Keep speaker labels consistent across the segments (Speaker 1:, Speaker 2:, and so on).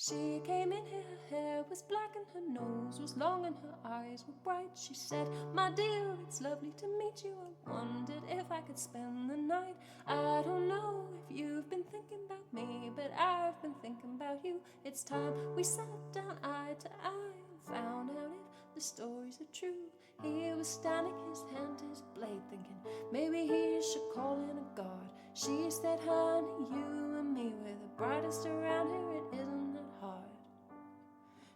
Speaker 1: She came in here, her hair was black and her nose was long and her eyes were bright. She said, my dear, it's lovely to meet you. I wondered if I could spend the night. I don't know if you've been thinking about me, but I've been thinking about you. It's time we sat down eye to eye and found out if the stories are true. He was standing, his hand to his blade, thinking maybe he should call in a guard. She said, honey, you and me, we're the brightest around here. It isn't that hard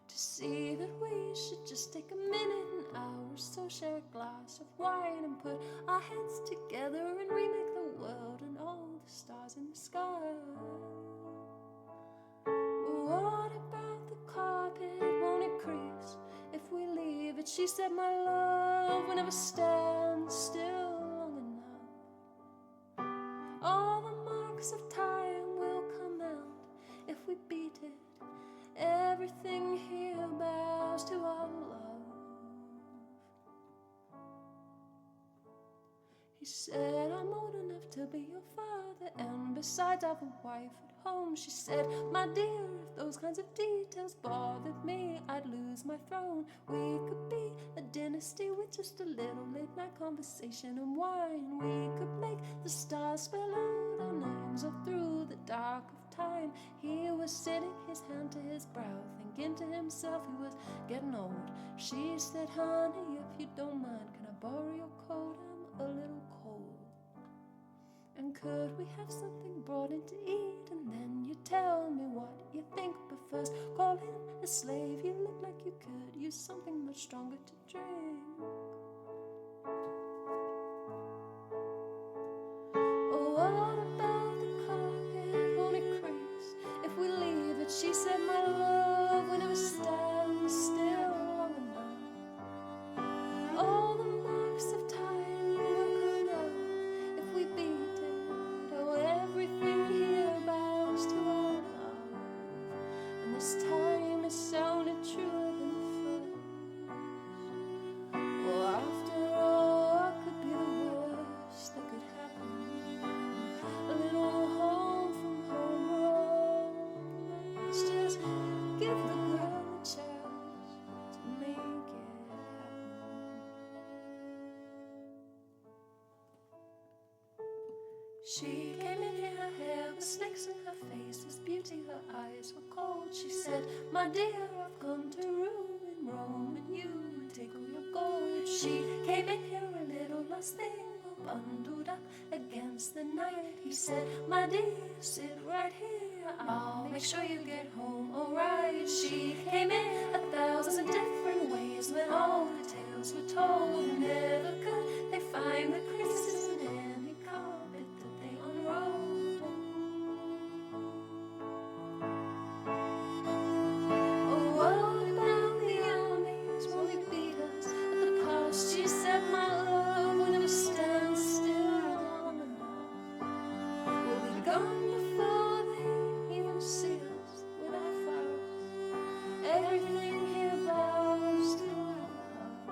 Speaker 1: to see that we should just take a minute, an hour or so, share a glass of wine and put our heads together and remake the world and all the stars in the sky. What about the carpet? Won't it crease if we leave it? She said, my love will never stand still long enough. All the marks of time will come out if we beat it. Everything here bows to our love. He said, I'm old enough to be your father, and besides I've a wife at home. She said, my dear, if those kinds of details bothered me, I'd lose my throne. We could be a dynasty with just a little late night conversation and wine. We could make the stars spell out our names all through the dark of time. He was sitting, his hand to his brow, thinking to himself he was getting old. She said, honey, if you don't mind, can I borrow your coat? I'm a little cold. And could we have something brought in to eat? And then you tell me what you think. But first, call in a slave. You look like you could use something much stronger to drink. Oh, what about the carpet? Won't it crease if we leave it? She said, my love will never stand still long enough. All the marks of time will come out if we beat it. Oh, everything here bows to our love, and this time it sounded truer than the first. Oh, after all, what could be the worst that could happen? A little home from home romance. Just give the girl a chance to make it happen. She came in here, her hair was snakes and her face was beauty, her eyes were cold. She said, my dear, I've come to ruin Rome and you take all your gold. She came in here a little lost thing, all bundled up against the night. He said, my dear, sit right here, I'll make sure you get home alright. She came in 1,000 different ways when all the tales were told. Never could they find the creases in any carpet that they unrolled. Oh, what about the armies? Won't they beat us at the past? She said, my love will never stand still long enough. We'll be gone before they even see us with our fires. Everything here bows to our love.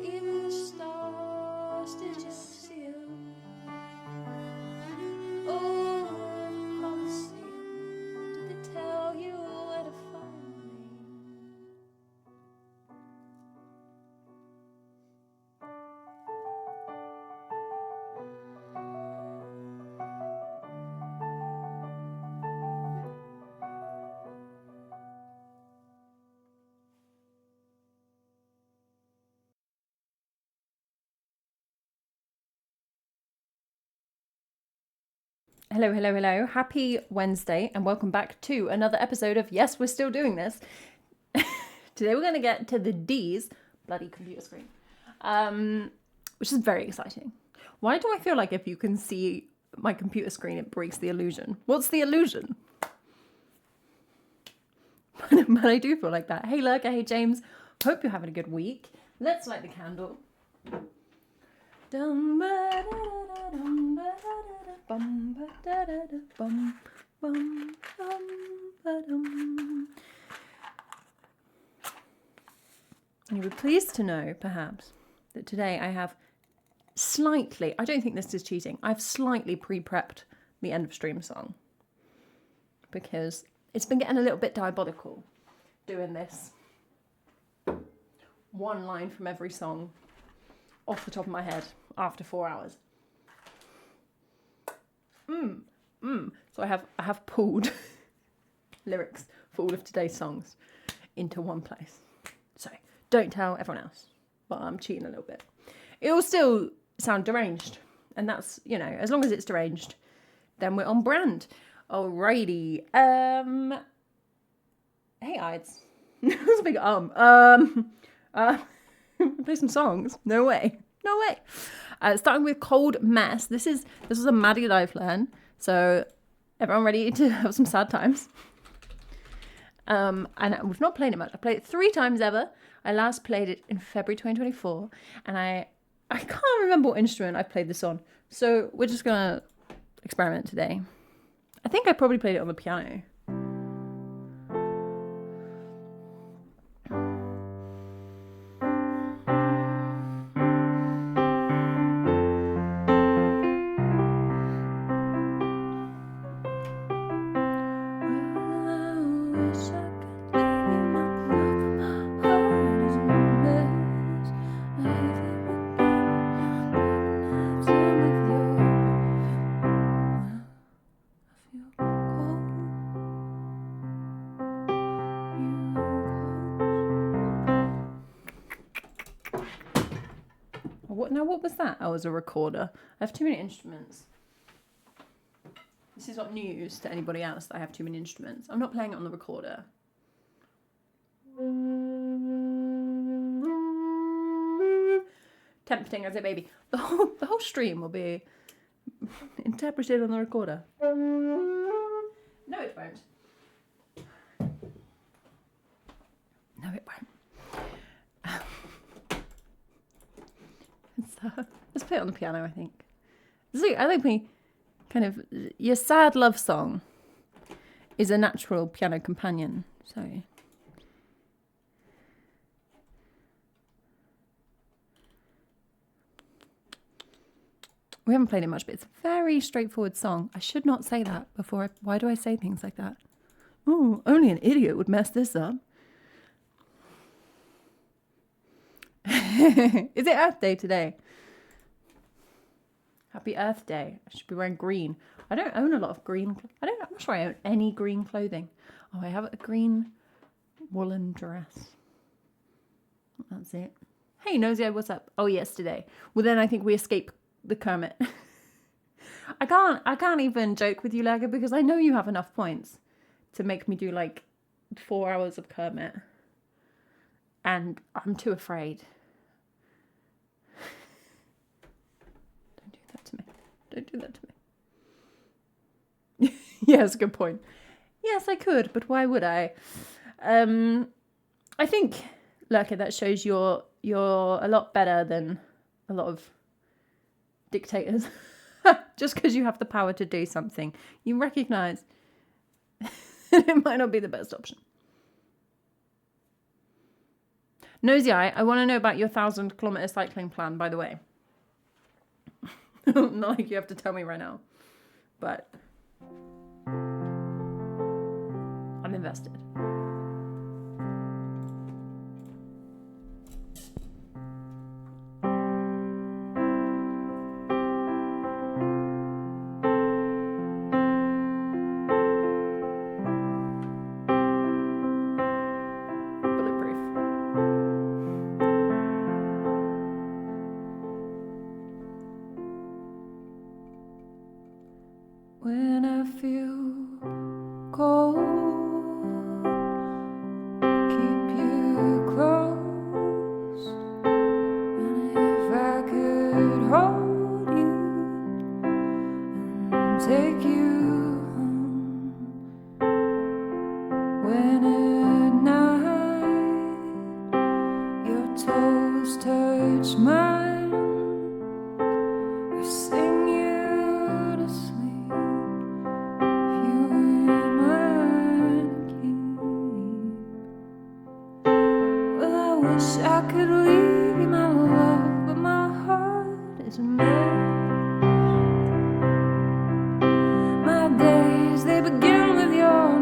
Speaker 1: Even the stars, did you see them? Oh, Colosseum, did they tell you where to find me?
Speaker 2: Hello, hello, hello. Happy Wednesday and welcome back to another episode of Yes, We're Still Doing This. Today we're going to get to the D's, bloody computer screen, which is very exciting. Why do I feel like if you can see my computer screen, it breaks the illusion? What's the illusion? But I do feel like that. Hey, Lurker, hey, James. Hope you're having a good week. Let's light the candle. Dum ba da da dum ba da da bum ba da da bum bum ba dum. You'll be pleased to know, perhaps, that today I have slightly, I don't think this is cheating, I've slightly pre-prepped the end of stream song. because it's been getting a little bit diabolical doing this. One line from every song off the top of my head after 4 hours. So I have pulled lyrics for all of today's songs into one place. So don't tell everyone else, but I'm cheating a little bit. It will still sound deranged, and that's, you know, as long as it's deranged, then we're on brand. Alrighty. Hey, Ides. That's a big play some songs. No way. Starting with Cold Mess. This was a Maddie Live learn. So everyone ready to have some sad times? And we've not played it much. I played it 3 times ever. I last played it in February 2024, and I can't remember what instrument I played this on. So we're just gonna experiment today. I think I probably played it on the piano. What was that? Oh, it was a recorder. I have too many instruments. This is not news to anybody else that I have too many instruments. I'm not playing it on the recorder. Tempting as a baby. The whole stream will be interpreted on the recorder. No, it won't. No, it won't. Let's play it on the piano, I think. I think your sad love song is a natural piano companion. So we haven't played it much, but it's a very straightforward song. I should not say that before. Why do I say things like that? Oh, only an idiot would mess this up. Is it Earth Day today? Happy Earth Day. I should be wearing green. I don't own a lot of green. I'm not sure I own any green clothing. Oh, I have a green woolen dress. That's it. Hey, Nosy, what's up? Oh, yesterday. Well, then I think we escape the Kermit. I can't even joke with you, Lager, because I know you have enough points to make me do like 4 hours of Kermit. And I'm too afraid. Don't do that to me. Yes, good point. Yes, I could, but why would I? I think, Lurker, that shows you're a lot better than a lot of dictators. Just because you have the power to do something, you recognise it might not be the best option. Nosy Eye, I want to know about your 1,000-kilometre cycling plan, by the way. Not like you have to tell me right now, but I'm invested. When I feel cold, keep you close. And if I could hold you and take you home, when at night your toes touch mine, I sing you to sleep. I could leave you my love, but my heart is a mess. My days, they begin with your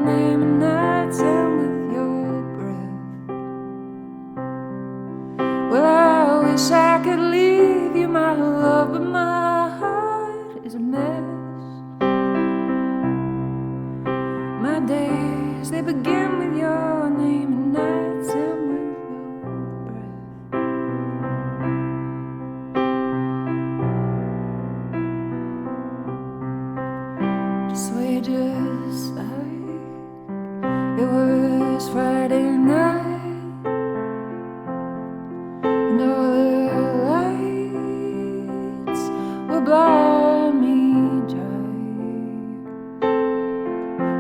Speaker 1: just like it was Friday night, and all the lights will blind me dry.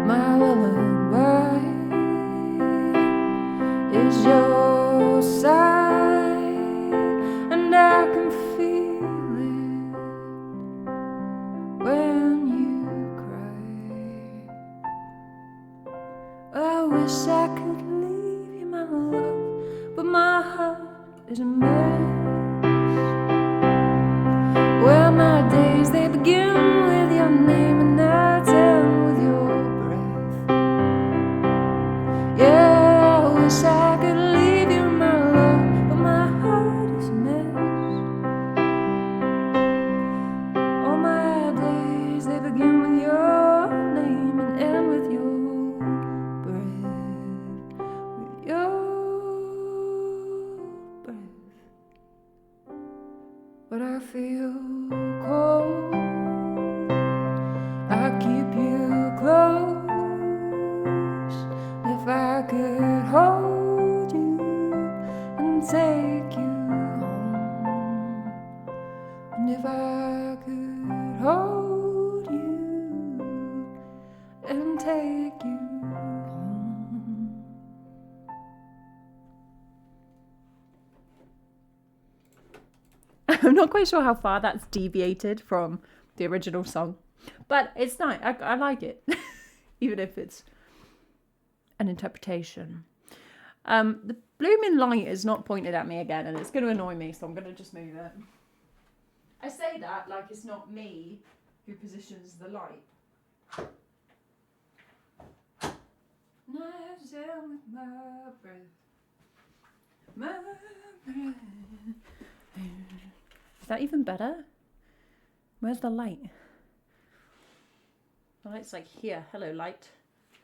Speaker 1: My lullaby is your sigh, and I can feel it when you cry. I wish I could leave you, my love, but my heart is a mess. Well, my days, they begin with your name and nights end with your breath. Yeah, I wish I could leave you, my love, but my heart is a mess. All my days, they begin with your name and end with your breath. With your breath. But I feel cold. I keep you close. If I could hold you and take you home, and if I could hold you and take you home.
Speaker 2: I'm not quite sure how far that's deviated from the original song, but it's nice. I like it, even if it's an interpretation. The blooming light is not pointed at me again, and it's going to annoy me, so I'm going to just move it. I say that like it's not me who positions the light. Nights down with my breath. My breath. Is that even better? Where's the light? The light's like here. Hello, light.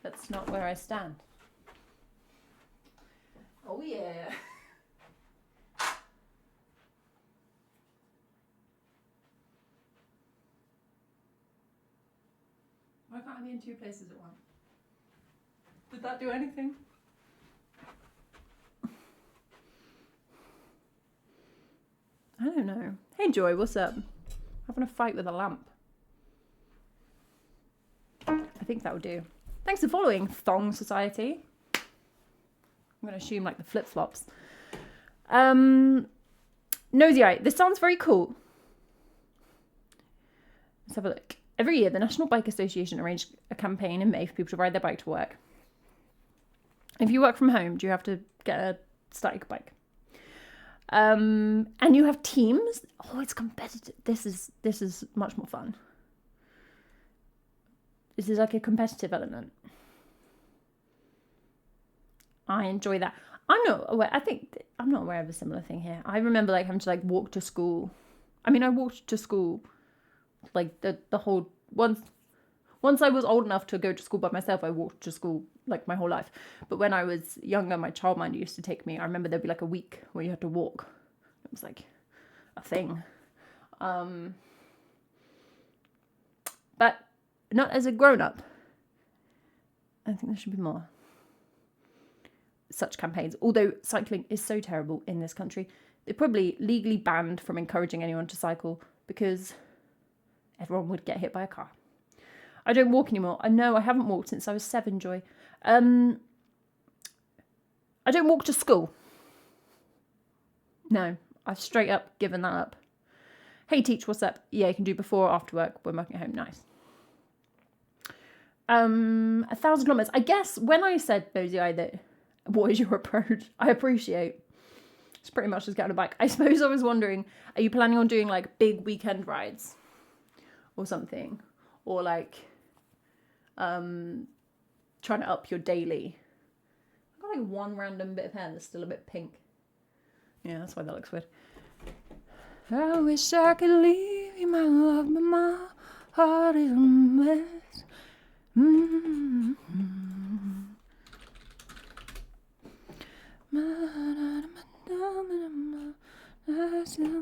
Speaker 2: That's not where I stand. Oh, yeah. Why can't I be in two places at once? Did that do anything? I don't know. Hey, Joy, what's up? Having a fight with a lamp. I think that would do. Thanks for following, Thong Society. I'm going to assume like the flip-flops. Nosy Eye, this sounds very cool. Let's have a look. Every year, the National Bike Association arranged a campaign in May for people to ride their bike to work. If you work from home, do you have to get a static bike? And you have teams. Oh, it's competitive. This is much more fun. This is like a competitive element. I enjoy that. I'm not aware of a similar thing here. I remember like having to like walk to school. I mean, I walked to school like the whole once I was old enough to go to school by myself, I walked to school like my whole life. But when I was younger, my childminder used to take me. I remember there'd be like a week where you had to walk. It was like a thing. But not as a grown-up. I think there should be more such campaigns. Although cycling is so terrible in this country, they're probably legally banned from encouraging anyone to cycle because everyone would get hit by a car. I don't walk anymore. I know I haven't walked since I was 7, Joy. I don't walk to school. No, I've straight up given that up. Hey, Teach, what's up? Yeah, you can do before or after work when working at home. Nice. 1,000 kilometers. I guess when I said, Nosy Eye, that what is your approach? I appreciate. It's pretty much just getting a bike. I suppose I was wondering, are you planning on doing like big weekend rides or something? Or like trying to up your daily? I've got like one random bit of hair that's still a bit pink. Yeah, that's why that looks weird.
Speaker 1: I wish I could leave you, my love, but my heart is a mess. Mm-hmm.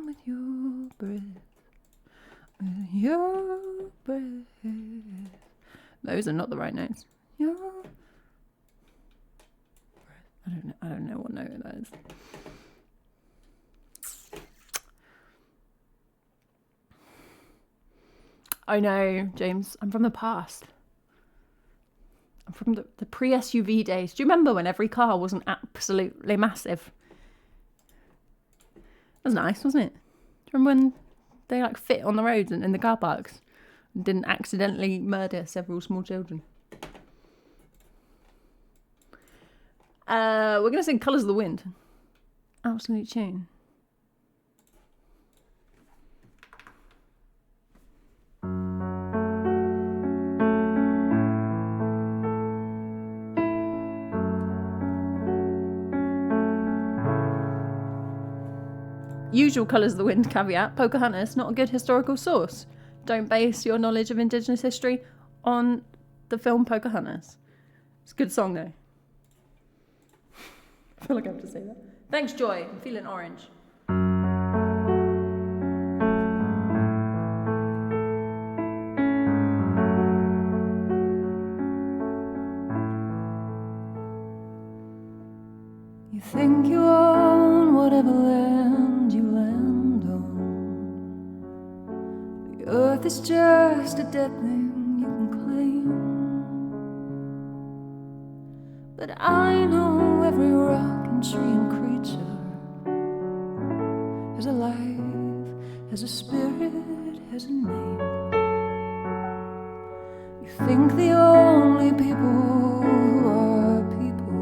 Speaker 1: With your breath, with your breath,
Speaker 2: Those are not the right notes. Yeah. I don't know what note that is. I know, James. I'm from the past. I'm from the pre-SUV days. Do you remember when every car wasn't absolutely massive? That was nice, wasn't it? Do you remember when they like fit on the roads and in the car parks and didn't accidentally murder several small children? We're going to sing Colours of the Wind. Absolute tune. Usual Colours of the Wind caveat, Pocahontas, not a good historical source. Don't base your knowledge of Indigenous history on the film Pocahontas. It's a good song though. I feel like I have to say that. Thanks, Joy. I'm feeling orange. You think you own whatever land you land on. The earth is just a dead thing you can claim. But I know every rock and tree and creature has a life, has a spirit, has a name. You think the only people who are people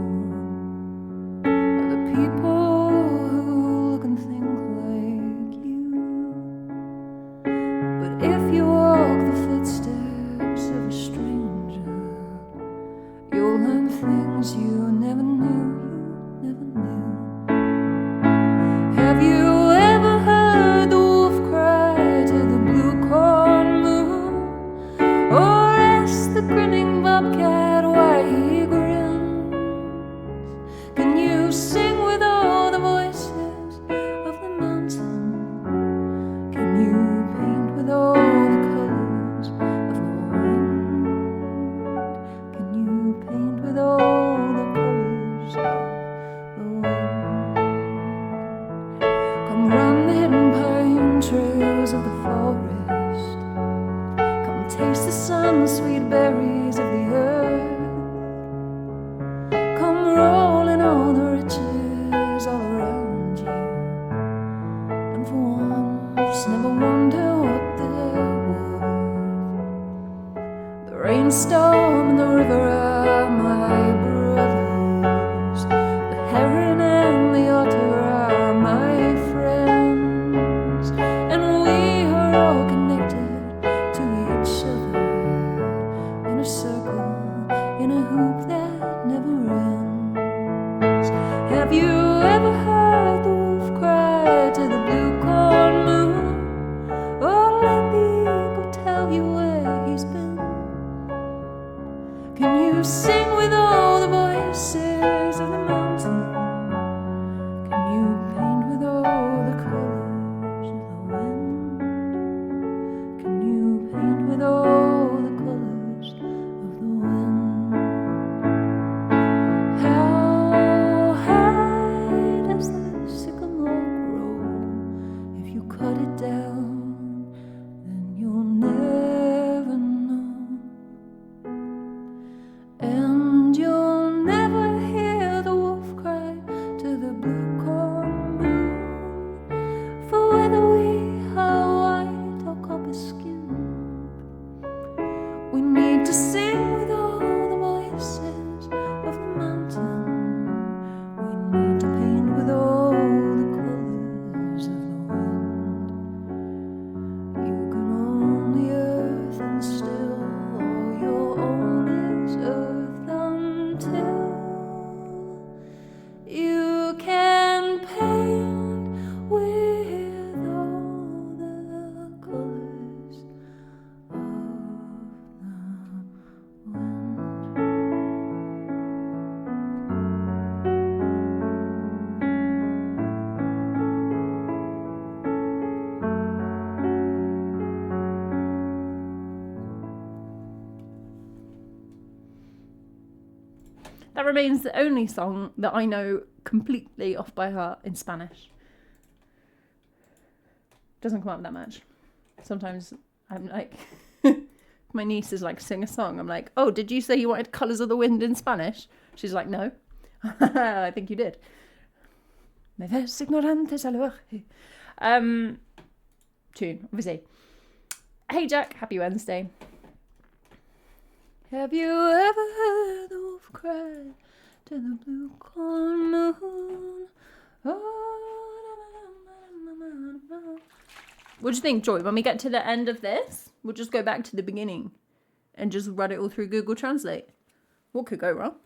Speaker 2: are the people who look and think like you. But if you walk the footsteps of a stranger, you'll learn things you never knew, Have you ever heard the wolf cry to the blue corn moon? Or ask the grinning bobcat why he grins? Can you sing with all the voices of the mountain? Can you paint with all the colors of the wind? Can you paint with all the colors of the wind? Come run the hidden pine trails of the forest. Come taste the sun, sweet berries of the earth. Come roll in all the riches all around you. And for once, never wonder what they're worth. The rainstorm and the river are my brothers. The heron and the otter are my friends. And we are all connected to each other in a circle, in a hoop that never ends. Have you ever heard the wolf cry to the blue corn moon? Or let the eagle tell you where he's been? Can you sing with all the voices of the mountain? Can you paint with all the colors of the wind? Can you paint with all the colors of the wind? How high does the sycamore grow? If you cut it down, then you'll never know. And you'll That remains the only song that I know completely off by heart in Spanish. Doesn't come up that much. Sometimes I'm like, my niece is like, sing a song. I'm like, oh, did you say you wanted Colours of the Wind in Spanish? She's like, no. I think you did. Me ves ignorante salvaje. Tune, obviously. Hey Jack, happy Wednesday. Have you ever heard the wolf cry to the blue corn moon? What do you think, Joy? When we get to the end of this, we'll just go back to the beginning and just run it all through Google Translate. What could go wrong?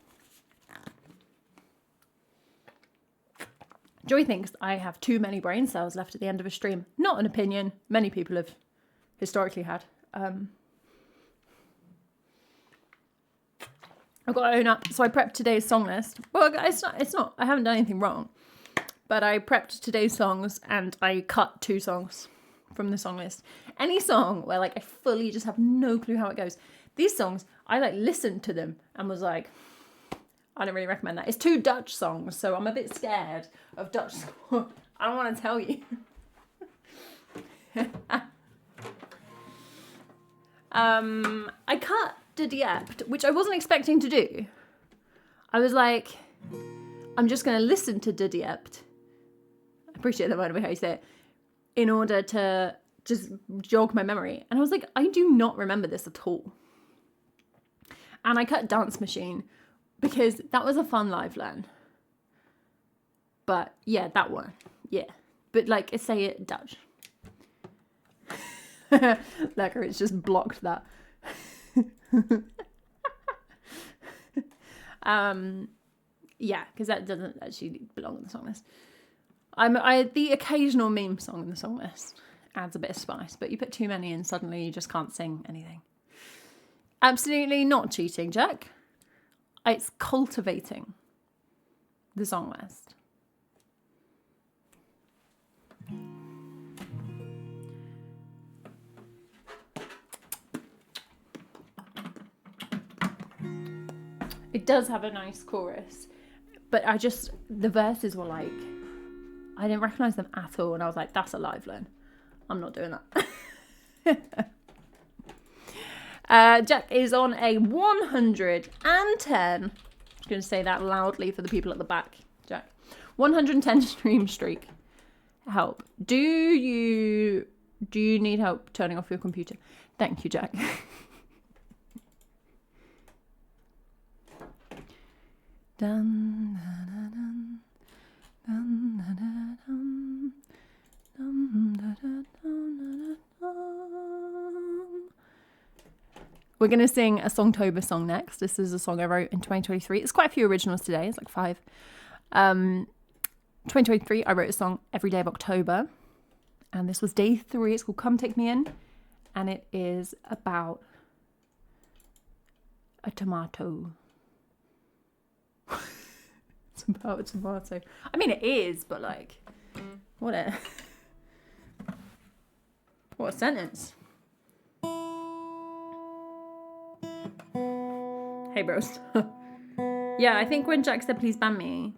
Speaker 2: Joy thinks I have too many brain cells left at the end of a stream. Not an opinion. Many people have historically had. I've got to own up. So I prepped today's song list. Well, it's not. I haven't done anything wrong. But I prepped today's songs and I cut 2 songs from the song list. Any song where like I fully just have no clue how it goes. These songs, I like listened to them and was like, I don't really recommend that. It's 2 Dutch songs, so I'm a bit scared of Dutch songs. I don't want to tell you. I cut De Diept, which I wasn't expecting to do. I was like, I'm just going to listen to De Diept. I appreciate that, by the way, how you say it. In order to just jog my memory. And I was like, I do not remember this at all. And I cut Dance Machine because that was a fun live learn. But yeah, that one. Yeah. But like, say it Dutch. Lekker, it's just blocked that. Yeah, because that doesn't actually belong in the song list. The occasional meme song in the song list adds a bit of spice, but you put too many in, suddenly you just can't sing anything. Absolutely not cheating, Jack. It's cultivating the song list. It does have a nice chorus, but the verses were like, I didn't recognise them at all, and I was like, that's a live learn. I'm not doing that. Jack is on a 110. I'm just going to say that loudly for the people at the back, Jack. 110 stream streak. Help. Do you need help turning off your computer? Thank you, Jack. Dun, dun, dun, dun, dun, dun, dun, dun, dun, dun, dun, dun. We're going to sing a Songtober song next. This is a song I wrote in 2023. It's quite a few originals today. It's like 5. 2023, I wrote a song every day of October. And this was day 3. It's called Come Take Me In. And it is about a tomato. It's about a tomato. I mean, it is, but like, what a sentence. Hey, bros. Yeah, I think when Jack said, please ban me,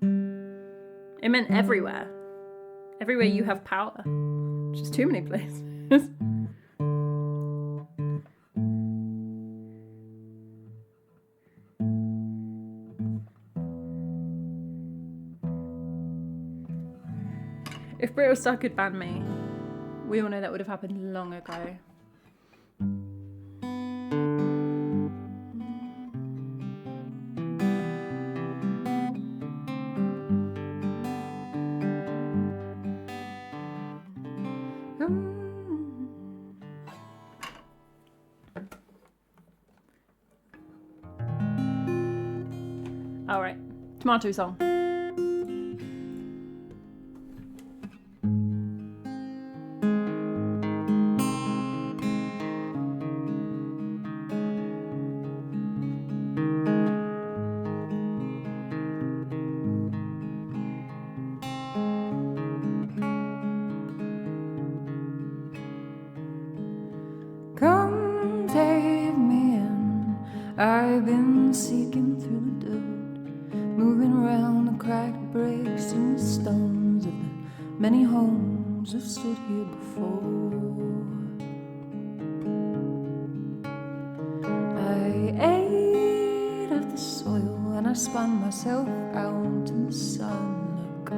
Speaker 2: it meant everywhere. Everywhere you have power. Which is too many places. If Brittle Star could ban me, we all know that would have happened long ago. All right, tomato song. Come take me in. I've been seeking through the dirt.
Speaker 1: moving around the cracked bricks and the stones of the many homes that stood here before. I ate of the soil and I spun myself out in the sun. Look,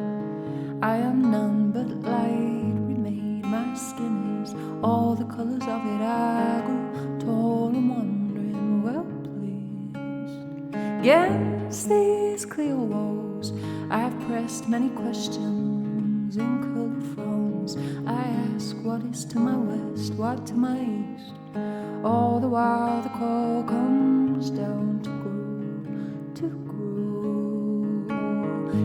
Speaker 1: I am none but light remade. My skin is all the colors of it. I grew tall and wondering, well pleased. Against these clear walls I have pressed many questions in curly fronds. I ask, what is to my west, what to my east? All the while the call comes down to grow.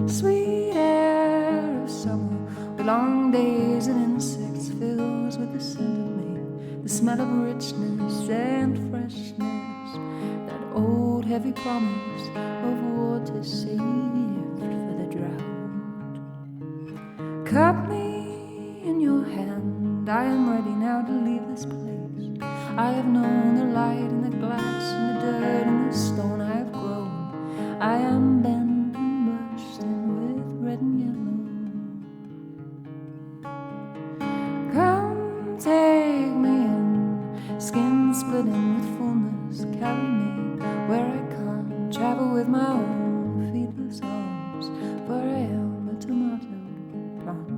Speaker 1: Sweet air of summer, with long days and insects, fills with the scent of me, the smell of richness and freshness, that old heavy promise of water saved for the drought. Cup me in your hand, I am ready now to leave this place. I have known the light and the glass and the dirt and the stone. I have grown, I am bent and bursting with red and yellow. Come take me in, skin splitting with fullness. Carry me where I can't travel with my own feetless arms, for I am a tomato plant.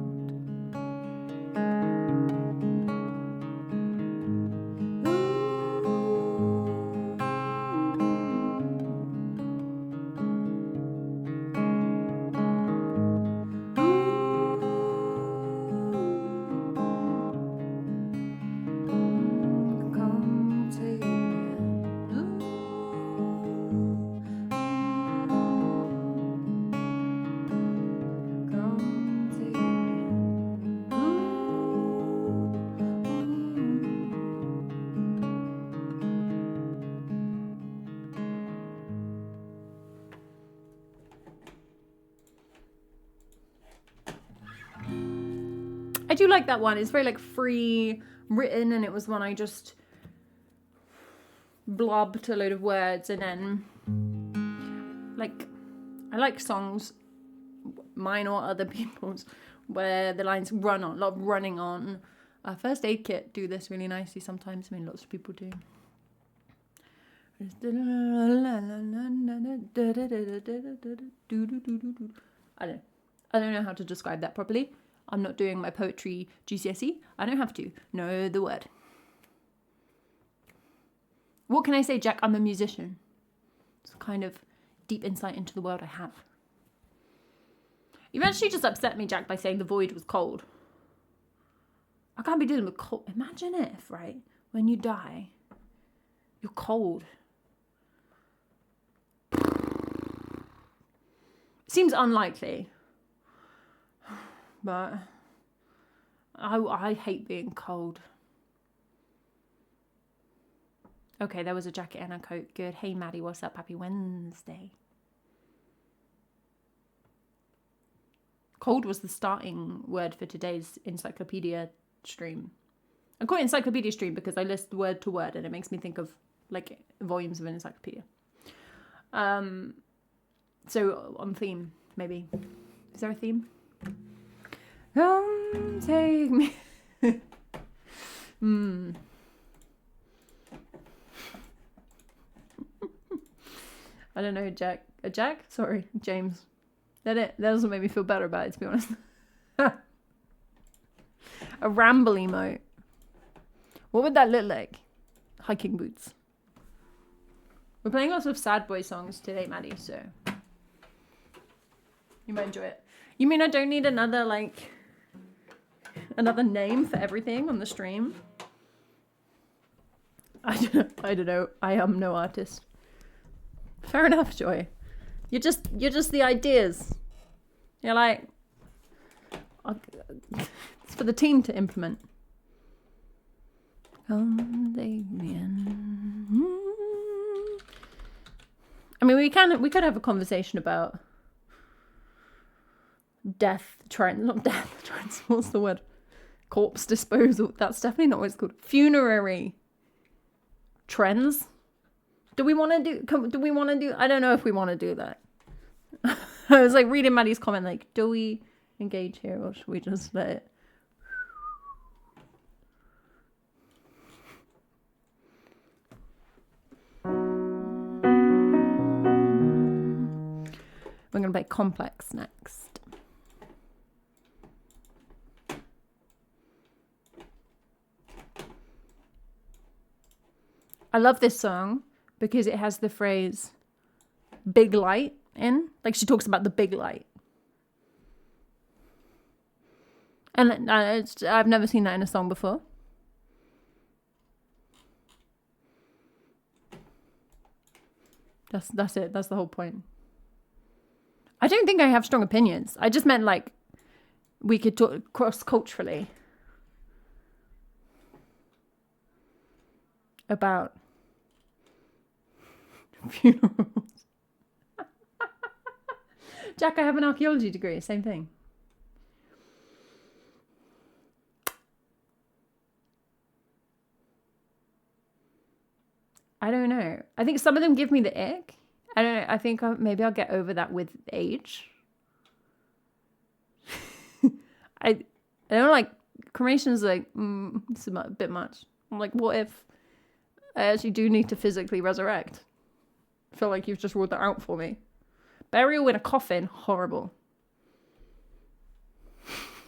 Speaker 2: I do like that one. It's very like free written, and it was one I just blobbed a load of words, and then like I like songs, mine or other people's, where the lines run on, a lot of running on. First Aid Kit do this really nicely sometimes. I mean, lots of people do. I don't know how to describe that properly. I'm not doing my poetry GCSE. I don't have to know the word. What can I say, Jack? I'm a musician. It's kind of deep insight into the world I have. You actually just upset me, Jack, by saying the void was cold. I can't be dealing with cold. Imagine if, right, when you die, you're cold. Seems unlikely. But I hate being cold. Okay, there was a jacket and a coat. Good. Hey, Maddie, what's up? Happy Wednesday. Cold was the starting word for today's encyclopedia stream. I call it encyclopedia stream because I list word to word and it makes me think of like volumes of an encyclopedia. So on theme, maybe. Is there a theme? Come take me. I don't know, Jack. Jack? Sorry, James. That doesn't make me feel better about it, to be honest. A ramble emote. What would that look like? Hiking boots. We're playing lots of sad boy songs today, Maddie, so you might enjoy it. You mean I don't need another name for everything on the stream? I don't know. I am no artist. Fair enough, Joy. You're just the ideas. You're like, it's for the team to implement. Come take me in. I mean, we could have a conversation about what's the word? Corpse disposal. That's definitely not what it's called. Funerary trends. Do we want to do? I don't know if we want to do that. I was like reading Maddie's comment, like, do we engage here or should we just let it? We're going to play Complex next. I love this song because it has the phrase big light in. Like, she talks about the big light. And I've never seen that in a song before. That's it. That's the whole point. I don't think I have strong opinions. I just meant like we could talk cross-culturally about funerals. Jack, I have an archaeology degree. Same thing. I don't know. I think some of them give me the ick. I don't know. I think maybe I'll get over that with age. I don't like cremation's like it's a bit much. I'm like, what if I actually do need to physically resurrect? I feel like you've just ruled that out for me. Burial in a coffin, horrible.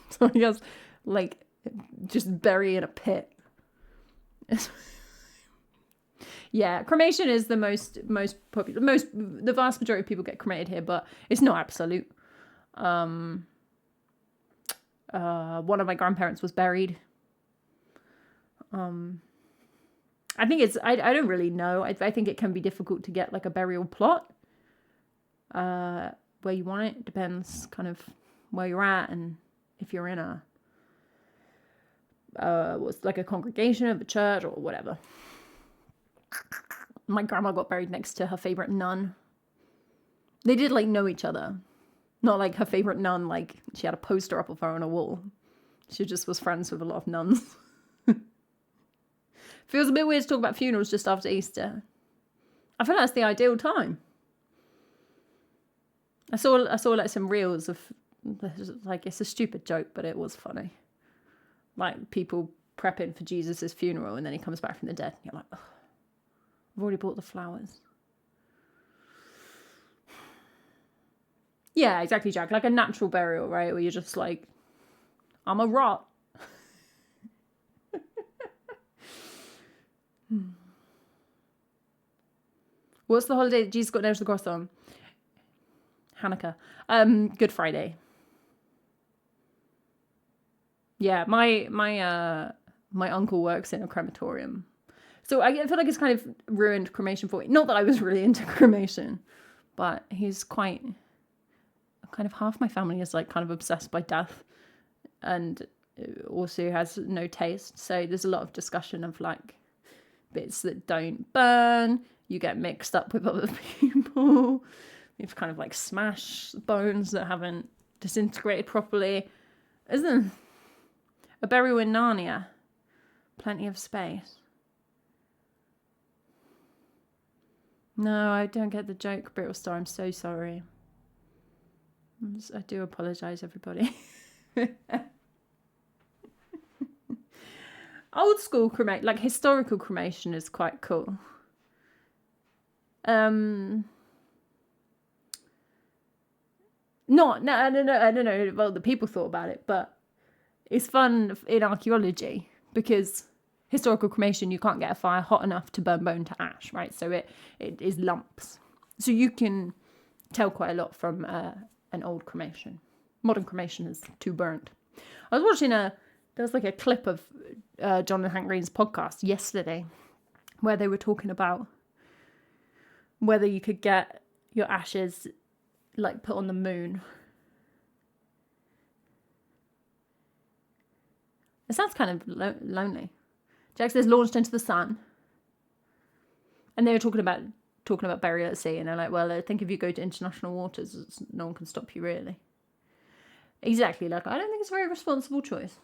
Speaker 2: So I guess like just bury in a pit. Yeah, cremation is the most popular. The vast majority of people get cremated here, but it's not absolute. One of my grandparents was buried. I think it's. I don't really know. I think it can be difficult to get like a burial plot. Where you want it depends kind of where you're at and if you're in a what's like a congregation of a church or whatever. My grandma got buried next to her favorite nun. They did like know each other. Not like her favorite nun, like she had a poster up of her on a wall. She just was friends with a lot of nuns. Feels a bit weird to talk about funerals just after Easter. I feel like that's the ideal time. I saw like some reels of like it's a stupid joke, but it was funny. Like people prepping for Jesus's funeral and then he comes back from the dead and you're like, oh, I've already bought the flowers. Yeah, exactly, Jack. Like a natural burial, right? Where you're just like, I'm a rot. What's the holiday that Jesus got nailed to the cross on? Hanukkah. Good Friday. Yeah, my uncle works in a crematorium. So I feel like it's kind of ruined cremation for me. Not that I was really into cremation, but he's quite kind of half my family is like kind of obsessed by death and also has no taste. So there's a lot of discussion of like bits that don't burn. You get mixed up with other people. You've kind of like smashed bones that haven't disintegrated properly. Isn't a burial in Narnia? Plenty of space. No, I don't get the joke, Brittle Star. I'm so sorry. I do apologise, everybody. Old school cremation, like historical cremation, is quite cool. No, I don't know. Well, the people thought about it, but it's fun in archaeology because historical cremation, you can't get a fire hot enough to burn bone to ash, right? So it is lumps. So you can tell quite a lot from an old cremation. Modern cremation is too burnt. I was watching there was like a clip of John and Hank Green's podcast yesterday where they were talking about whether you could get your ashes like put on the moon. It sounds kind of lonely. Jack says launched into the sun. And they were talking about burial at sea, and they're like, well, I think if you go to international waters, no one can stop you really. Exactly, like I don't think it's a very responsible choice.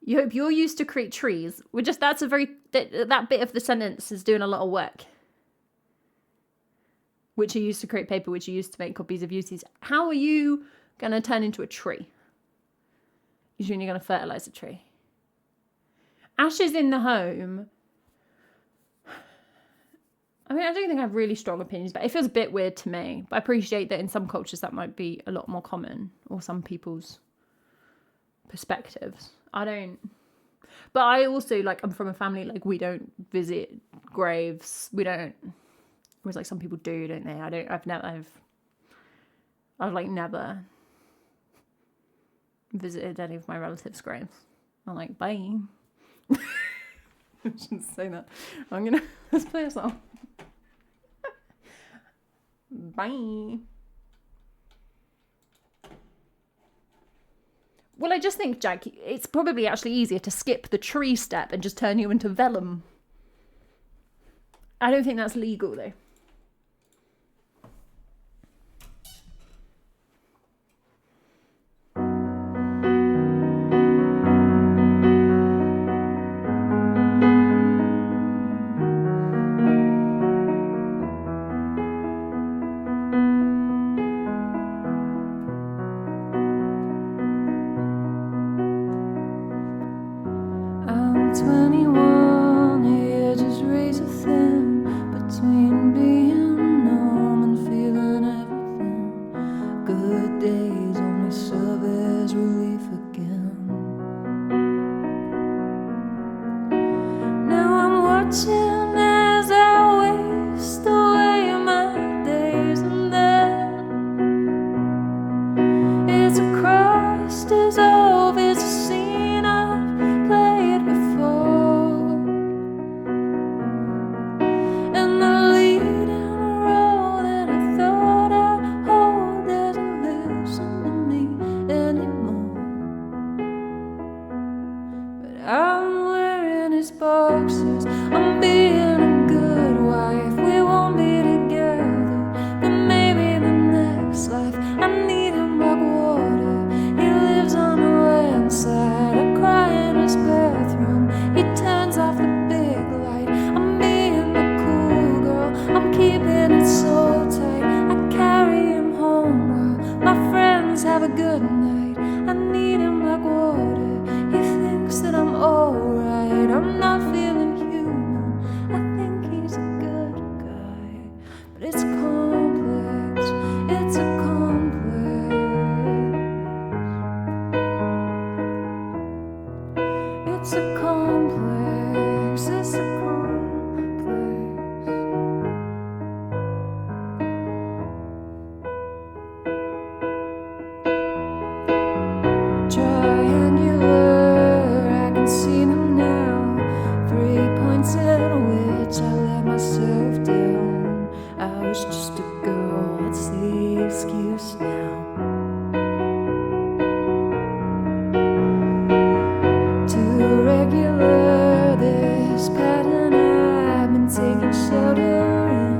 Speaker 2: You hope you're used to create trees. That bit of the sentence is doing a lot of work. which are used to create paper, which are used to make copies of uses. How are you going to turn into a tree? You're going to fertilize a tree. Ashes in the home. I mean, I don't think I have really strong opinions, but it feels a bit weird to me. But I appreciate that in some cultures that might be a lot more common, or some people's perspectives. But I also, like, I'm from a family, like, we don't visit graves. We don't, whereas, like, some people do, don't they? I've never visited any of my relatives' graves. I'm like, bye. I shouldn't say that. Let's play a song. Bye. Well, I just think, Jack, it's probably actually easier to skip the tree step and just turn you into vellum. I don't think that's legal, though.
Speaker 1: I'm 21, the edges razor thin between being numb and feeling everything. Good days only serve as relief again. Now I'm watching as I waste away my days, and then it's a cross dissolve, it's a scene I've played before, and the leading role that I thought I'd hold doesn't listen to me anymore. But I'm wearing his boxers, I'm being a good wife. We won't be together, but maybe the next life. I need him like water, he lives on a landslide. I cry in his bathroom, he turns off the big light. I'm being the cool girl, I'm keeping it so tight. I carry him home while my friends have a good night. I need him like water, he thinks that I'm alright. I'm not feeling human, I think he's a good guy. But it's complex, it's a complex. It's a complex, it's a complex. Triangular, I can see them now. 3 points at which I let myself down. I was just a girl, what's the excuse now? Too regular, this pattern I've been taking shelter in,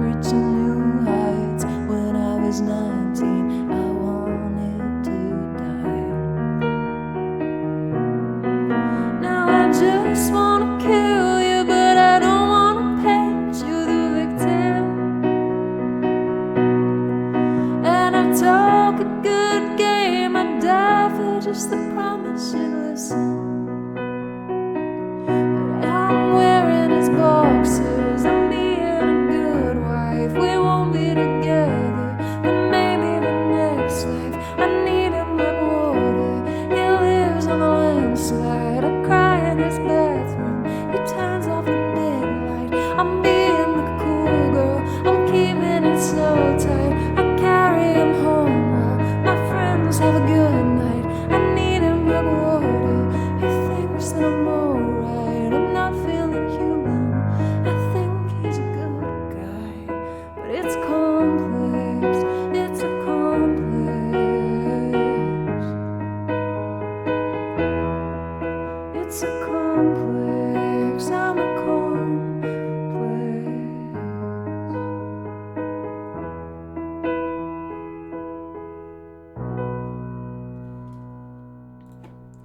Speaker 1: reaching new heights. When I was 19, I wanted to die. Now I just wanna kill you, but I don't wanna paint you the victim. And I talk a good game, I die for just the promise you'd listen. But I'm wearing his boxers, I'm being a good wife. We won't be together, but maybe the next life. I need him like water, he lives on a landslide. I cry in his bathroom, he turns off the big light. I'm being the cool girl, I'm keeping it so tight. I carry him home while my friends have a good night. I need him like water, he thinks that I'm alright. I'm not feeling human, I think he's a good guy. But it's complex, it's a complex. It's a complex, I'm a complex.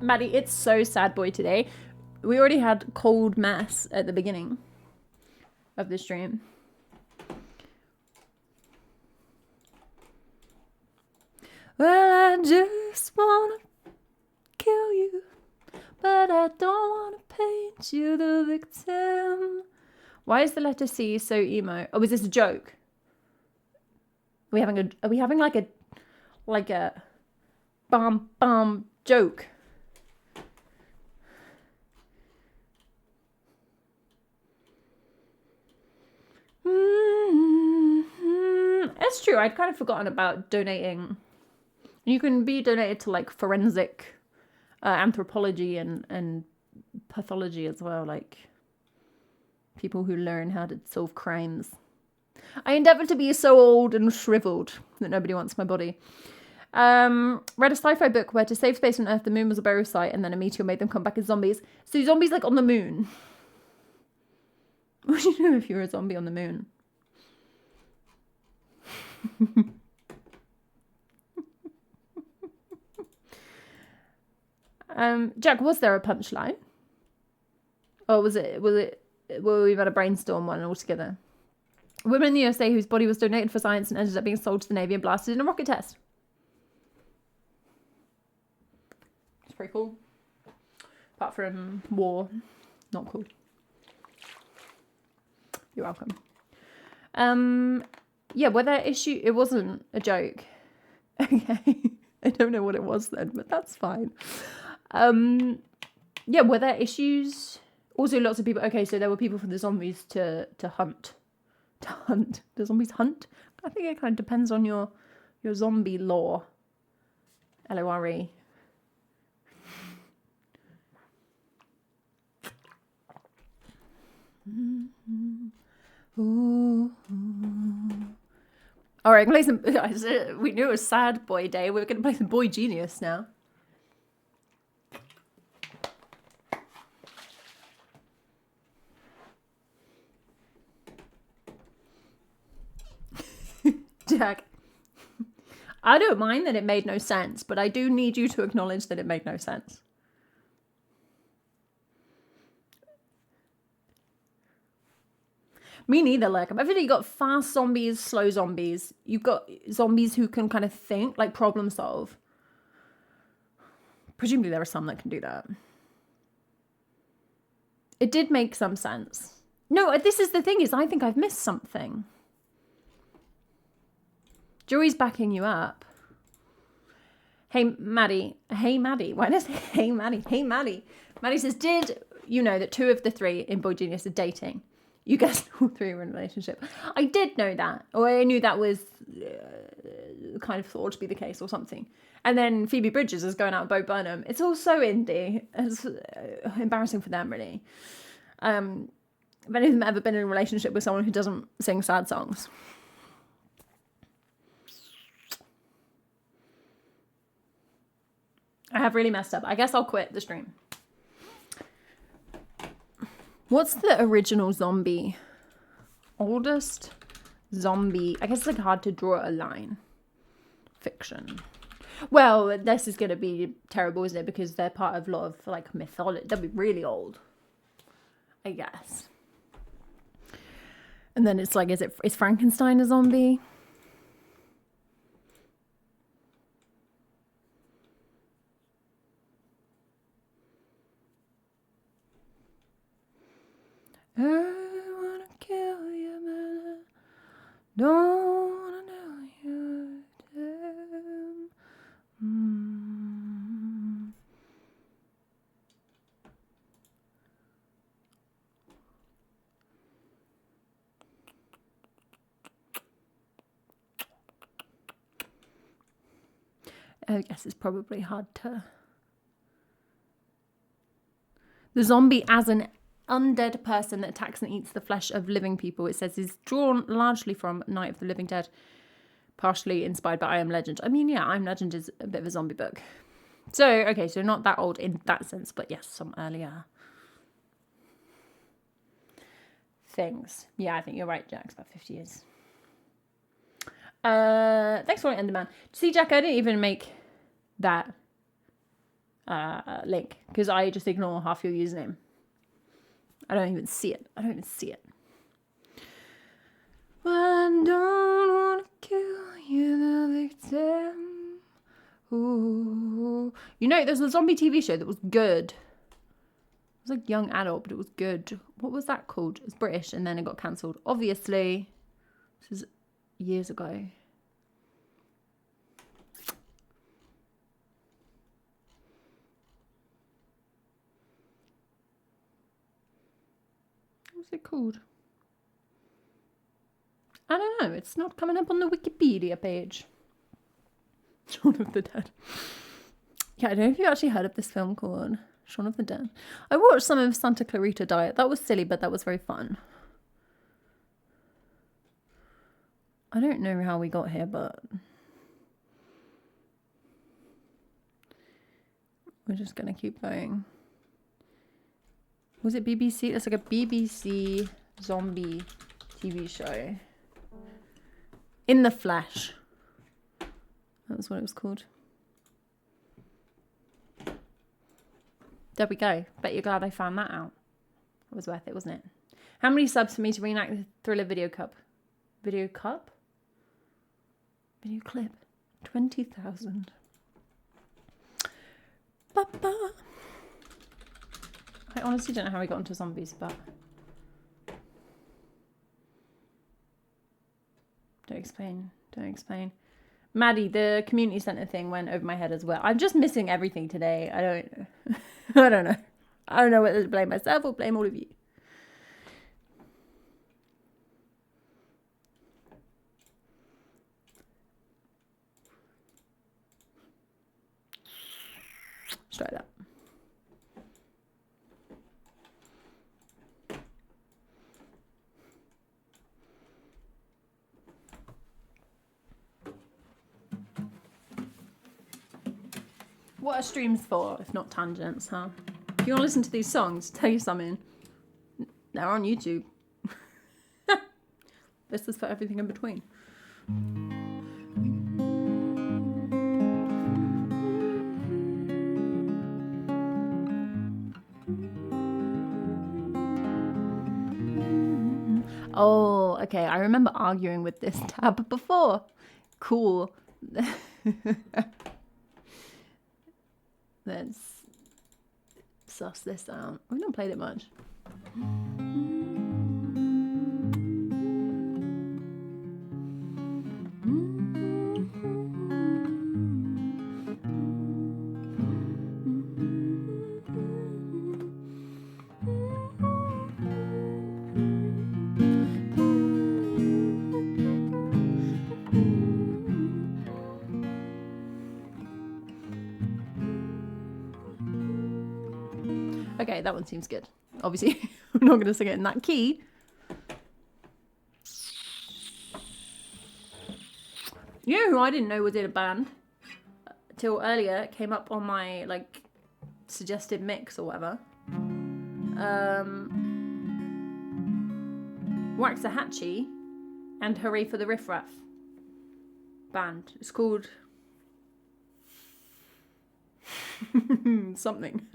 Speaker 2: Maddie, it's so sad boy today. We already had cold mass at the beginning of the stream. Well, I just wanna kill you, but I don't wanna paint you the victim. Why is the letter C so emo? Oh, is this a joke? Are we having like a bum joke? That's true. I'd kind of forgotten about donating. You can be donated to like forensic anthropology and pathology as well, like people who learn how to solve crimes. I endeavour to be so old and shriveled that nobody wants my body. Read a sci-fi book where to save space on Earth, the moon was a burial site, and then a meteor made them come back as zombies. So zombies like on the moon. What do you do if you're a zombie on the moon? Jack, was there a punchline? Or were we about to brainstorm one altogether? A woman in the USA whose body was donated for science and ended up being sold to the Navy and blasted in a rocket test. It's pretty cool. Apart from war. Not cool. You're welcome. Yeah, were there issues? It wasn't a joke. Okay. I don't know what it was then, but that's fine. Yeah, were there issues? Also, lots of people. Okay, so there were people for the zombies to hunt. To hunt. Do zombies hunt? I think it kind of depends on your zombie lore. LORE. Ooh. All right, play some. We knew it was Sad Boy Day. We're going to play some Boy Genius now. Jack, I don't mind that it made no sense, but I do need you to acknowledge that it made no sense. Me neither, like, I've really got fast zombies, slow zombies. You've got zombies who can kind of think, like problem solve. Presumably there are some that can do that. It did make some sense. No, this is the thing, is I think I've missed something. Joey's backing you up. Hey, Maddie. Hey, Maddie. Why does hey, Maddie? Hey, Maddie. Maddie says, did you know that 2 of the 3 in Boy Genius are dating? You guessed all 3 were in a relationship. I did know that. Or I knew that was kind of thought to be the case or something. And then Phoebe Bridgers is going out with Bo Burnham. It's all so indie. It's embarrassing for them, really. Have any of them ever been in a relationship with someone who doesn't sing sad songs? I have really messed up. I guess I'll quit the stream. What's the original zombie? Oldest zombie. I guess it's like hard to draw a line. Fiction. Well, this is going to be terrible, isn't it? Because they're part of a lot of like mythology. They'll be really old. I guess. And then it's like, is Frankenstein a zombie? I wanna kill you, but I don't wanna know your time. I guess it's probably hard to... The zombie as an undead person that attacks and eats the flesh of living people, it says, is drawn largely from Night of the Living Dead, partially inspired by I Am Legend. I mean, yeah, I Am Legend is a bit of a zombie book. So, okay, so not that old in that sense, but yes, some earlier things. Yeah, I think you're right, Jack. It's about 50 years. Thanks for Enderman. See, Jack, I didn't even make that link because I just ignore half your username. I don't even see it. Well, I don't want to kill you, the victim. Ooh. You know, there's a zombie TV show that was good. It was like young adult, but it was good. What was that called? It's British, and then it got cancelled. Obviously, this is years ago. What's it called? I don't know. It's not coming up on the Wikipedia page. Shaun of the Dead. Yeah, I don't know if you actually heard of this film called Shaun of the Dead. I watched some of Santa Clarita Diet. That was silly, but that was very fun. I don't know how we got here, but we're just going to keep going. Was it BBC? It's like a BBC zombie TV show. In the Flesh. That was what it was called. There we go. Bet you're glad I found that out. It was worth it, wasn't it? How many subs for me to reenact the Thriller video cup? Video cup? Video clip. 20,000. I honestly don't know how we got into zombies, but... Don't explain. Maddie, the community centre thing went over my head as well. I'm just missing everything today. I don't know. I don't know whether to blame myself or blame all of you. Straight up. What are streams for, if not tangents, huh? If you want to listen to these songs, tell you something. They're on YouTube. This is for everything in between. Oh, okay. I remember arguing with this tab before. Cool. Let's suss this out. We don't play it much. Okay, that one seems good. Obviously, I'm not going to sing it in that key. You know who I didn't know was in a band till earlier? It came up on my like suggested mix or whatever. Waxahachie and Hooray for the Riff Raff band. It's called something.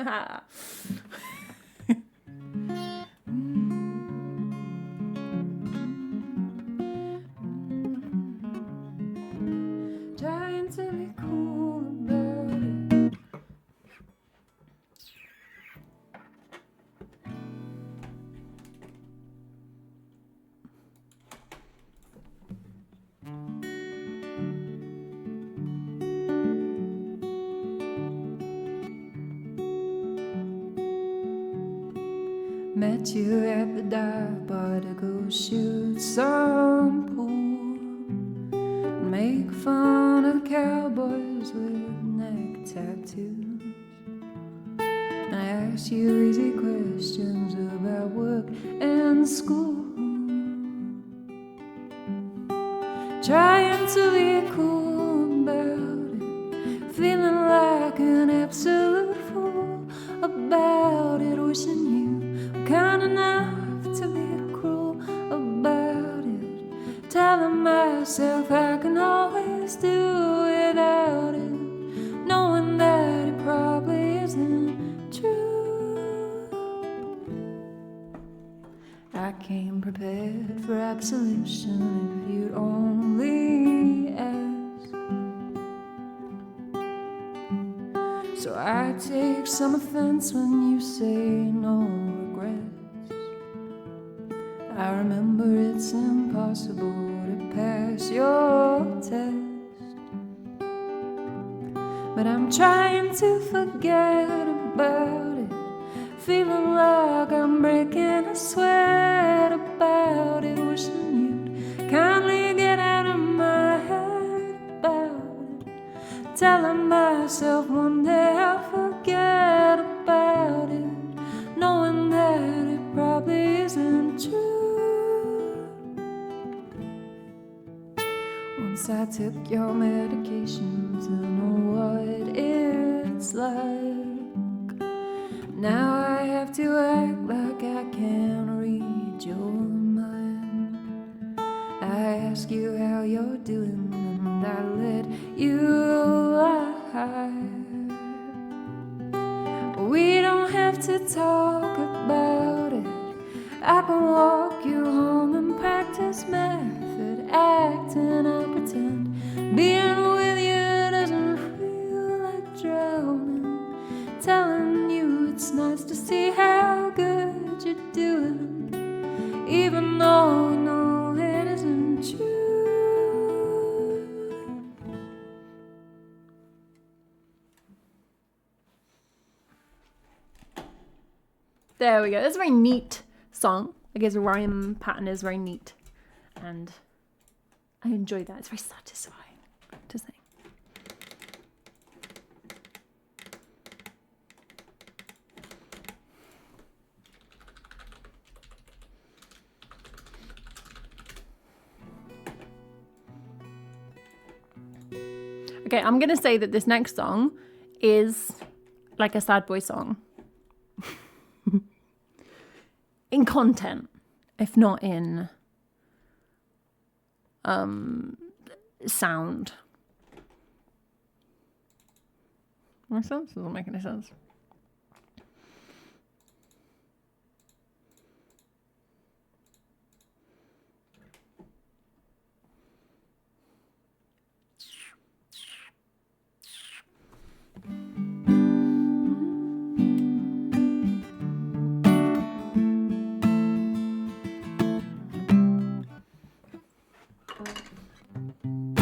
Speaker 2: Trying to be cool about it. Met you at the dive bar to go shoot some pool, make fun of cowboys with neck tattoos. And I asked you easy questions about work and school, trying to be cool about it, feeling like an absolute fool about it, wishing you kind enough to be cruel about it, telling myself I can always do without it, knowing that it probably isn't true. I came prepared for absolution if you'd only ask.
Speaker 1: take some offense when you say no regrets. I remember it's impossible to pass your test, but I'm trying to forget about it, feeling like I'm breaking a sweat about it, wishing you'd kindly get out of my head about it, telling myself one day I'll forget about it, knowing that it probably isn't true. Once I took your medication to know what it's like. Now I have to act like I can't read your mind. I ask you how you're doing and I let you lie. We don't have to talk about it. I can walk you home and practice method acting. I pretend being with you doesn't feel like drowning, telling you it's nice to see how good you're doing, even though I know it isn't true.
Speaker 2: There we go. That's a very neat song. I guess the rhyme pattern is very neat, and I enjoy that. It's very satisfying to sing. Okay, I'm gonna say that this next song is like a sad boy song. In content, if not in sound. Makes sense? Doesn't make any sense.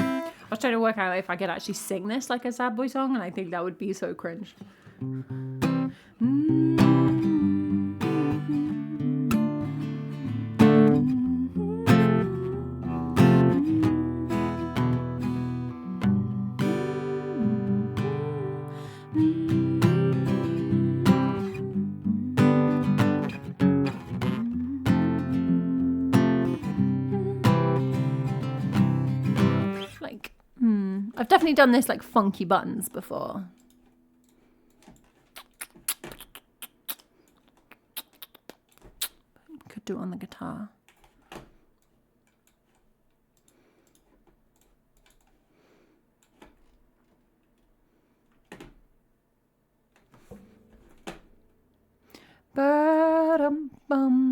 Speaker 2: I was trying to work out if I could actually sing this like a sad boy song, and I think that would be so cringe. I've definitely done this like funky buttons before. Could do it on the guitar. Ba-dum-bum.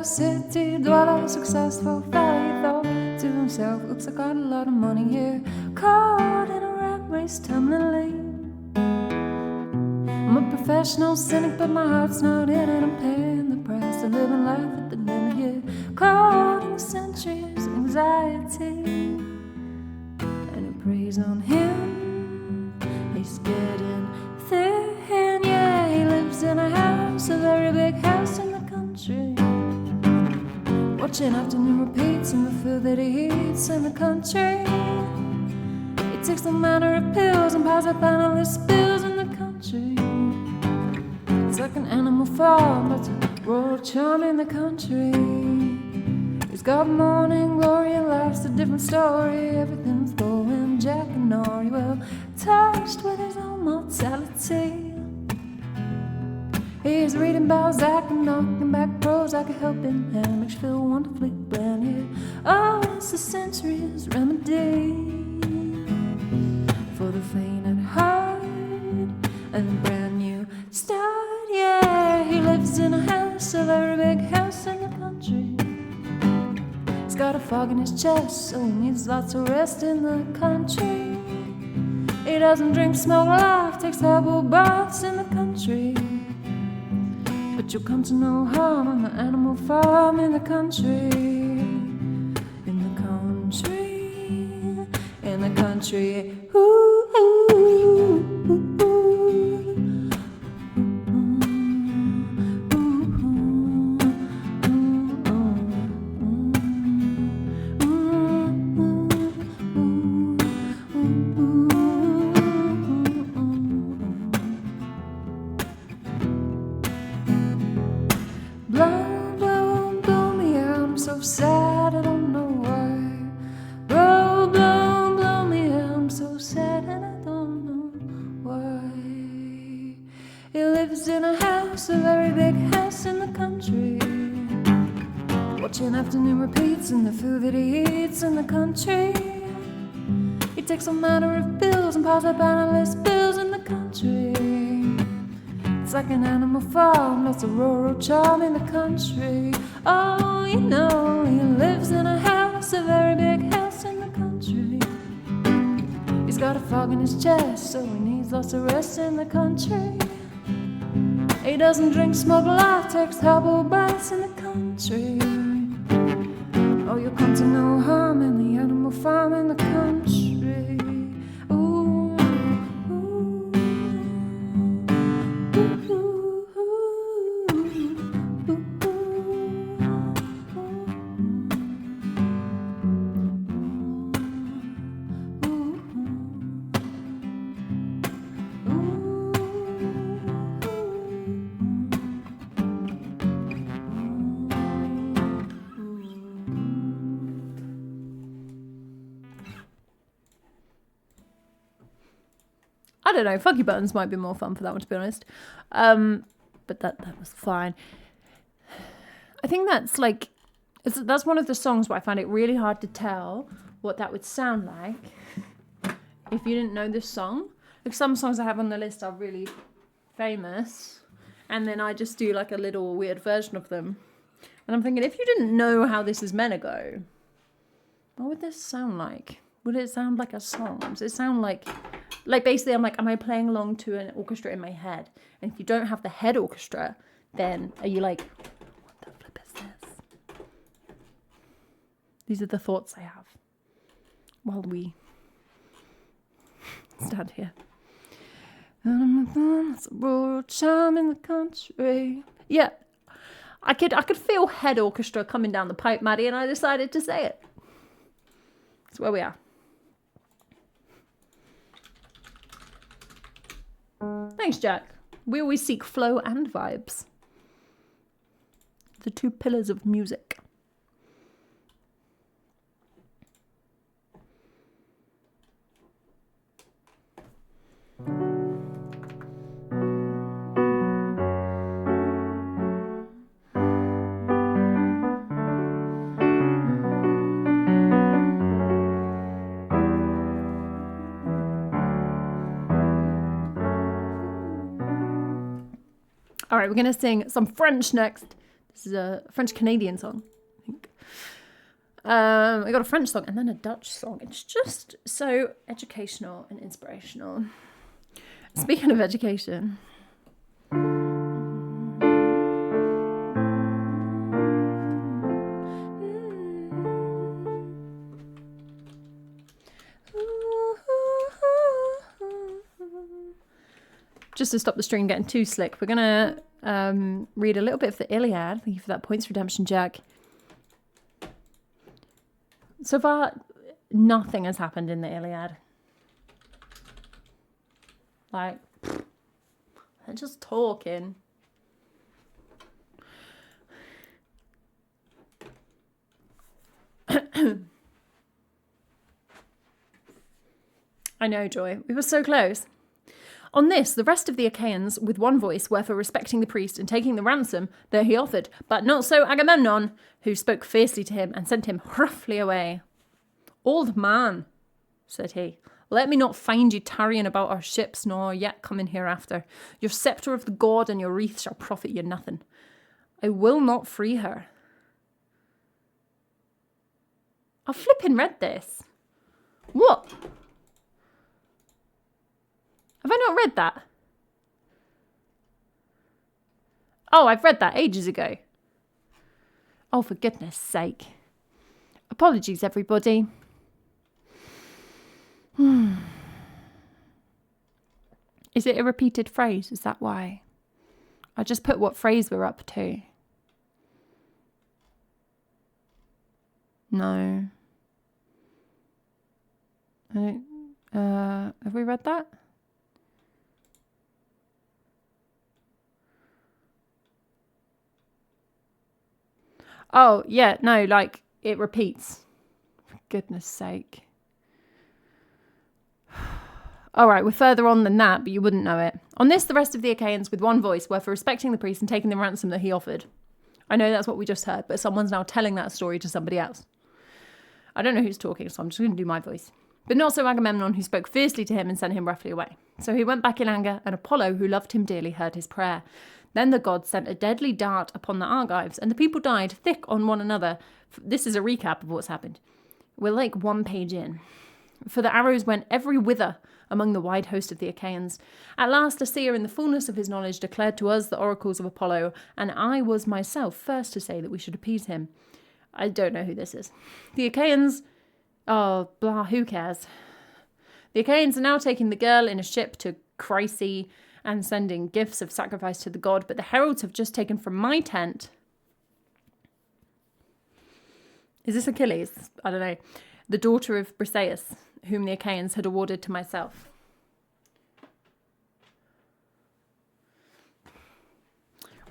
Speaker 2: City dweller, successful fella, he thought to himself, oops, I got a lot of money here,
Speaker 1: caught in a rat race, tumbling lane. I'm a professional cynic, but my heart's not in it. I'm paying the price of living life at the limit here. Caught in the centuries of anxiety, and it preys on him. He's getting thin, yeah. He lives in a house, a very big house in the country, watching afternoon repeats and the food that he eats in the country. He takes the manner of pills and piles up analyst bills in the country. It's like an animal farm, but it's a rural charm in the country. He's got morning glory and life's a different story. Everything's going Jack and Nori, well, touched with his own mortality. He's reading Balzac and knocking back Prozac, a helping hand makes you feel wonderfully brand new. Oh, it's the century's remedy for the faint at heart and a brand new start. Yeah, he lives in a house, a very big house in the country. He's got a fog in his chest, so he needs lots of rest in the country. He doesn't drink, smoke, laugh, takes herbal baths in the country. But you'll come to no harm on the animal farm in the country. In the country, in the country. Ooh, ooh, ooh, ooh, ooh. Afternoon repeats and the food that he eats in the country. He takes a manner of bills and piles up analyst bills in the country. It's like an animal farm, lots of rural charm in the country. Oh, you know, he lives in a house, a very big house in the country. He's got a fog in his chest, so he needs lots of rest in the country. He doesn't drink, smoke, laugh, takes herbal baths in the country. Oh, you'll come to no harm in the animal farm in the country. Ooh, ooh, ooh, ooh, I don't know, Funky Buttons might be more fun for that one, to be honest. But that was fine. I think that's like, that's one of the songs where I find it really hard to tell what that would sound like if you didn't know this song. Like some songs I have on the list are really famous, and then I just do like a little weird version of them. And I'm thinking, if you didn't know how this is meant to go, what would this sound like? Would it sound like a song? Does it sound like basically I'm like, am I playing along to an orchestra in my head? And if you don't have the head orchestra, then are you like, what the flip is this? These are the thoughts I have while we stand here. It's a rural charm in the country. Yeah, I could feel head orchestra coming down the pipe, Maddie, and I decided to say it. That's where we are. Thanks, Jack. We always seek flow and vibes. The two pillars of music. All right, we're going to sing some French next. This is a French-Canadian song, I think.
Speaker 2: I got a French song and then a Dutch song. It's just so educational and inspirational. Speaking of education. Just to stop the stream getting too slick, we're going to read a little bit of the Iliad. Thank you for that points redemption, Jack. So far, nothing has happened in the Iliad. Like, they're just talking. I know, Joy. We were so close. On this, the rest of the Achaeans, with one voice, were for respecting the priest and taking the ransom that he offered, but not so Agamemnon, who spoke fiercely to him and sent him roughly away. Old man, said he, let me not find you tarrying about our ships, nor yet coming hereafter. Your sceptre of the god and your wreath shall profit you nothing. I will not free her. I flipping read this. What? Have I not read that? Oh, I've read that ages ago. Oh, for goodness sake. Apologies, everybody. Is it a repeated phrase? Is that why? I just put what phrase we're up to. No. Have we read that? Oh, yeah, no, like, it repeats. For goodness sake. All right, we're further on than that, but you wouldn't know it. On this, the rest of the Achaeans, with one voice, were for respecting the priest and taking the ransom that he offered. I know that's what we just heard, but someone's now telling that story to somebody else. I don't know who's talking, so I'm just going to do my voice. But not so Agamemnon, who spoke fiercely to him and sent him roughly away. So he went back in anger, and Apollo, who loved him dearly, heard his prayer. Then the gods sent a deadly dart upon the Argives, and the people died thick on one another. This is a recap of what's happened. We're like 1 page in. For the arrows went every whither among the wide host of the Achaeans. At last a seer in the fullness of his knowledge declared to us the oracles of Apollo, and I was myself first to say that we should appease him. I don't know who this is. The Achaeans... Oh, blah, who cares? The Achaeans are now taking the girl in a ship to Chryse and sending gifts of sacrifice to the god, but the heralds have just taken from my tent... Is this Achilles? I don't know. The daughter of Briseis, whom the Achaeans had awarded to myself.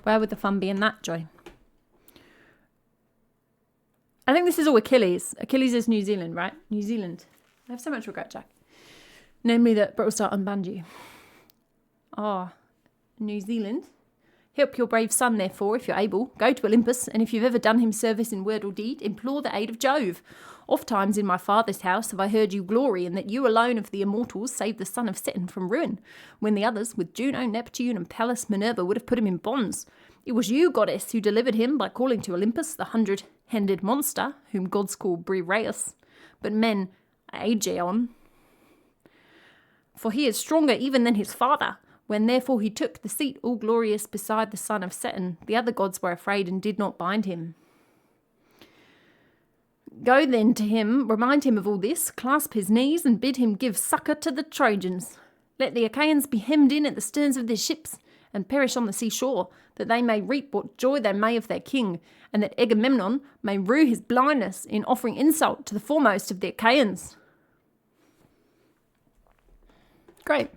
Speaker 2: Where would the fun be in that, Joy? I think this is all Achilles. Achilles is New Zealand, right? New Zealand. I have so much regret, Jack. Namely that Brookstar unbanned you. Ah, New Zealand. Help your brave son, therefore, if you're able. Go to Olympus, and if you've ever done him service in word or deed, implore the aid of Jove. Oft times in my father's house have I heard you glory in that you alone of the immortals saved the son of Saturn from ruin, when the others, with Juno, Neptune, and Pallas Minerva, would have put him in bonds. It was you, goddess, who delivered him by calling to Olympus the 100-handed monster, whom gods call Brireus, but men Aegeon. For he is stronger even than his father. When therefore he took the seat all glorious beside the son of Saturn, the other gods were afraid and did not bind him. Go then to him, remind him of all this, clasp his knees, and bid him give succour to the Trojans. Let the Achaeans be hemmed in at the sterns of their ships, and perish on the seashore, that they may reap what joy they may of their king, and that Agamemnon may rue his blindness in offering insult to the foremost of the Achaeans. Great.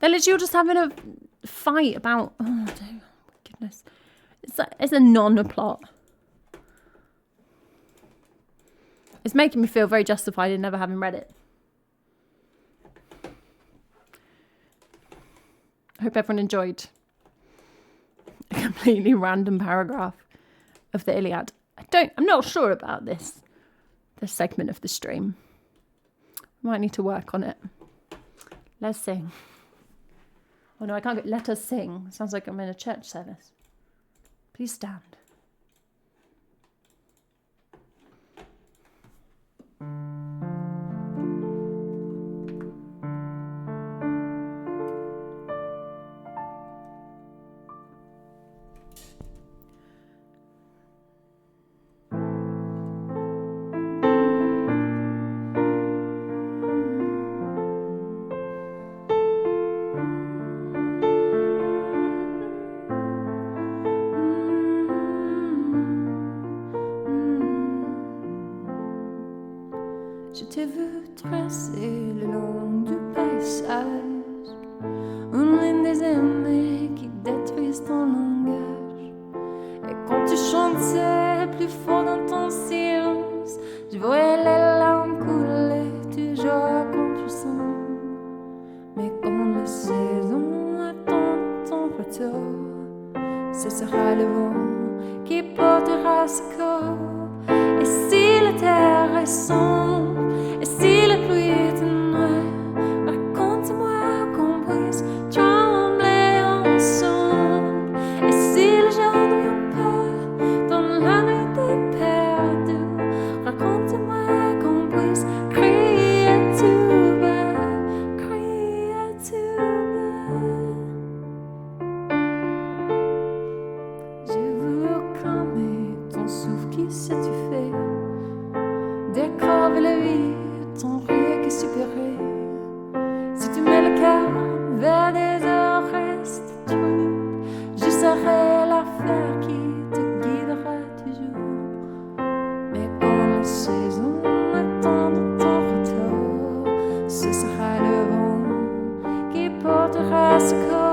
Speaker 2: They're literally just having a fight about... Oh, dear, goodness. It's a non-plot. It's making me feel very justified in never having read it. I hope everyone enjoyed a completely random paragraph of the Iliad. I'm not sure about this segment of the stream. I might need to work on it. Let's sing. Oh no, I can't let us sing. It sounds like I'm in a church service. Please stand.
Speaker 1: veux tracer le long du paysage une ligne des aimés qui détruisent ton langage. Et quand tu chantes, c'est plus fort dans ton silence. Je voyais les larmes couler, toujours à contre-sens. Mais quand la saison attend ton retour, ce sera le vent qui portera ce corps. Et si la terre est sombre, et si la pluie est noire, raconte-moi qu'on puisse trembler ensemble. Et si les gens ne viennent pas dans la nuit des perdus, raconte-moi qu'on puisse crier tout bas, crier tout bas. Je veux calmer ton souffle qui s'étouffait, décrover la vie, ton rire qui supéré. Si tu mets le cœur vers des heures restes troubles, je serai l'affaire qui te guidera toujours. Mais quand la saison attend ton retour, ce sera le vent qui portera ce corps.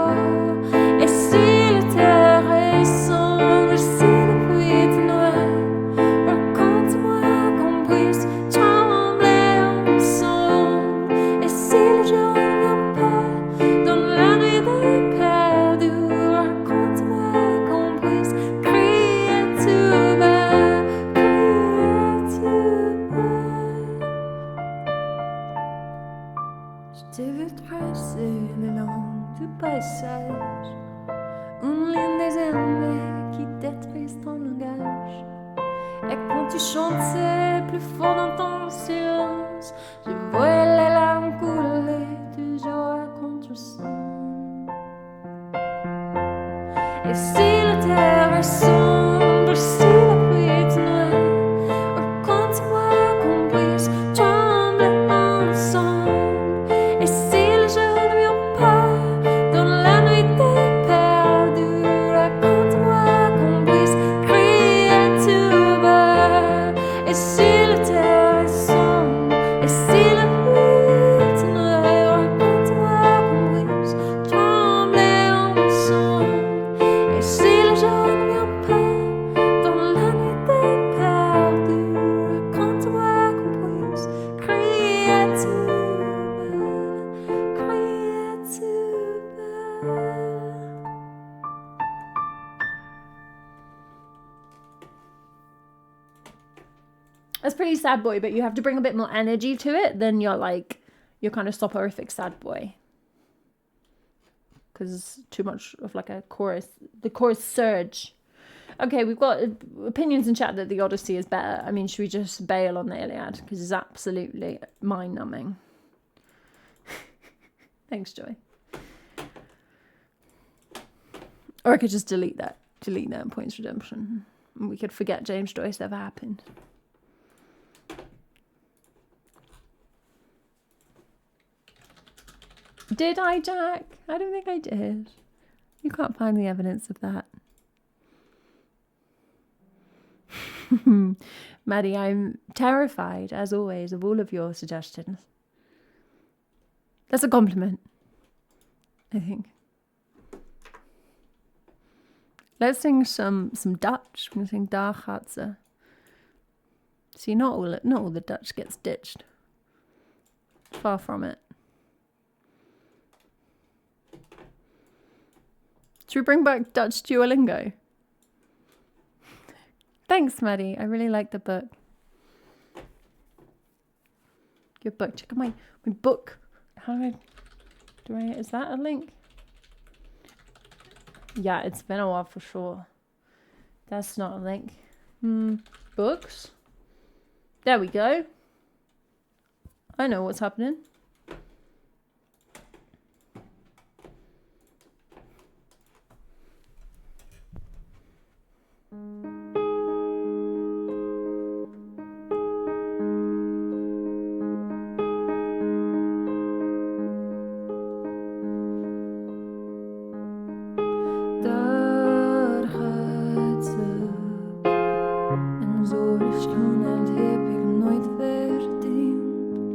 Speaker 1: Et si la terre est sombre, si la pluie est noire, raconte-moi qu'on puisse trembler ensemble. Et si les jours ne viennent pas dans la nuit des perdus, raconte-moi qu'on puisse crier tout bas, crier tout bas. Je t'ai vu tracer le long du paysage une ligne des aimés qui détruisent ton langage. Et quand tu chantes, c'est plus fort dans ton silence. Je voyais les larmes couler, toujours à contre-sens. Et si la terre est sombre, si la pluie est noire, raconte-moi qu'on puisse trembler ensemble. Et si les jours ne viennent pas dans la nuit des perdus, raconte-moi qu'on puisse crier tout bas. Et si la terre est sombre, et si la pluie est noire, raconte-moi qu'on puisse trembler ensemble. Et si les jours ne viennent pas dans la nuit des perdus, raconte-moi qu'on puisse crier tout bas, crier tout bas.
Speaker 2: That's pretty sad boy, but you have to bring a bit more energy to it than your kind of soporific sad boy. Because too much of like a chorus, the chorus surge. Okay, we've got opinions in chat that the Odyssey is better. I mean, should we just bail on the Iliad? Because it's absolutely mind-numbing. Thanks, Joy. Or I could just delete that in Points Redemption. And we could forget James Joyce ever happened. Did I, Jack? I don't think I did. You can't find the evidence of that. Maddie, I'm terrified, as always, of all of your suggestions. That's a compliment, I think. Let's sing some Dutch. We're going to sing Da Gatse. See, not all the Dutch gets ditched. Far from it. Should we bring back Dutch Duolingo? Thanks, Maddie. I really like the book. Good book. Check out my book. Is that a link? Yeah, it's been a while for sure. That's not a link. Books? There we go. I know what's happening.
Speaker 1: En zo schoonheid heb ik nooit verdiend.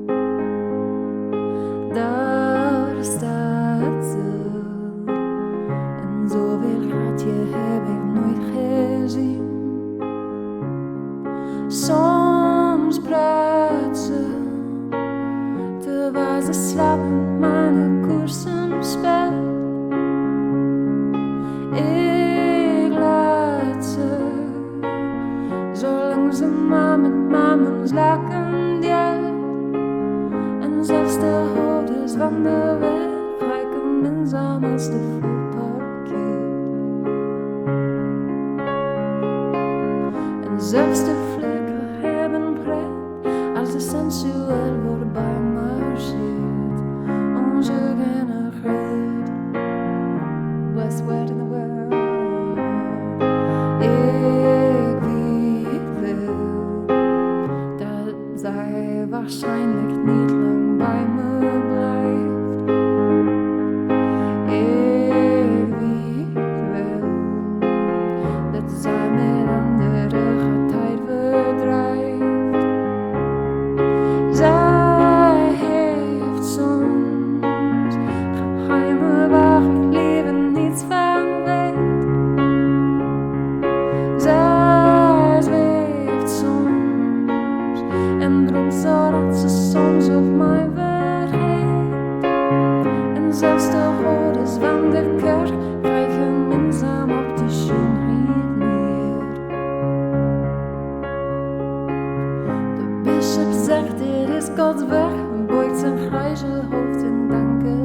Speaker 1: slaat met mijn koersen spel. Ik laat ze zo langzaam met mamens laken deel. En zelfs de hordes van de weg rijken minzaam als de voetparkeer. En zelfs de vlekken hebben pret als de sensueel voorbij marcheert. Onze generatie, best word in the world. Ik wil dat zij waarschijnlijk niet lang bij me blijft. Ik weet wel dat zij met andere tijd verdrijft. Zij heeft soms geheimen waar ik liever niets van weet. Zij zweeft soms en droomt zodat ze soms op mij vergeet. En zelfs de hordes van de kerk krijgen minzaam op de schoonheid neer. De bisschop zegt dit is Gods weg en buigt zijn grijze hoofd en dankt het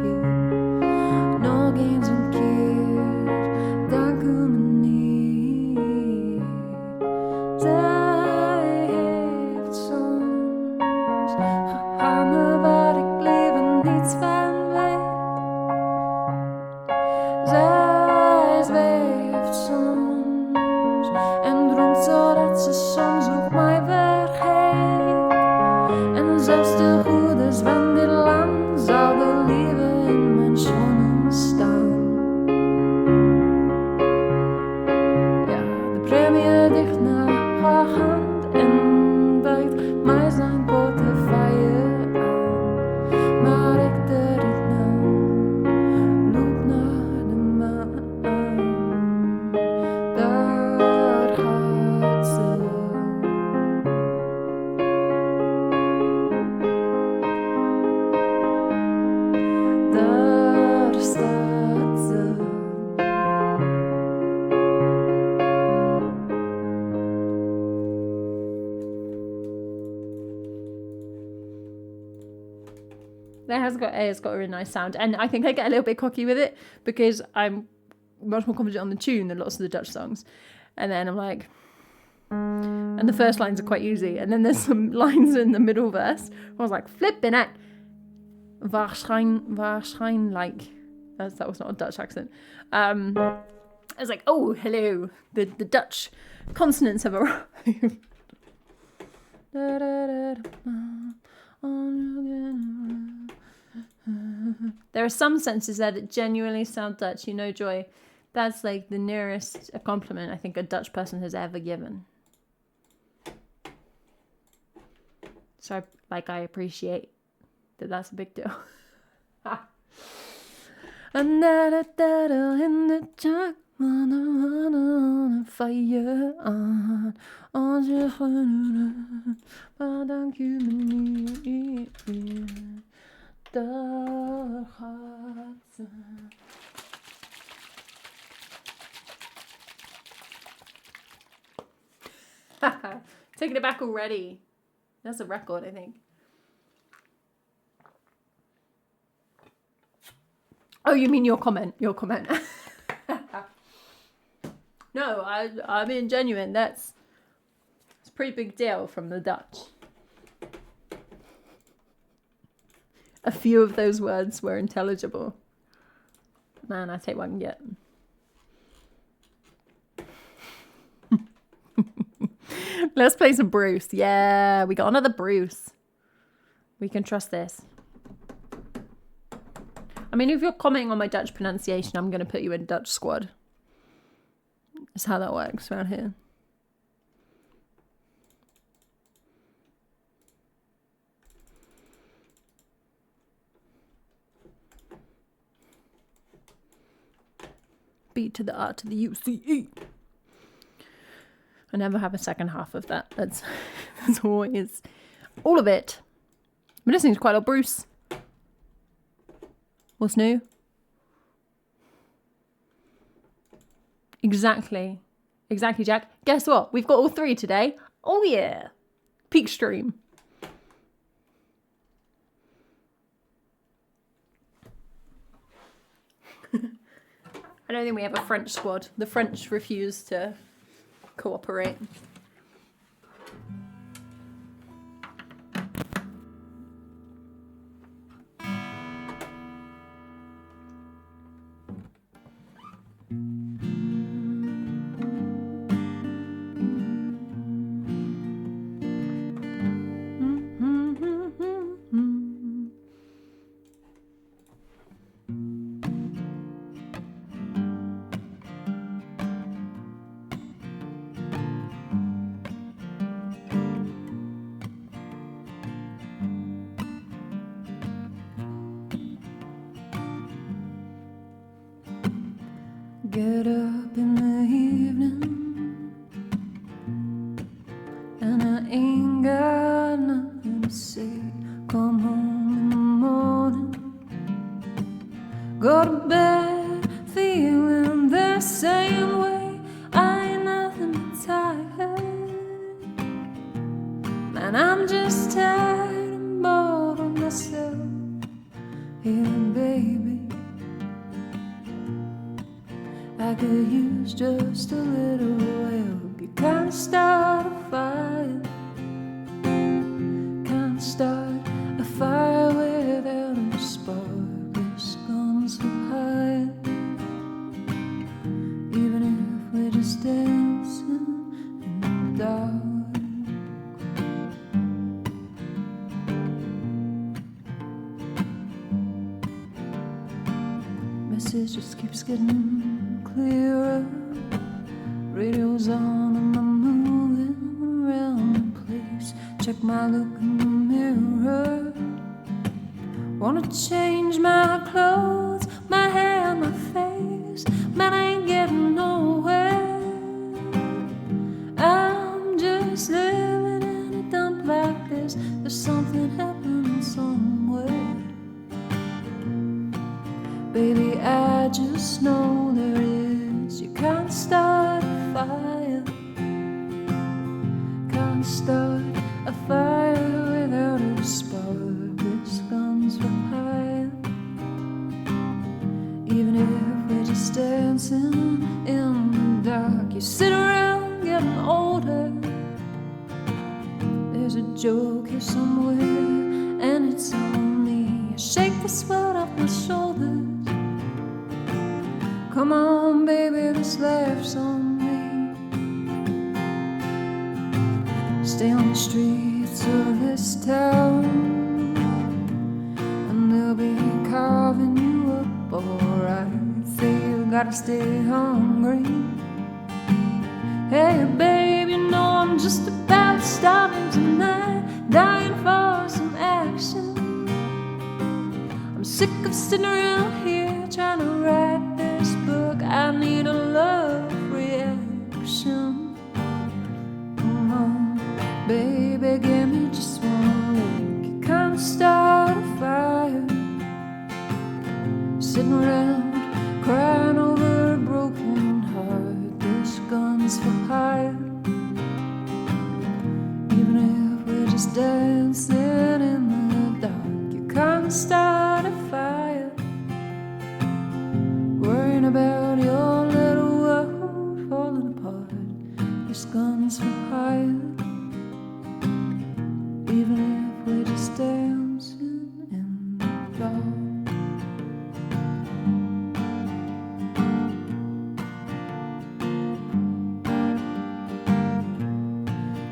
Speaker 1: Heer. Nog eens een keer, dank u meneer. Zij heeft soms geheimen waar ik liever niets van weet. Zij zweeft soms en droomt zodat ze soms ook mij vergeet. En zelfs de goeders van dit land zouden liever in mijn schoenen staan. Ja, de premie dicht naar haar hand en buigt mij zijn portefeuille aan. Maar ik de rit nam, loop naar de maan. Daar gaat ze. Daar staat ze. It's got a really nice sound, and I think I get a little bit cocky with it because I'm much more confident on the tune than lots of the Dutch songs, and then I'm like, and the first lines are quite easy, and then there's some lines in the middle verse where I was like, flipping it, waarschijnlijk. That was not a Dutch accent. I was like, oh, hello, the Dutch consonants have arrived. There are some sentences there that genuinely sound Dutch. You know, Joy, that's like the nearest a compliment I think a Dutch person has ever given. So I appreciate that that's a big deal. And in the dark, fire aan, onze groene, maar dank u meneer. Daar gaat ze. Taking it back already. That's a record, I think. Oh, you mean your comment? Your comment. No, I'm being genuine. It's a pretty big deal from the Dutch. A few of those words were intelligible. Man, I take what I can get. Let's play some Bruce. Yeah, we got another Bruce. We can trust this. I mean, if you're commenting on my Dutch pronunciation, I'm going to put you in Dutch squad. That's how that works around here. B to the R to the U, C, E. I never have a second half of that. That's always all of it. I'm listening to quite a lot of Bruce.
Speaker 2: What's new? Exactly, Jack. Guess what? We've got all 3 today. Oh yeah, peak stream. I don't think we have a French squad. The French refuse to cooperate. Get up in the evening and I ain't got nothing to say. Come home in the morning, go to bed feeling the same way. I ain't nothing but tired, and I'm just tired and bored of myself. Here, baby, I could use just a little help. You can't start a fire, can't start a fire without a spark. This gun's so high, even if we're just dancing in the dark. Message just keeps getting clearer. Radio's on and I'm moving around the place. Check my look in the mirror. Wanna change my clothes, my hair, my face. Man, I ain't getting nowhere. I'm just living in a dump like this. There's something happening somewhere. Baby, I just know there is. You can't start a fire, can't start a fire without a spark. This gun's for hire, even if we're just dancing in the dark. You sit around getting older. There's a joke here somewhere, and it's on me. I shake the sweat off my shoulders. Come on, baby, this laugh's on me. Stay on the streets of this town, and they'll be carving you up alright. Say you gotta stay hungry. Hey, babe, you know I'm just about starving tonight, dying for some action. I'm sick of sitting around here trying to write this book. I need a love reaction. Come on, baby, give me just one look. You can't start a fire, sitting around crying over a broken heart. This gun's for hire, even if we're just dancing in the dark. You can't start a fire, worrying about your little world falling apart. This gun's for hire, even if we're just dancing in the dark.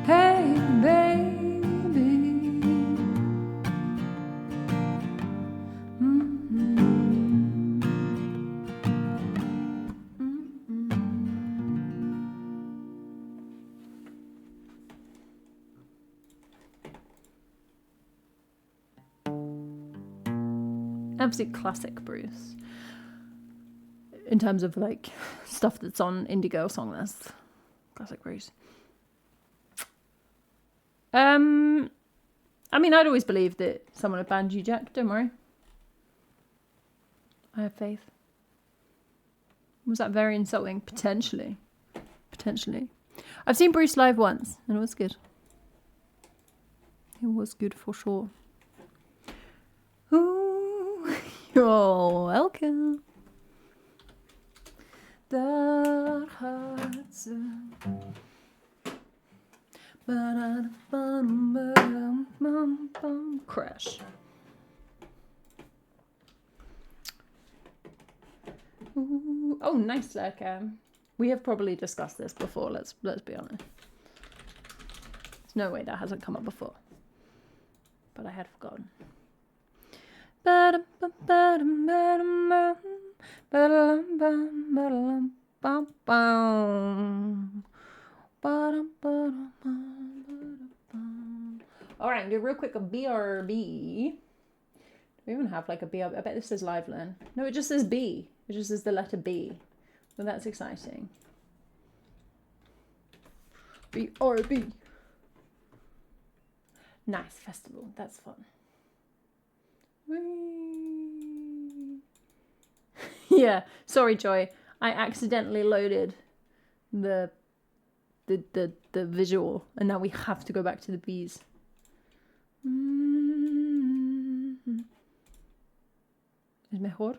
Speaker 2: Hey, baby, Absolute classic Bruce in terms of like stuff that's on indie girl song lists. Classic Bruce. I mean, I'd always believed that someone had banned you, Jack. Don't worry. I have faith. Was that very insulting? Potentially. Potentially. I've seen Bruce live once, and it was good. It was good for sure. Ooh, you're welcome. That heart's crash. Ooh. Oh, nice, Lurker. We have probably discussed this before. Let's be honest. There's no way that hasn't come up before, but I had forgotten. All right, do real quick a BRB. Do we even have like a B? I bet this says live learn. No, it just says B. It just says the letter B. Well, that's exciting. BRB. Nice festival. That's fun. Whee. Yeah. Sorry, Joy. I accidentally loaded the visual, and now we have to go back to the B's. Es mejor.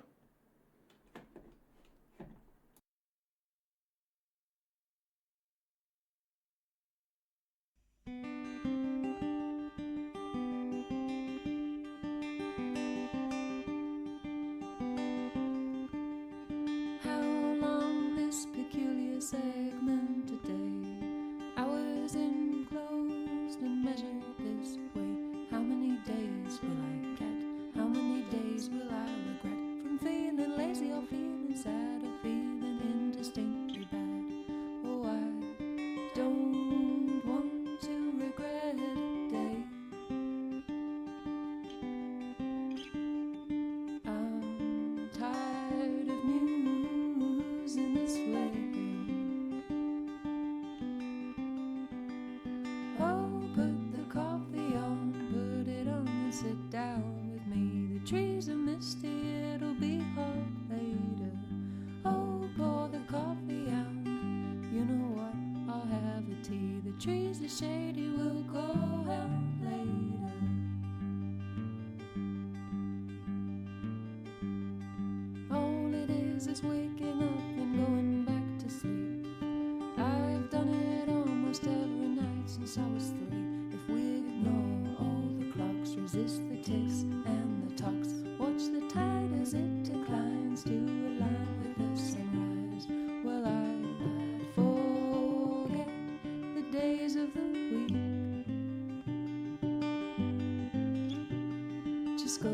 Speaker 1: Segment today. Hours enclosed and measured this way. How many days will I get? How many days will I regret? From feeling lazy or feeling sad or feeling indistinctly bad. Oh, I don't want to regret a day. I'm tired of musing this way. Sit down with me. The trees are misty, it'll be hot later. Oh, pour the coffee out. You know what? I'll have a tea. The trees are shady, we'll go out later. All it is waking up and going back to sleep. I've done it almost every night since I was 3. If we ignore all the clocks, resist the ticks and the talks, watch the tide as it declines to align with the sunrise. Well, I'd forget the days of the week. Just go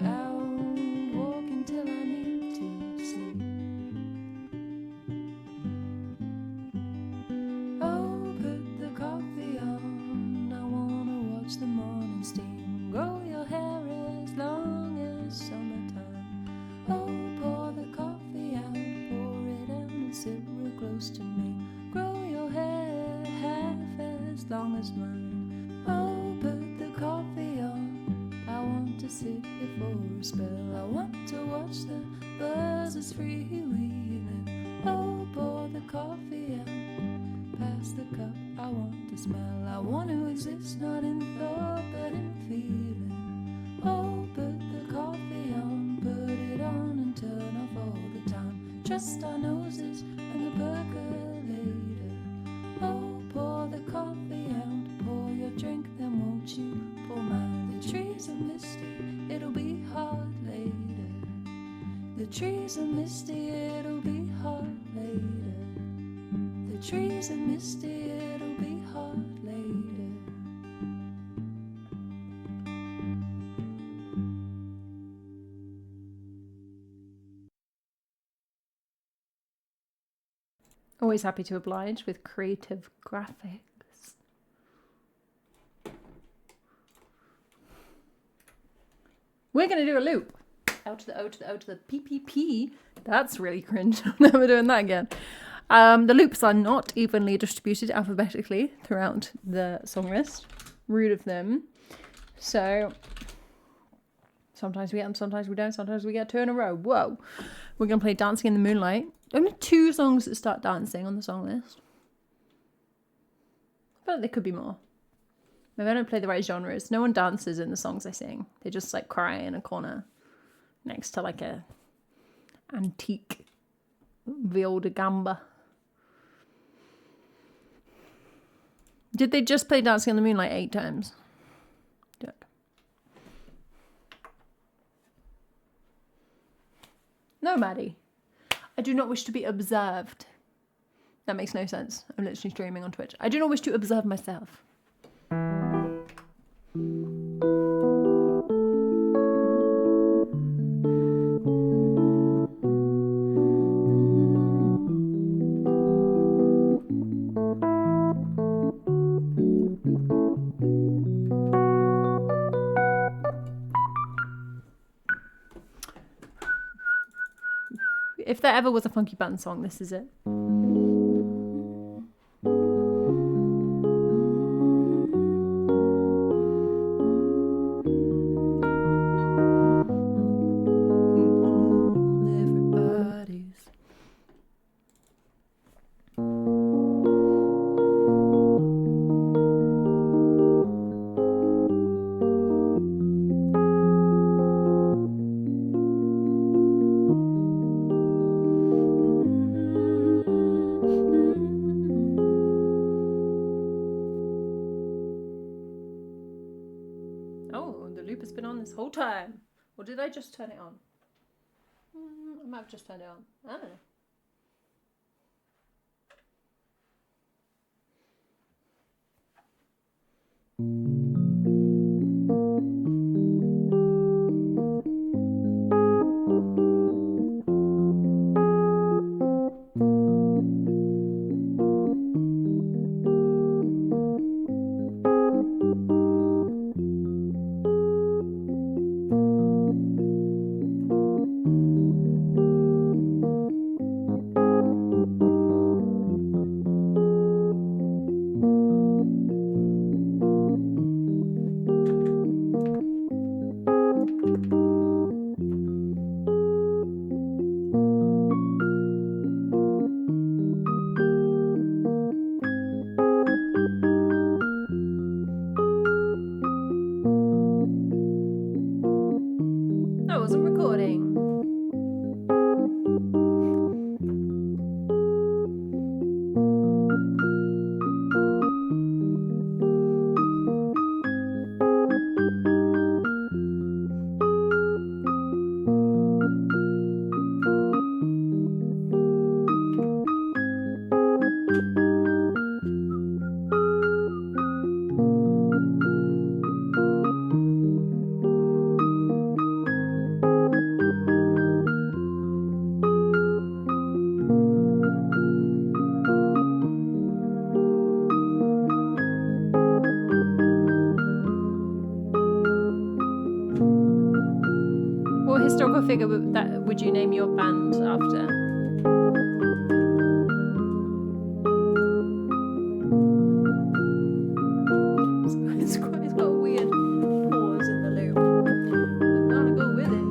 Speaker 1: out walking till I need to sleep. Oh, put the coffee on. I wanna watch the morning steam. Grow your hair as long as summertime. Oh, pour the coffee out, pour it out and sit real close to me. Grow your hair half as long as mine. Oh, put the coffee on. I want to sit here for a spell. I want to watch the buzzes freewheeling. Oh, pour the coffee out. Pass the cup, I want to smell. I want to exist, not in thought, but in feeling. Oh, put the coffee on, put it on and turn off all the time. Trust our noses and the percolator. Oh, pour the coffee out, pour your drink, then won't you pour mine? The trees are misty, it'll be hot later. The trees are misty, it'll be hot later. The trees are misty, it'll be hot later.
Speaker 2: Always happy to oblige with creative graphics. We're going to do a loop. L to the O to the O to the PPP. That's really cringe. I'm never doing that again. The loops are not evenly distributed alphabetically throughout the song list. Rude of them. So Sometimes we get them, sometimes we don't. Sometimes we get 2 in a row. Whoa. We're going to play Dancing in the Moonlight. Only 2 songs that start dancing on the song list. I feel like there could be more. Maybe I don't play the right genres. No one dances in the songs I sing. They just like cry in a corner next to like a antique viol de gamba. Did they just play Dancing in the Moonlight 8 times? Look. No, Maddie. I do not wish to be observed. That makes no sense. I'm literally streaming on Twitch. I do not wish to observe myself. If there ever was a Funky Button song, this is it. Everybody's. Oh, the loop has been on this whole time. Or did I just turn it on? I might have just turned it on. I don't know. I wasn't recording. What historical figure would you name your band after? It's got a weird pause in the loop. I'm gonna go with it.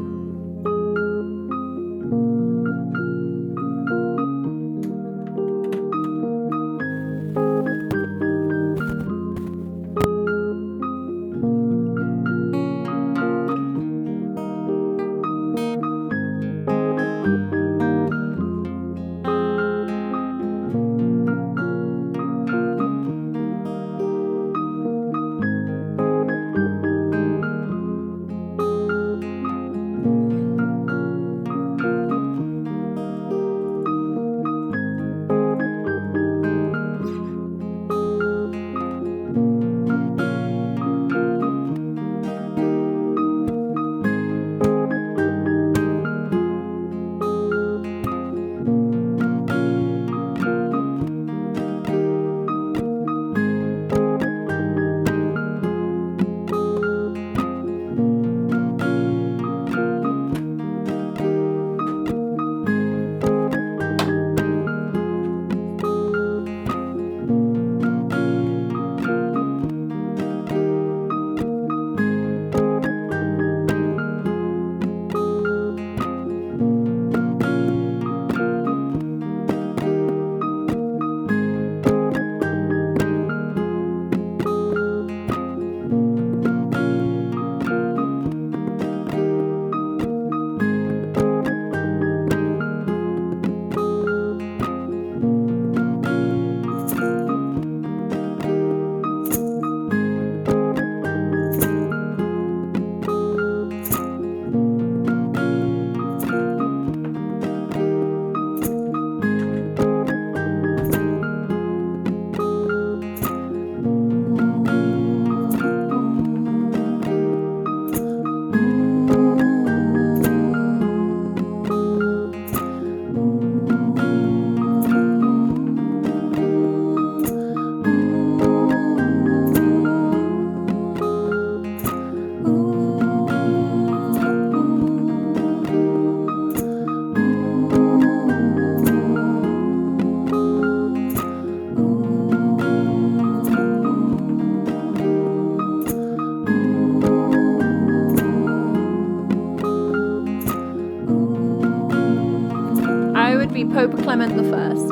Speaker 2: would be Pope Clement the First.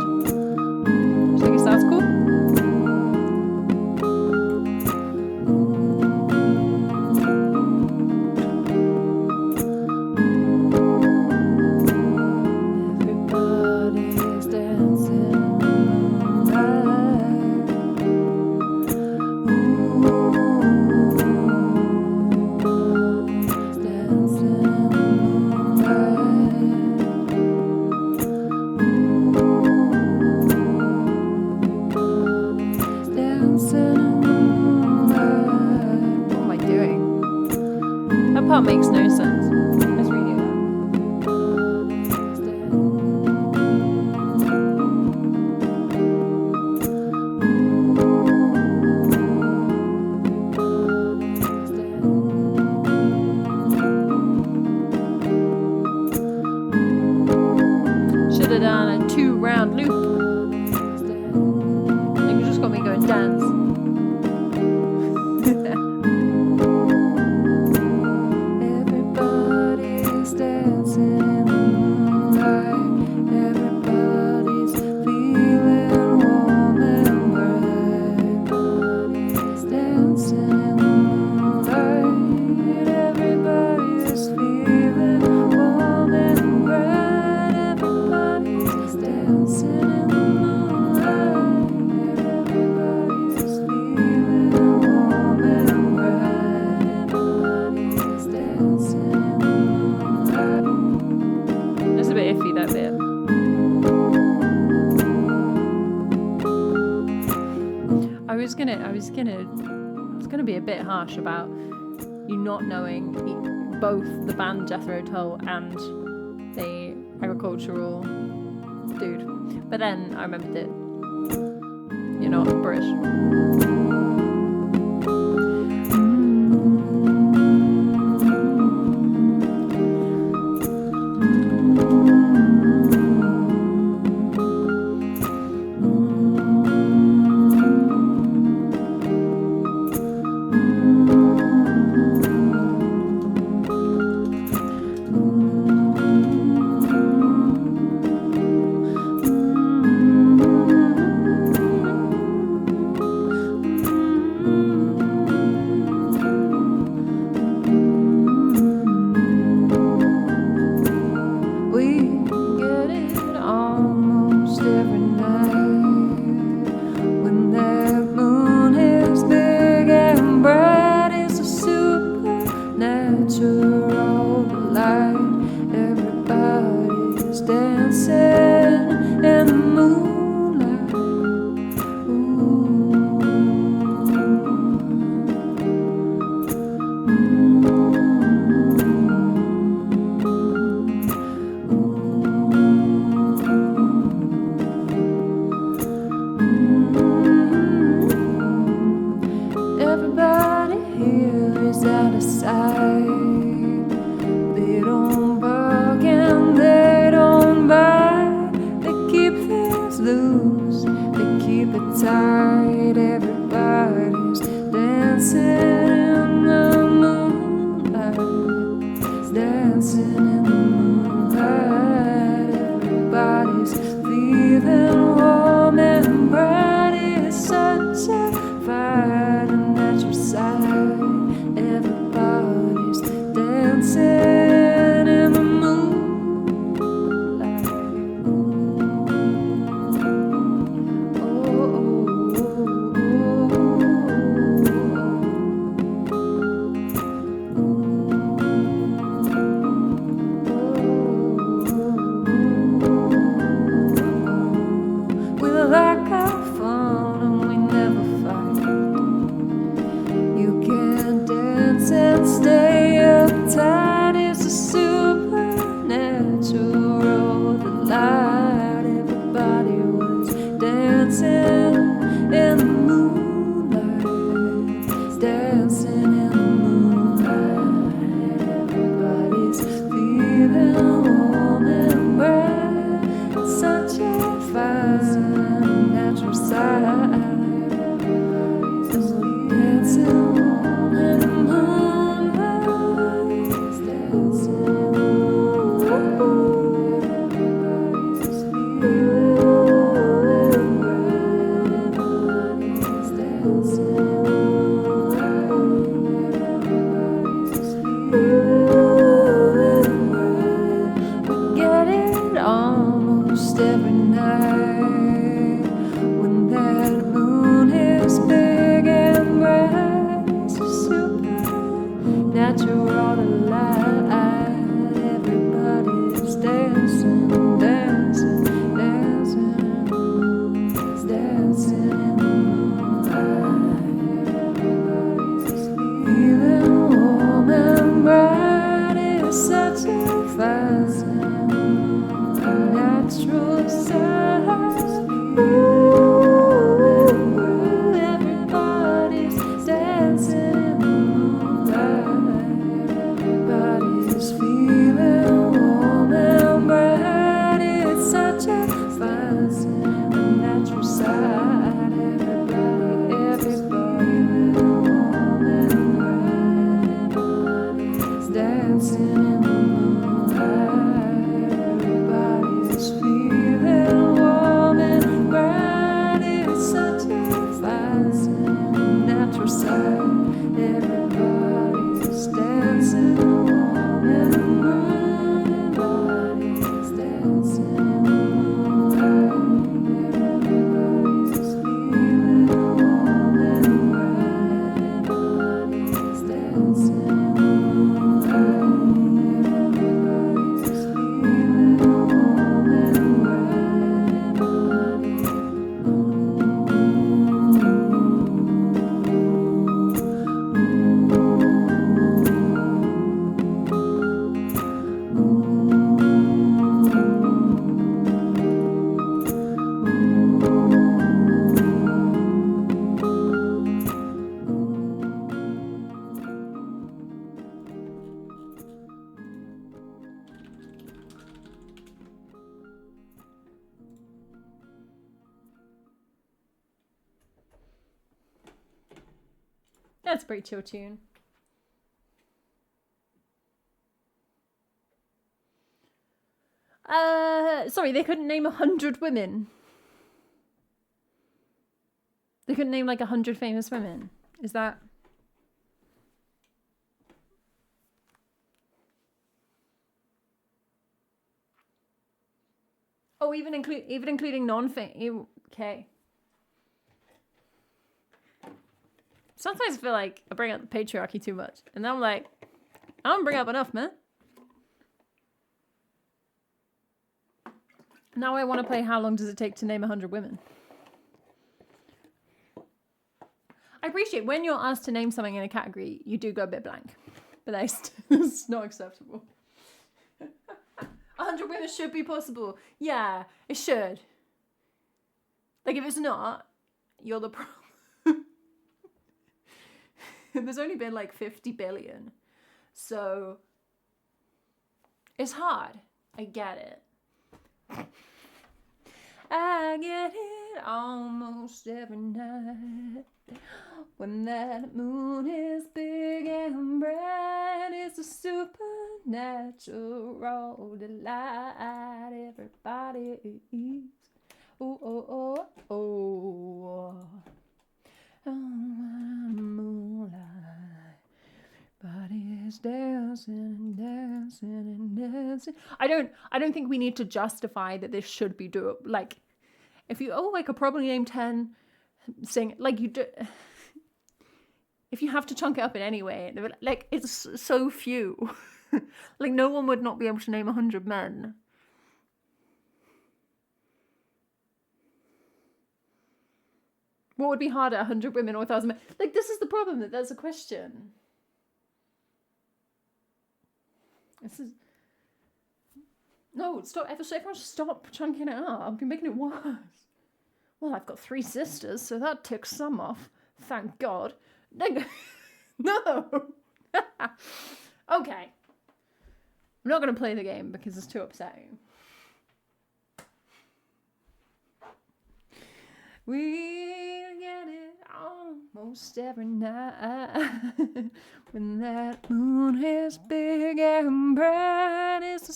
Speaker 2: So I guess that's cool.
Speaker 1: Everybody's dancing
Speaker 2: What am I doing? That part makes no sense. Let's redo that. Should have done a 2-round loop. Like you just got me going dance.
Speaker 1: Everybody's dancing in the moonlight. Everybody's feeling warm and bright. Everybody's dancing in the moonlight. Everybody's feeling warm and bright. Everybody's dancing in the moonlight. Everybody's feeling warm and bright. Everybody's dancing in the moonlight.
Speaker 2: It's a bit iffy, that bit. I was gonna be a bit harsh about you not knowing both the band Jethro Tull and the agricultural dude, but then I remembered that you're not British.
Speaker 1: natural size. Everybody's dancing in the moonlight. Everybody's feeling warm and bright. It's such a fine natural side. Everybody's warm and bright. Everybody's dancing in the moonlight. Everybody's feeling warm and bright. It's such a fine natural side. Everybody's dancing warm and bright. Everybody's dancing in the moonlight. Everybody's feeling warm and bright. Everybody's dancing in the moonlight. Everybody's feeling warm and
Speaker 2: That's a pretty chill tune. Sorry, they couldn't name 100 women. They couldn't name like 100 famous women. Is that? Oh, even including non-famous. Okay. Sometimes I feel like I bring up the patriarchy too much, and then I'm like, I don't bring up enough, man. Now I want to play How Long Does It Take to Name 100 Women? I appreciate when you're asked to name something in a category, you do go a bit blank. But that's not acceptable. 100 women should be possible. Yeah, it should. Like, if it's not, you're the problem. There's only been like 50 billion. So, it's hard. I get it. I get it almost every night. When that moon is big and bright, it's a supernatural delight. Everybody is. Oh, oh, oh, oh. Oh, moonlight. Body's dancing and dancing and dancing. I don't think we need to justify that this should be doable. Like, if you I could probably name 10 sing like you do. If you have to chunk it up in any way, like it's so few. Like no one would not be able to name 100 men. What would be harder, 100 women or 1,000 men? Like, this is the problem, that there's a question. This is... No, stop. Everyone stop chunking it up. You're making it worse. Well, I've got 3 sisters, so that ticks some off. Thank God. No. Okay. I'm not going to play the game because it's too upsetting. We get it almost every night. When that moon is big and bright, it's a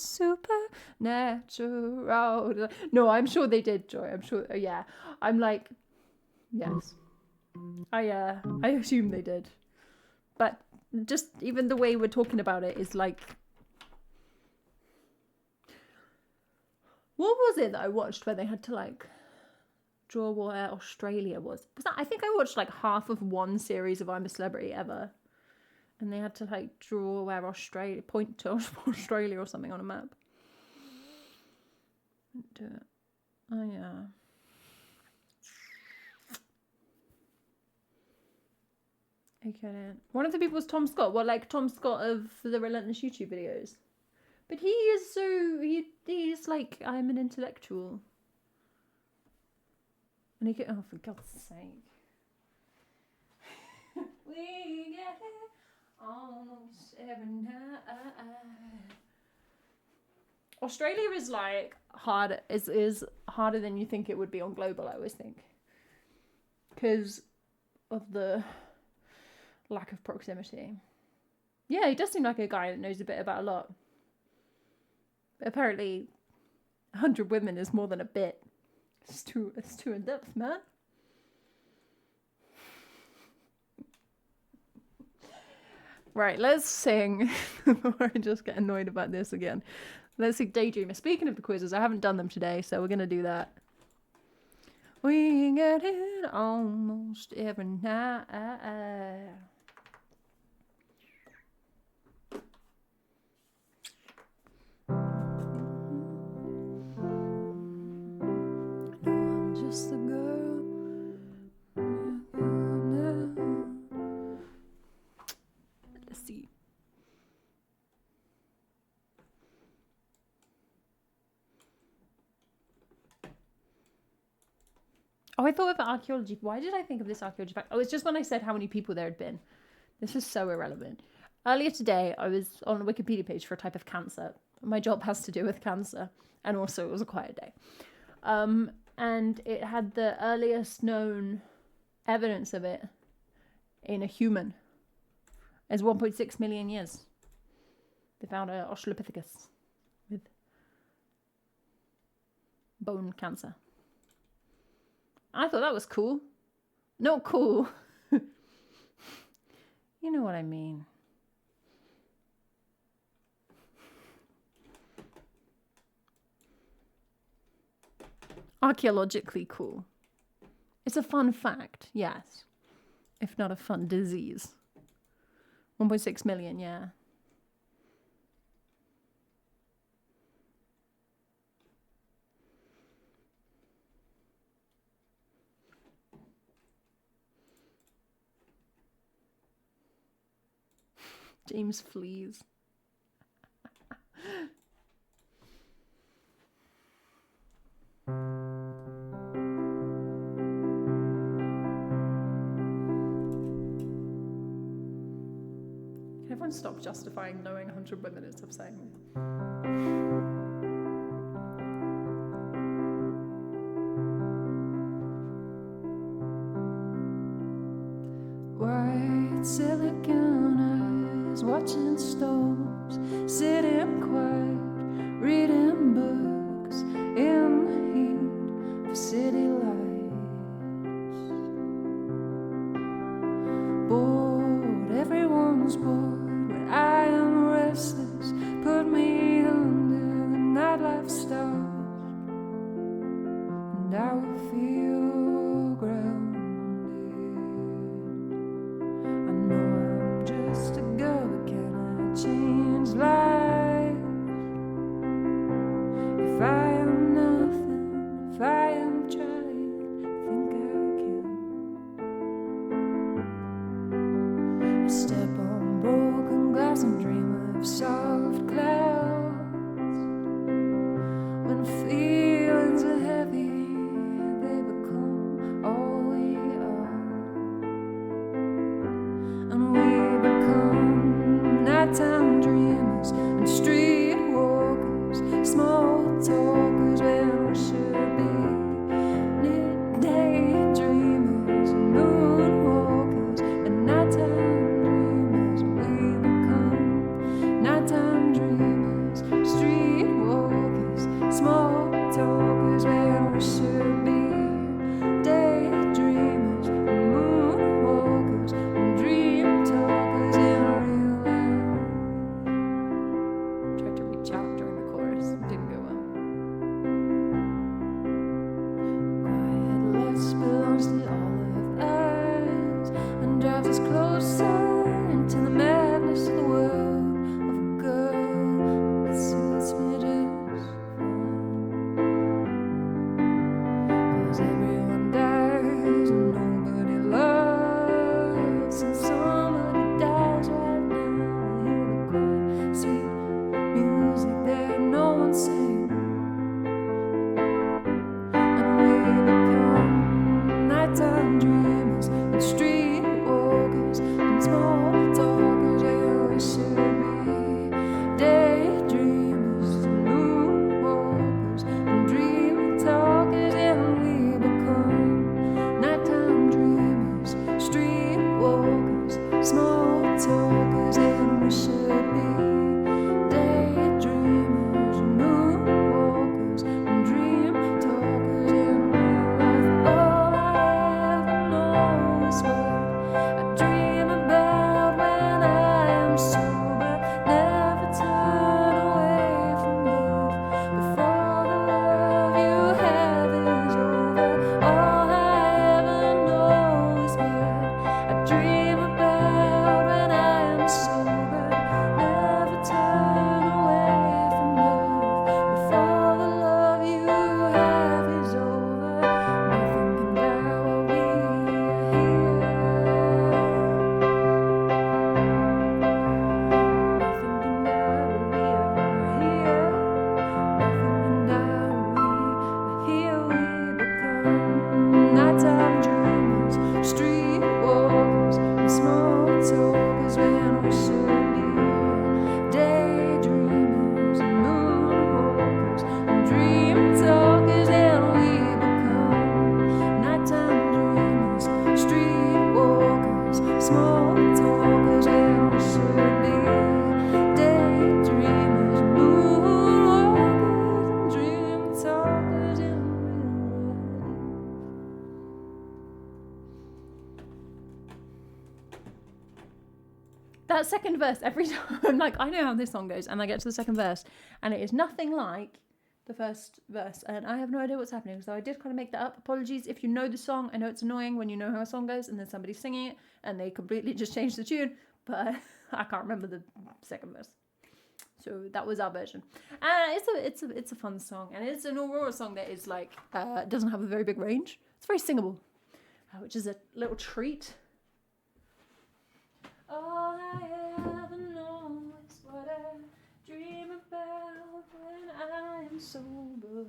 Speaker 2: supernatural. No, I'm sure they did, Joy. I'm sure. Yeah, I'm like, yes. I assume they did, but just even the way we're talking about it is like. What was it that I watched where they had to like draw where Australia was? Was that? I think I watched like half of one series of I'm a Celebrity ever, and they had to like draw where Australia, point to Australia or something on a map. Do it. Oh yeah. Okay. One of the people was Tom Scott. What, like Tom Scott of the Relentless YouTube videos? But he is so, he's like, I'm an intellectual. And he could, oh, for God's sake. We get it almost every night. Australia is like hard, is harder than you think it would be on global, I always think. Because of the lack of proximity. Yeah, he does seem like a guy that knows a bit about a lot. But apparently, 100 women is more than a bit. It's too in depth, man. Right, let's sing. Before I just get annoyed about this again. Let's sing Daydreamer. Speaking of the quizzes, I haven't done them today, so we're going to do that. We get it almost every night. I'm just a girl. Let's see. Oh, I thought of archaeology. Why did I think of this archaeology fact? Oh, it's just when I said how many people there had been. This is so irrelevant. Earlier today, I was on a Wikipedia page for a type of cancer. My job has to do with cancer. And also, it was a quiet day. And it had the earliest known evidence of it in a human. It's 1.6 million years. They found an Australopithecus with bone cancer. I thought that was cool. Not cool. You know what I mean. Archaeologically cool. It's a fun fact, yes. If not a fun disease. 1.6 million, yeah. James flees. Can everyone stop justifying knowing 100 women and stop saying it? White silicon eyes, watching storms, sitting quiet, reading books in the heat of city lights. Bored, everyone's bored, but I am restless. Put me under the nightlife stars, and I will feel grounded. Change lives. If I am nothing, if I am trying, think I can. I step on broken glass and dream of soft clouds. When feelings are heavy, they become all we are, and we become nighttime dreamers and street walkers, small talkers when we should be That second verse, every time I'm like, I know how this song goes, and I get to the second verse, and it is nothing like the first verse, and I have no idea what's happening. So I did kind of make that up. Apologies if you know the song. I know it's annoying when you know how a song goes, and then somebody's singing it, and they completely just change the tune, but I can't remember the second verse. So that was our version. And it's a fun song, and it's an Aurora song that is like doesn't have a very big range. It's very singable, which is a little treat. All I ever know is what I dream about when I am sober.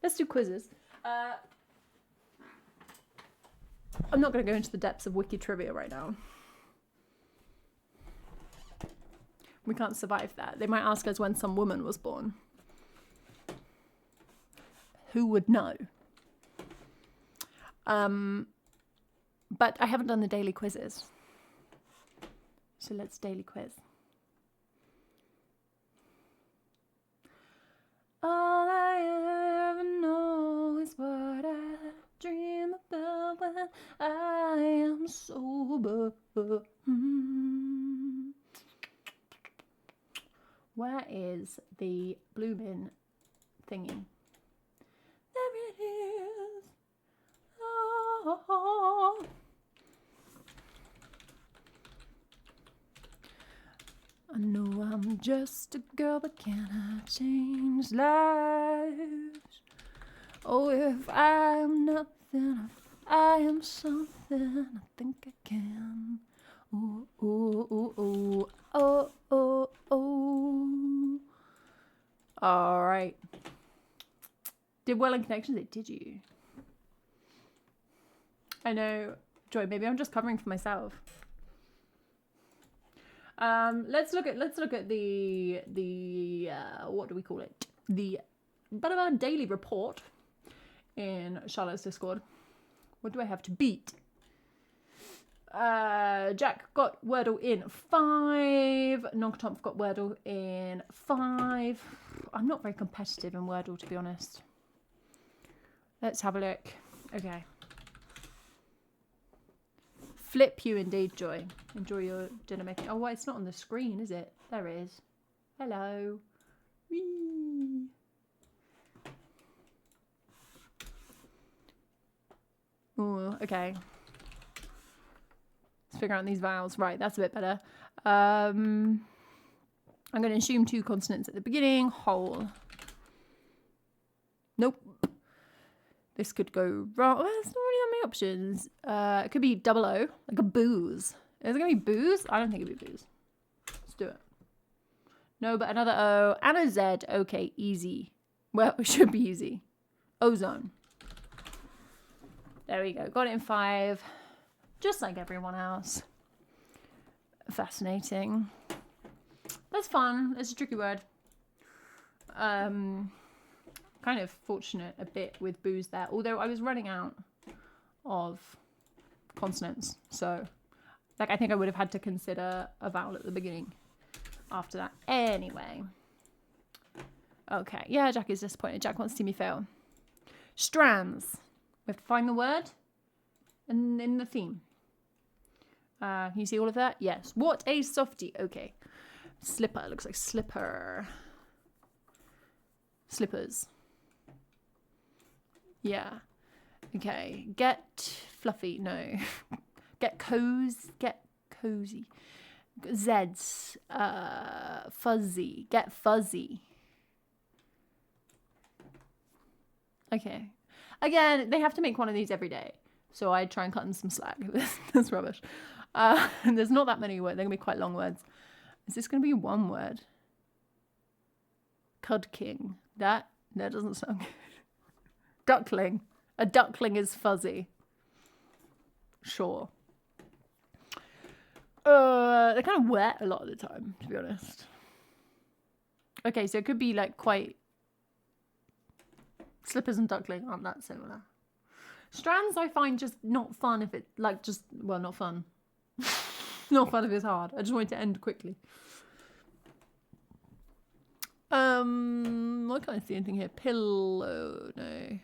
Speaker 2: Let's do quizzes. I'm not going to go into the depths of wiki trivia right now. We can't survive that. They might ask us when some woman was born. Who would know? But I haven't done the daily quizzes. So let's daily quiz. All I ever know is what I dream about when I am sober. Where is the bloomin' thingy? There it is. Oh. I know I'm just a girl, but can I change lives? Oh, if I'm nothing, if I am something, I think I can. Ooh, ooh, ooh, ooh, oh, oh, oh. All right. Did well in connections? Did you? I know, Joy. Maybe I'm just covering for myself. Let's look at the what do we call it? The daily report in Charlotte's Discord. What do I have to beat? Jack got Wordle in 5. Nonkatomp got Wordle in 5. I'm not very competitive in Wordle, to be honest. Let's have a look. Okay. Flip you indeed, Joy. Enjoy your dinner making. Oh, well, it's not on the screen, is it? There it is. Hello. Whee. Oh, okay. Let's figure out these vowels. Right, that's a bit better. I'm going to assume 2 consonants at the beginning. Whole. Nope. This could go wrong. Well, there's not really that many options. It could be double O, like a booze. Is it going to be booze? I don't think it'd be booze. Let's do it. No, but another O and a Z. Okay, easy. Well, it should be easy. Ozone. There we go. Got it in 5. Just like everyone else. Fascinating. That's fun. It's a tricky word. Kind of fortunate a bit with booze there. Although I was running out of consonants. So, like, I think I would have had to consider a vowel at the beginning after that. Anyway. Okay. Yeah, Jack is disappointed. Jack wants to see me fail. Strands. We have to find the word and in the theme. Can you see all of that? Yes. What a softie. Okay. Slipper. Looks like slipper. Slippers. Yeah. Okay. Get fluffy. No. Get cozy. Zeds. Fuzzy. Get fuzzy. Okay. Again, they have to make one of these every day. So I try and cut them some slack. That's rubbish. And there's not that many words. They're going to be quite long words. Is this going to be one word? Cud King. That doesn't sound good. Duckling. A duckling is fuzzy. Sure. They're kind of wet a lot of the time, to be honest. Okay, so it could be like quite... Slippers and duckling aren't that similar. Strands I find just not fun if it, like, just, well, not fun. Not fun if it's hard. I just want it to end quickly. I can't see anything here. Pillow, no.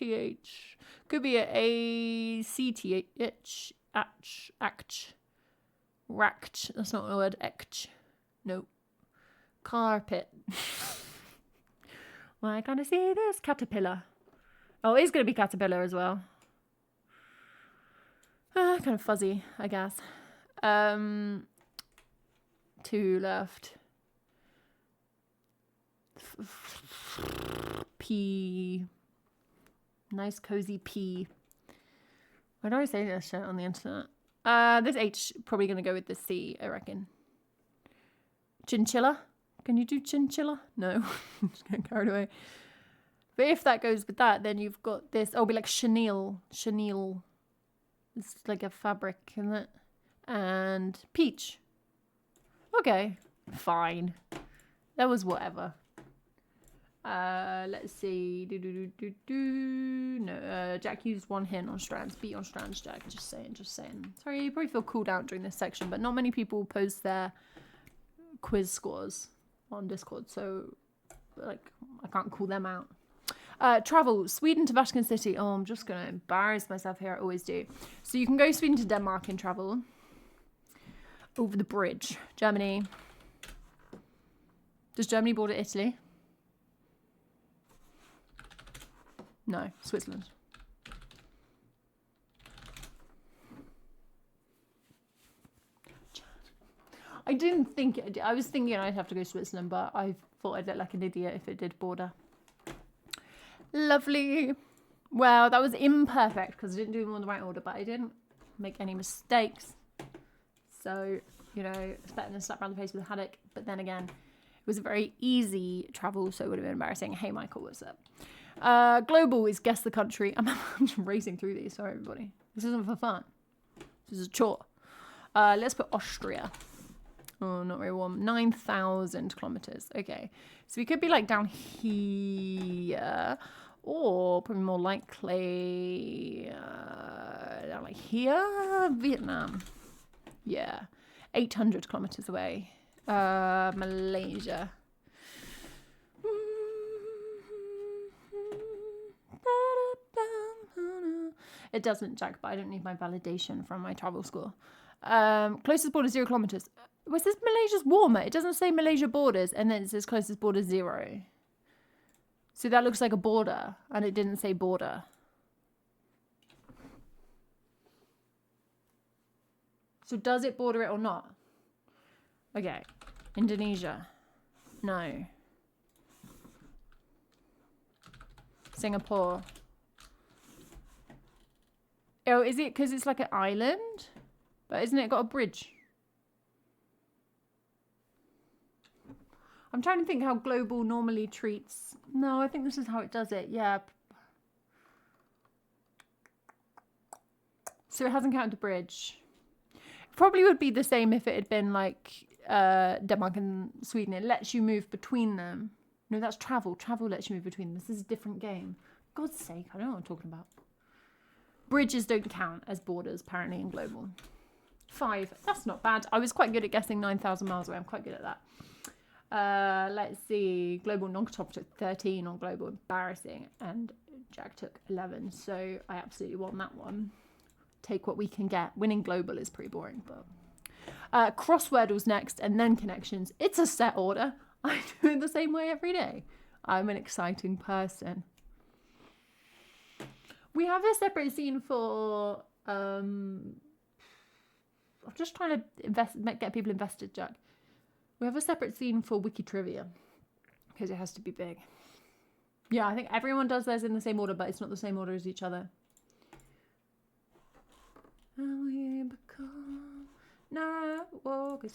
Speaker 2: th. Could be a c-t-h. Act. Ract. That's not a word. Act. No. Carpet. Well, I kind of see this caterpillar. Oh, it's going to be caterpillar as well. Kind of fuzzy, I guess. 2 left. P. Nice cozy P. Why do I say this shit on the internet? This H probably going to go with the C, I reckon. Chinchilla? Can you do chinchilla? No. Just getting carried away. But if that goes with that, then you've got this. Oh, it'll be like chenille. Chenille. It's like a fabric, isn't it? And peach. Okay. Fine. That was whatever. Let's see. No, Jack used 1 hint on strands. Beat on strands, Jack. Just saying. Sorry, you probably feel called out during this section, but not many people post their quiz scores on Discord, so like I can't call them out. Travel, Sweden to Vatican City. Oh, I'm just gonna embarrass myself here. I always do. So you can go Sweden to Denmark in travel. Over the bridge. Germany. Does Germany border Italy? No, Switzerland. I didn't think it. I was thinking I'd have to go Switzerland, but I thought I'd look like an idiot if it did border. Lovely. Well, that was imperfect because I didn't do them in the right order, but I didn't make any mistakes. So, you know, it's better than slap around the face with a haddock. But then again, it was a very easy travel, so it would have been embarrassing. Hey, Michael, what's up? Global is guess the country. I'm just racing through these. Sorry, everybody. This isn't for fun. This is a chore. Let's put Austria. Oh, not very warm. 9,000 kilometers. Okay. So we could be like down here. Or probably more likely down like here. Vietnam. Yeah. 800 kilometers away. Malaysia. It doesn't, Jack, but I don't need my validation from my travel score. Closest border 0 kilometers. Was this Malaysia's warmer? It doesn't say Malaysia borders, and then it says closest border 0. So that looks like a border, and it didn't say border. So does it border it or not? Okay. Indonesia. No. Singapore. Oh, is it because it's like an island? But isn't it got a bridge? I'm trying to think how global normally treats. No, I think this is how it does it. Yeah. So it hasn't counted the bridge. Probably would be the same if it had been like Denmark and Sweden. It lets you move between them. No, that's travel. Travel lets you move between them. This is a different game. God's sake, I don't know what I'm talking about. Bridges don't count as borders, apparently, in global. 5. That's not bad. I was quite good at guessing 9,000 miles away. I'm quite good at that. Let's see. Global non-top took 13 on global. Embarrassing. And Jack took 11. So I absolutely won that one. Take what we can get. Winning global is pretty boring, but crossword was next, and then connections. It's a set order. I do it the same way every day. I'm an exciting person. We have a separate scene for I'm just trying to get people invested, Jack. We have a separate scene for wiki trivia because it has to be big. Yeah, I think everyone does theirs in the same order, but it's not the same order as each other.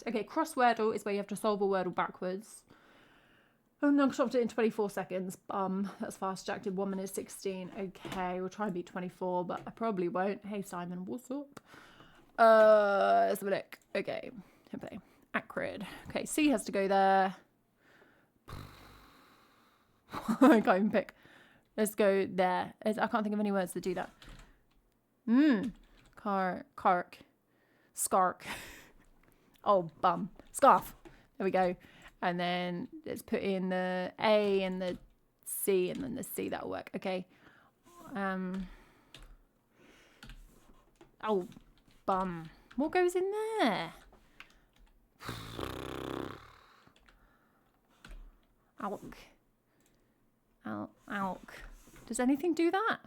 Speaker 2: Okay, crosswordle is where you have to solve a wordle backwards. Oh no, I stopped it in 24 seconds. That's fast. Jack did 1 minute 16. Okay, we'll try and beat 24, but I probably won't. Hey Simon, what's up? Let's have a look. Okay, okay. Acrid. Okay, C has to go there. I can't even pick. Let's go there. I can't think of any words that do that. Cark. Scark. Oh, bum. Scarf. There we go. And then let's put in the A and the C and then the C. That'll work. Okay. Oh, bum. What goes in there? Alk. Alk. Does anything do that?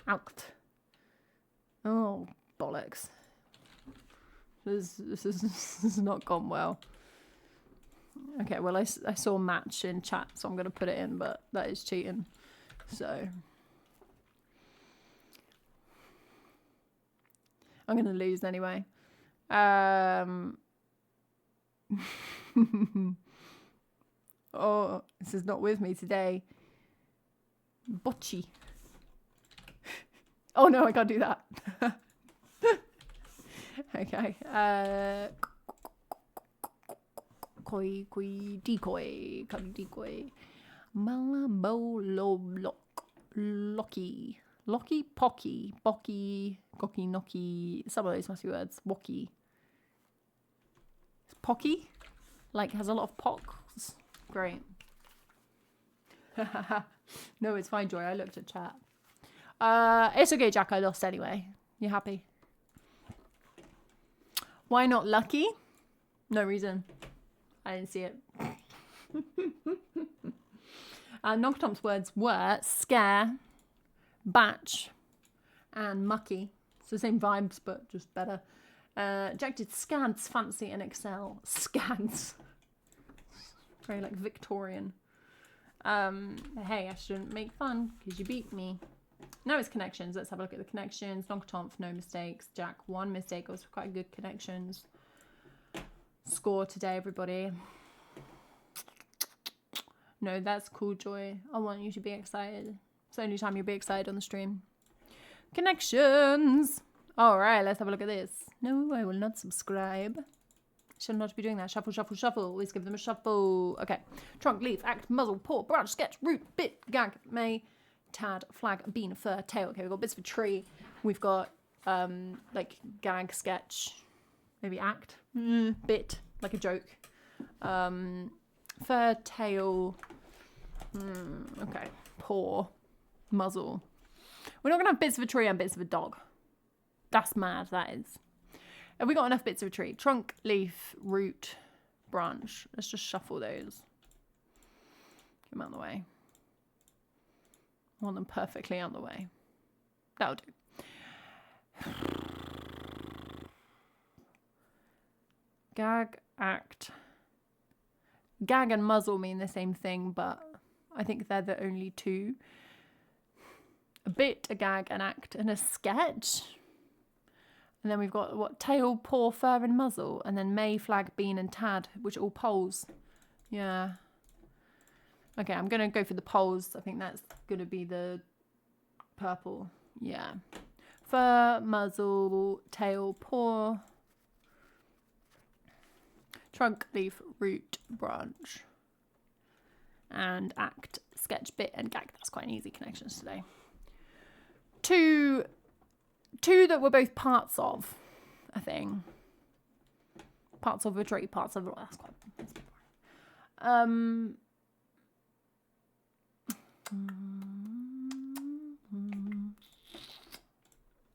Speaker 2: Alkt. Oh, bollocks. This has not gone well. Okay, well, I saw match in chat, so I'm going to put it in, but that is cheating. So I'm going to lose anyway. Oh, this is not with me today. Bocce. Oh no, I can't do that. Okay. Koi, decoy, decoy. Malabo, locky, pocky, bocky, gocky, knocky. Some of those must be words. Wocky. Pocky? Like, has a lot of pocks. Great. No, it's fine, Joy. I looked at chat. It's okay, Jack. I lost anyway. You happy? Why not lucky? No reason. I didn't see it. Nonchamp's words were scare, batch, and mucky. It's the same vibes, but just better. Jack did scans, fancy, and excel. Scans. Very like Victorian. Hey, I shouldn't make fun because you beat me. Now it's connections. Let's have a look at the connections. Nonchampf, no mistakes. Jack, 1 mistake. It was quite good connections. Score today, everybody. No, that's cool, Joy. I want you to be excited. It's the only time you'll be excited on the stream. Connections. All right, let's have a look at this. No, I will not subscribe. Shall not be doing that. Shuffle, shuffle, shuffle. Always give them a shuffle. Okay. Trunk, leaf, act, muzzle, paw, branch, sketch, root, bit, gag, may, tad, flag, bean, fur, tail. Okay, we've got bits of a tree. We've got like gag, sketch, maybe act, bit, like a joke. Fur, tail. Okay. Paw, muzzle. We're not gonna have bits of a tree and bits of a dog. That's mad. That is. Have we got enough bits of a tree? Trunk, leaf, root, branch. Let's just shuffle those. Get them out of the way. I want them perfectly out of the way. That'll do. Gag, act. Gag and muzzle mean the same thing, but I think they're the only two. A bit, a gag, an act, and a sketch. And then we've got, what, tail, paw, fur, and muzzle. And then may, flag, bean, and tad, which are all poles. Yeah. Okay, I'm going to go for the poles. I think that's going to be the purple. Yeah. Fur, muzzle, tail, paw. Trunk, leaf, root, branch. And act, sketch, bit, and gag. That's quite an easy connections today. Two that were both parts of a thing. Parts of a tree, parts of that's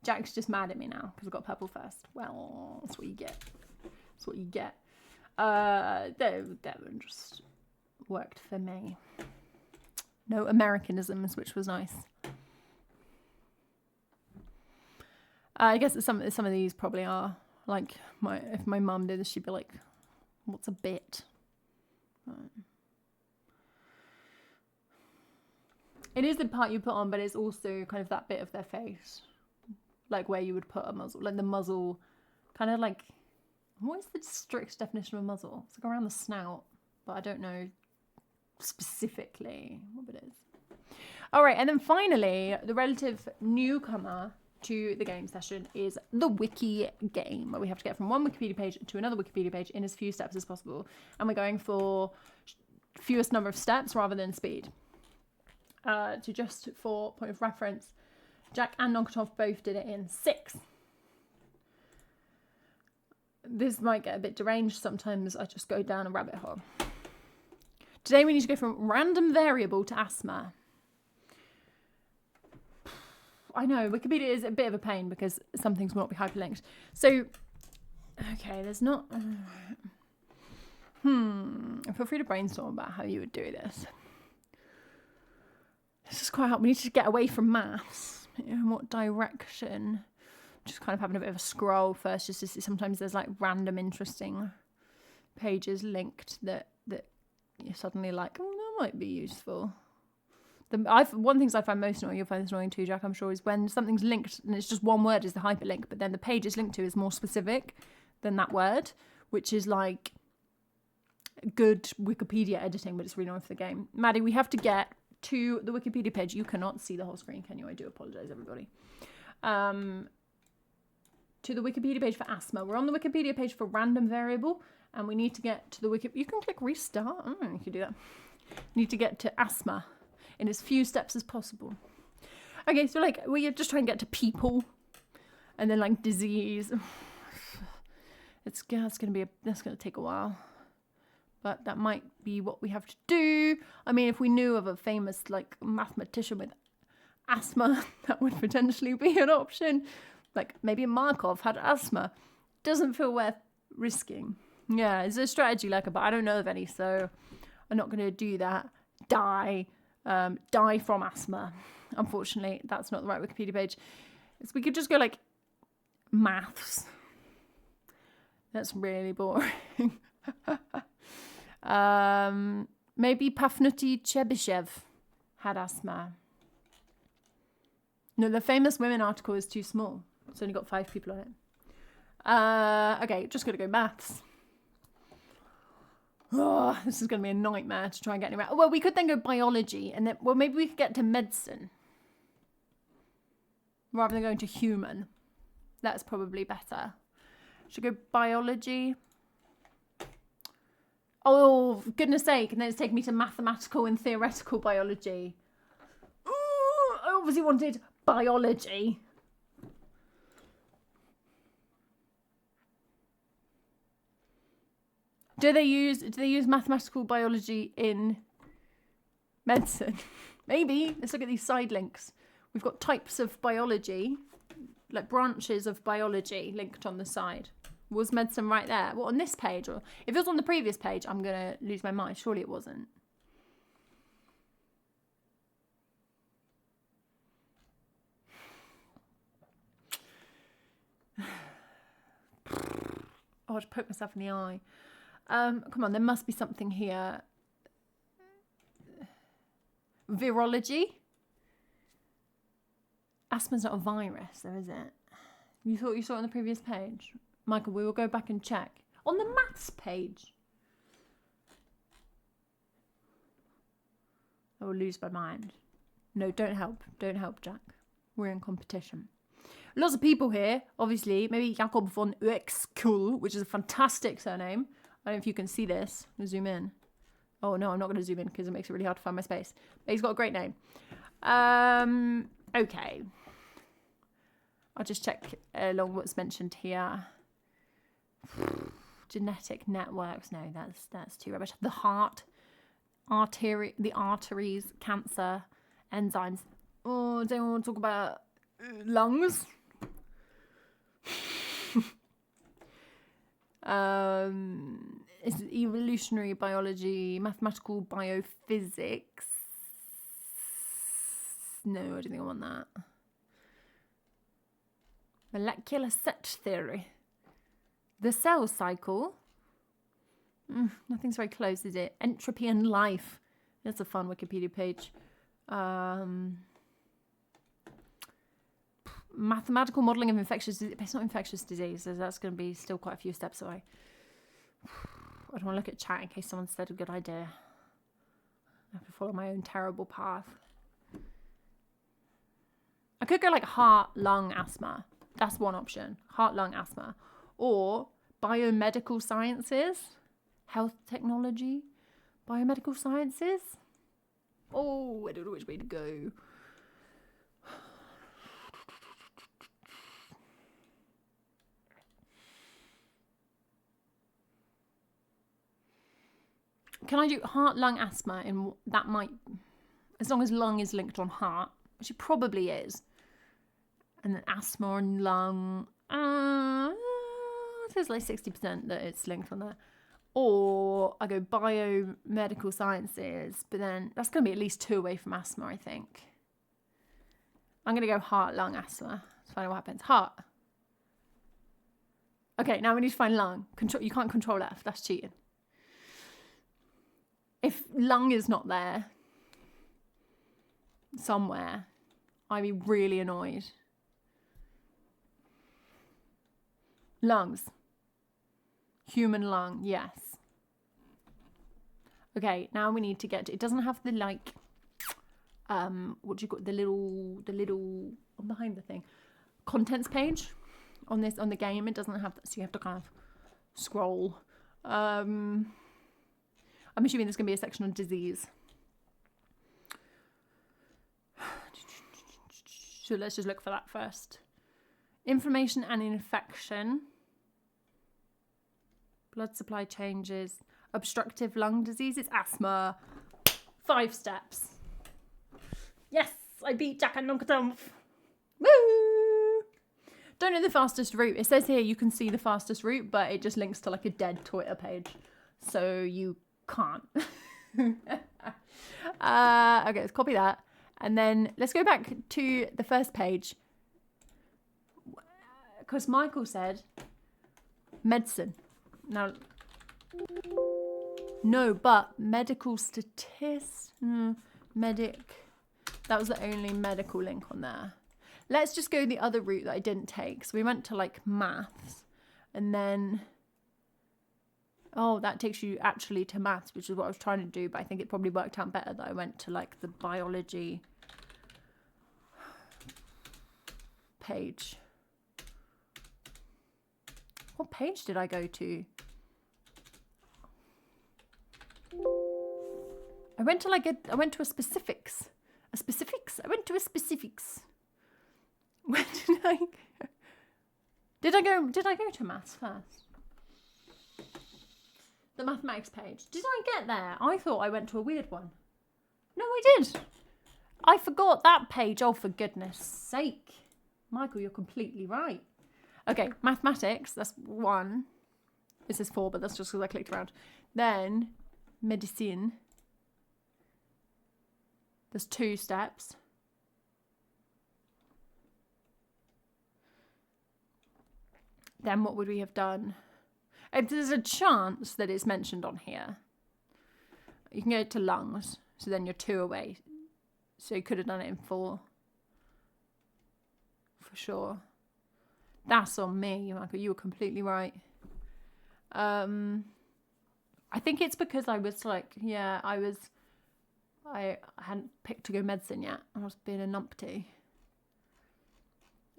Speaker 2: Jack's just mad at me now because I got purple first. Well, that's what you get. That's what you get. That one just worked for me. No Americanisms, which was nice. I guess some of these probably are like if my mum did this, she'd be like, "What's a bit?" Right. It is the part you put on, but it's also kind of that bit of their face, like where you would put a muzzle, like the muzzle, kind of like. What is the strict definition of a muzzle? It's like around the snout, but I don't know specifically what it is. All right, and then finally, the relative newcomer to the game session is the wiki game, where we have to get from one Wikipedia page to another Wikipedia page in as few steps as possible. And we're going for fewest number of steps rather than speed. Just for point of reference, Jack and Nonchampf both did it in 6. This might get a bit deranged. Sometimes I just go down a rabbit hole. Today we need to go from random variable to asthma. I know, Wikipedia is a bit of a pain because some things will not be hyperlinked. So, okay, there's not... Feel free to brainstorm about how you would do this. This is quite hard. We need to get away from maths. In what direction? Just kind of having a bit of a scroll first, just to see. Sometimes there's like random interesting pages linked that you're suddenly like, oh, that might be useful. One things I find most annoying, you'll find this annoying too, Jack, I'm sure, is when something's linked and it's just one word is the hyperlink, but then the page it's linked to is more specific than that word, which is like good Wikipedia editing, but it's really annoying for the game. Maddie, we have to get to the Wikipedia page. You cannot see the whole screen, can you? I do apologise, everybody. To the Wikipedia page for asthma. We're on the Wikipedia page for random variable, and we need to get to the You can click restart. I don't know if you can do that. Need to get to asthma in as few steps as possible. Okay, so like we're just trying to get to people, and then like disease. That's gonna take a while, but that might be what we have to do. I mean, if we knew of a famous like mathematician with asthma, that would potentially be an option. Like maybe Markov had asthma. Doesn't feel worth risking. Yeah, it's a strategy like, but I don't know of any, so I'm not going to do that. Die from asthma. Unfortunately, that's not the right Wikipedia page. So we could just go like maths. That's really boring. Maybe Pafnuty Chebyshev had asthma. No, the famous women article is too small. It's only got 5 people on it. Okay, just going to go maths. Oh, this is going to be a nightmare to try and get anywhere. Well, we could then go biology, and then, well, maybe we could get to medicine rather than going to human. That's probably better. Should go biology. Oh, for goodness sake, and then it's taking me to mathematical and theoretical biology. Ooh, I obviously wanted biology. Do they use mathematical biology in medicine? Maybe. Let's look at these side links. We've got types of biology, like branches of biology linked on the side. Was medicine right there? What, on this page? Or if it was on the previous page, I'm going to lose my mind. Surely it wasn't. Oh, I just poked myself in the eye. Come on, there must be something here. Virology? Asthma's not a virus, though, is it? You thought you saw it on the previous page? Michael, we will go back and check. On the maths page? I will lose my mind. No, don't help. Don't help, Jack. We're in competition. Lots of people here, obviously. Maybe Jakob von Uexkul, which is a fantastic surname. I don't know if you can see this. I'm going to zoom in. Oh, no, I'm not going to zoom in because it makes it really hard to find my space. But he's got a great name. Okay. I'll just check along what's mentioned here. Genetic networks. No, that's too rubbish. The heart, the arteries, cancer, enzymes. Oh, don't want to talk about lungs. Is evolutionary biology, mathematical biophysics. No, I don't think I want that. Molecular set theory. The cell cycle. Nothing's very close, is it? Entropy and life. That's a fun Wikipedia page. Mathematical modelling of infectious disease. It's not infectious disease, so that's going to be still quite a few steps away. I don't want to look at chat in case someone said a good idea. I have to follow my own terrible path. I could go like heart, lung, asthma. That's one option. Heart, lung, asthma. Or biomedical sciences. Health technology. Biomedical sciences. Oh, I don't know which way to go. Can I do heart, lung, asthma? And that might, as long as lung is linked on heart, which it probably is. And then asthma and lung. There's like 60% that it's linked on there. Or I go biomedical sciences, but then that's going to be at least 2 away from asthma, I think. I'm going to go heart, lung, asthma. Let's find out what happens. Heart. Okay, now we need to find lung. You can't control F. That's cheating. If lung is not there somewhere, I'd be really annoyed. Lungs. Human lung, yes. Okay, now we need to get to, it doesn't have the like what do you call it? The little behind the thing. Contents page on the game. It doesn't have that, so you have to kind of scroll. I'm assuming there's gonna be a section on disease. So let's just look for that first. Inflammation and infection. Blood supply changes. Obstructive lung disease. It's asthma. 5 steps. Yes, I beat Jack and Nunca Dumph. Woo! Don't know the fastest route. It says here you can see the fastest route, but it just links to like a dead Twitter page. So you can't. Okay, let's copy that. And then let's go back to the first page. Because Michael said medicine. Now, no, but medical medic. That was the only medical link on there. Let's just go the other route that I didn't take. So we went to like maths and then, oh, that takes you actually to maths, which is what I was trying to do. But I think it probably worked out better that I went to like the biology page. What page did I go to? I went to a specifics. I went to a specifics. Where did I go? Did I go to maths first? The mathematics page. Did I get there? I thought I went to a weird one. No, I did. I forgot that page. Oh, for goodness sake. Michael, you're completely right. Okay, mathematics, that's 1. It says 4, but that's just because I clicked around. Then, medicine. There's 2 steps. Then what would we have done? There's a chance that it's mentioned on here. You can go to lungs, so then you're 2 away. So you could have done it in 4. For sure. That's on me, Michael. You were completely right. I think it's because I was like, I hadn't picked to go medicine yet. I was being a numpty.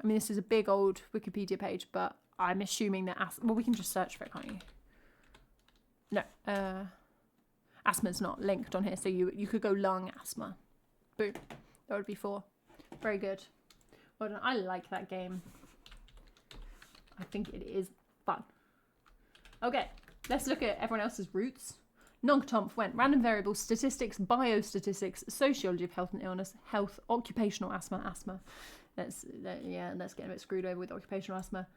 Speaker 2: I mean, this is a big old Wikipedia page, but I'm assuming that well, we can just search for it, can't you? No, asthma's not linked on here, so you could go lung asthma. Boom. That would be 4. Very good. Well done. I like that game. I think it is fun. Okay, let's look at everyone else's routes. Nonkatomp went random variables, statistics, biostatistics, sociology of health and illness, health, occupational asthma. Let's get a bit screwed over with occupational asthma.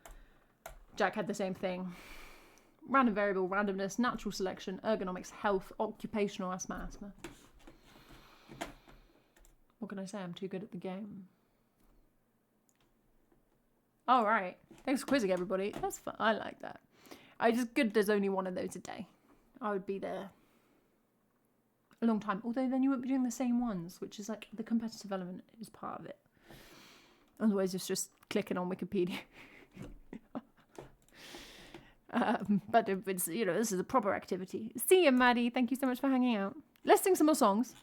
Speaker 2: Jack had the same thing. Random variable, randomness, natural selection, ergonomics, health, occupational asthma. What can I say? I'm too good at the game. All right. Thanks for quizzing, everybody. That's fun. I like that. It's good there's only one of those a day. I would be there a long time. Although then you won't be doing the same ones, which is like the competitive element is part of it. Otherwise, it's just clicking on Wikipedia. But it's, this is a proper activity. See you, Maddie. Thank you so much for hanging out. Let's sing some more songs.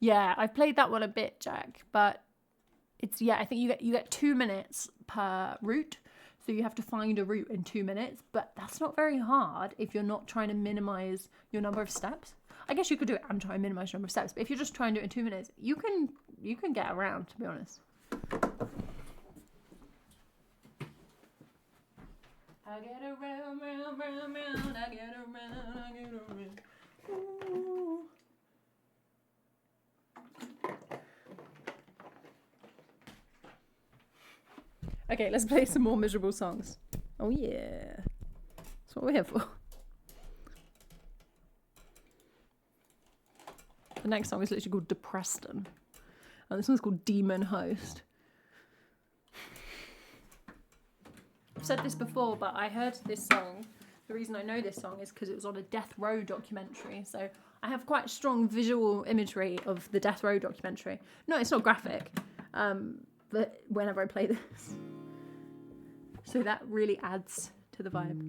Speaker 2: Yeah, I've played that one a bit, Jack, but I think you get 2 minutes per route, so you have to find a route in 2 minutes, but that's not very hard if you're not trying to minimize your number of steps. I guess you could do it and try and minimize your number of steps, but if you're just trying to do it in 2 minutes, you can get around, to be honest. I get around, round, round, round, I get around, I get around. Ooh. Okay, let's play some more miserable songs. Oh yeah. That's what we're here for. The next song is literally called Depreston. And this one's called Demon Host. I've said this before, but I heard this song. The reason I know this song is because it was on a Death Row documentary. So I have quite strong visual imagery of the Death Row documentary. No, it's not graphic. But whenever I play this. So that really adds to the vibe.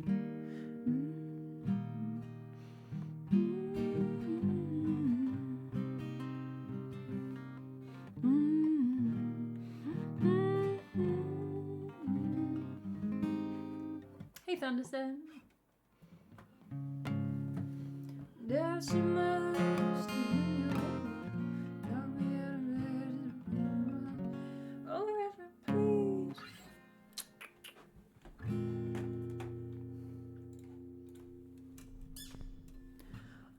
Speaker 2: Hey, Thunderstone. There's so much to you. Tell me oh, please.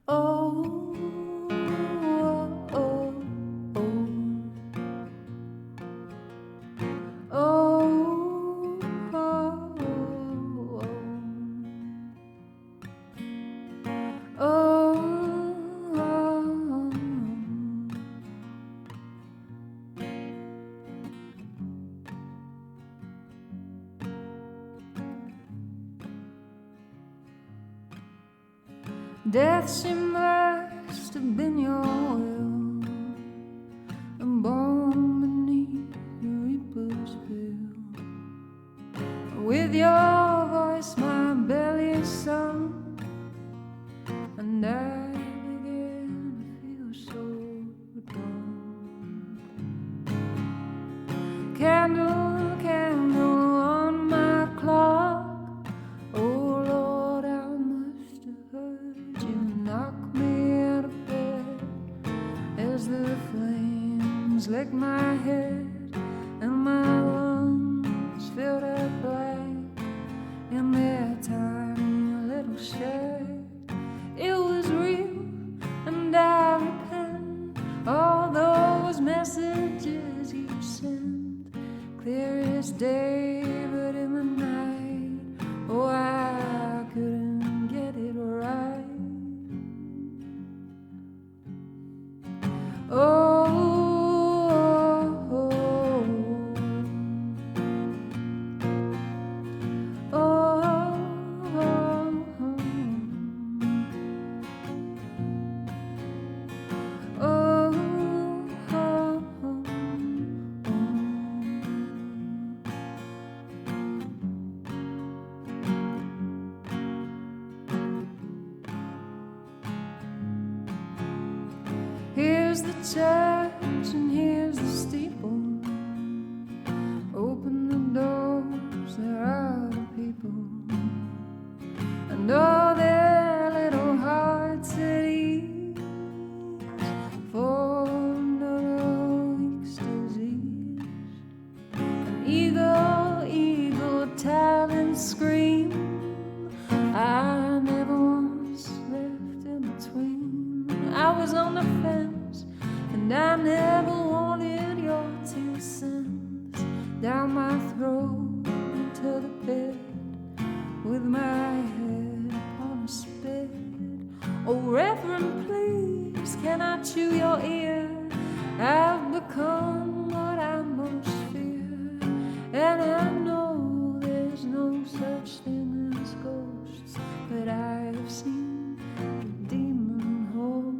Speaker 2: Oh, oh, oh, oh, oh, oh, oh. Death, she must have been your will, and born beneath the reaper's bill. With your voice my belly sung, and I began to feel so dumb. Candle, candle on my clock, oh Lord, I must have heard you knock me out of bed as the flames licked my head and my lungs filled up black in their tiny little shed. It was real, and I repent all those messages you sent, clear as day, but in the night, oh, I couldn't get it right. Oh, oh, oh, here's the church and here's the steeple. Open the doors, there are the people, and all their little hearts at ease for another week's disease. An eagle, eagle, talent scream. I never once left in between. I was on the fence, and I never wanted your 2 cents down my throat into the bed with my head upon a spit. Oh, Reverend, please, can I chew your ear? I've become what I most fear, and I know there's no such thing as ghosts, but I have seen the demon host.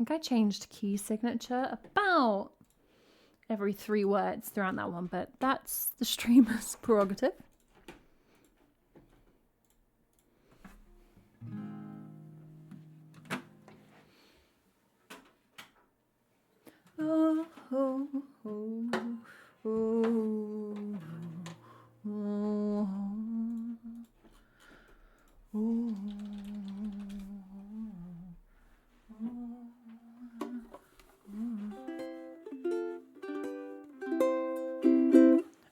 Speaker 2: think I changed key signature about every 3 words throughout that one, but that's the streamer's prerogative. Oh, oh, oh, oh, oh, oh.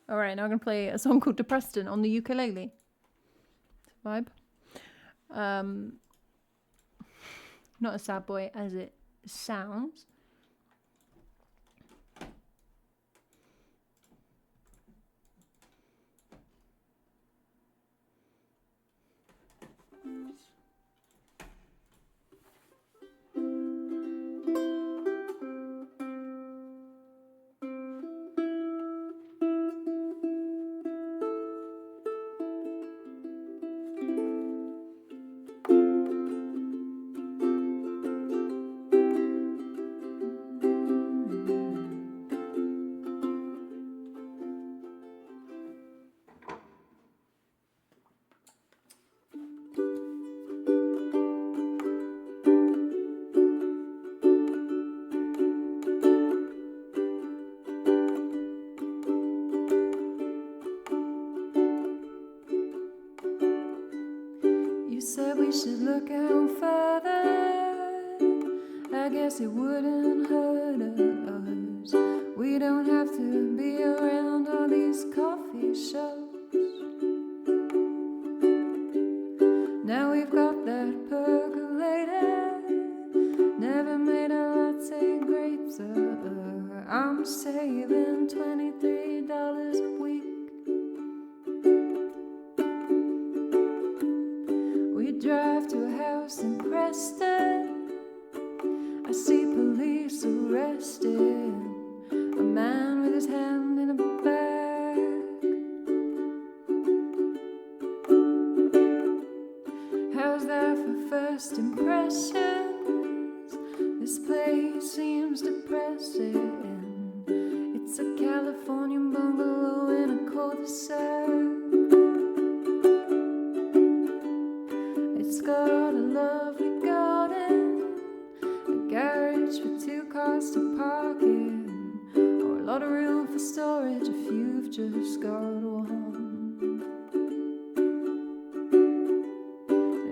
Speaker 2: All right, now I'm gonna play a song called "Depreston" on the ukulele. Vibe. Not a sad boy as it sounds. You said we should look out further. I guess it wouldn't hurt us. We don't have to be around all these coffee shops. Now we've got that percolator. Never made a latte greater. I'm saving $23 a week. We drive to a house in Preston. I see police arresting a man with his hand in a bag. How's that for first impressions? This place seems depressing. It's a Californian bungalow in a cul-de-sac. It's got a lovely garden, a garage for 2 cars to park in, or a lot of room for storage if you've just got one.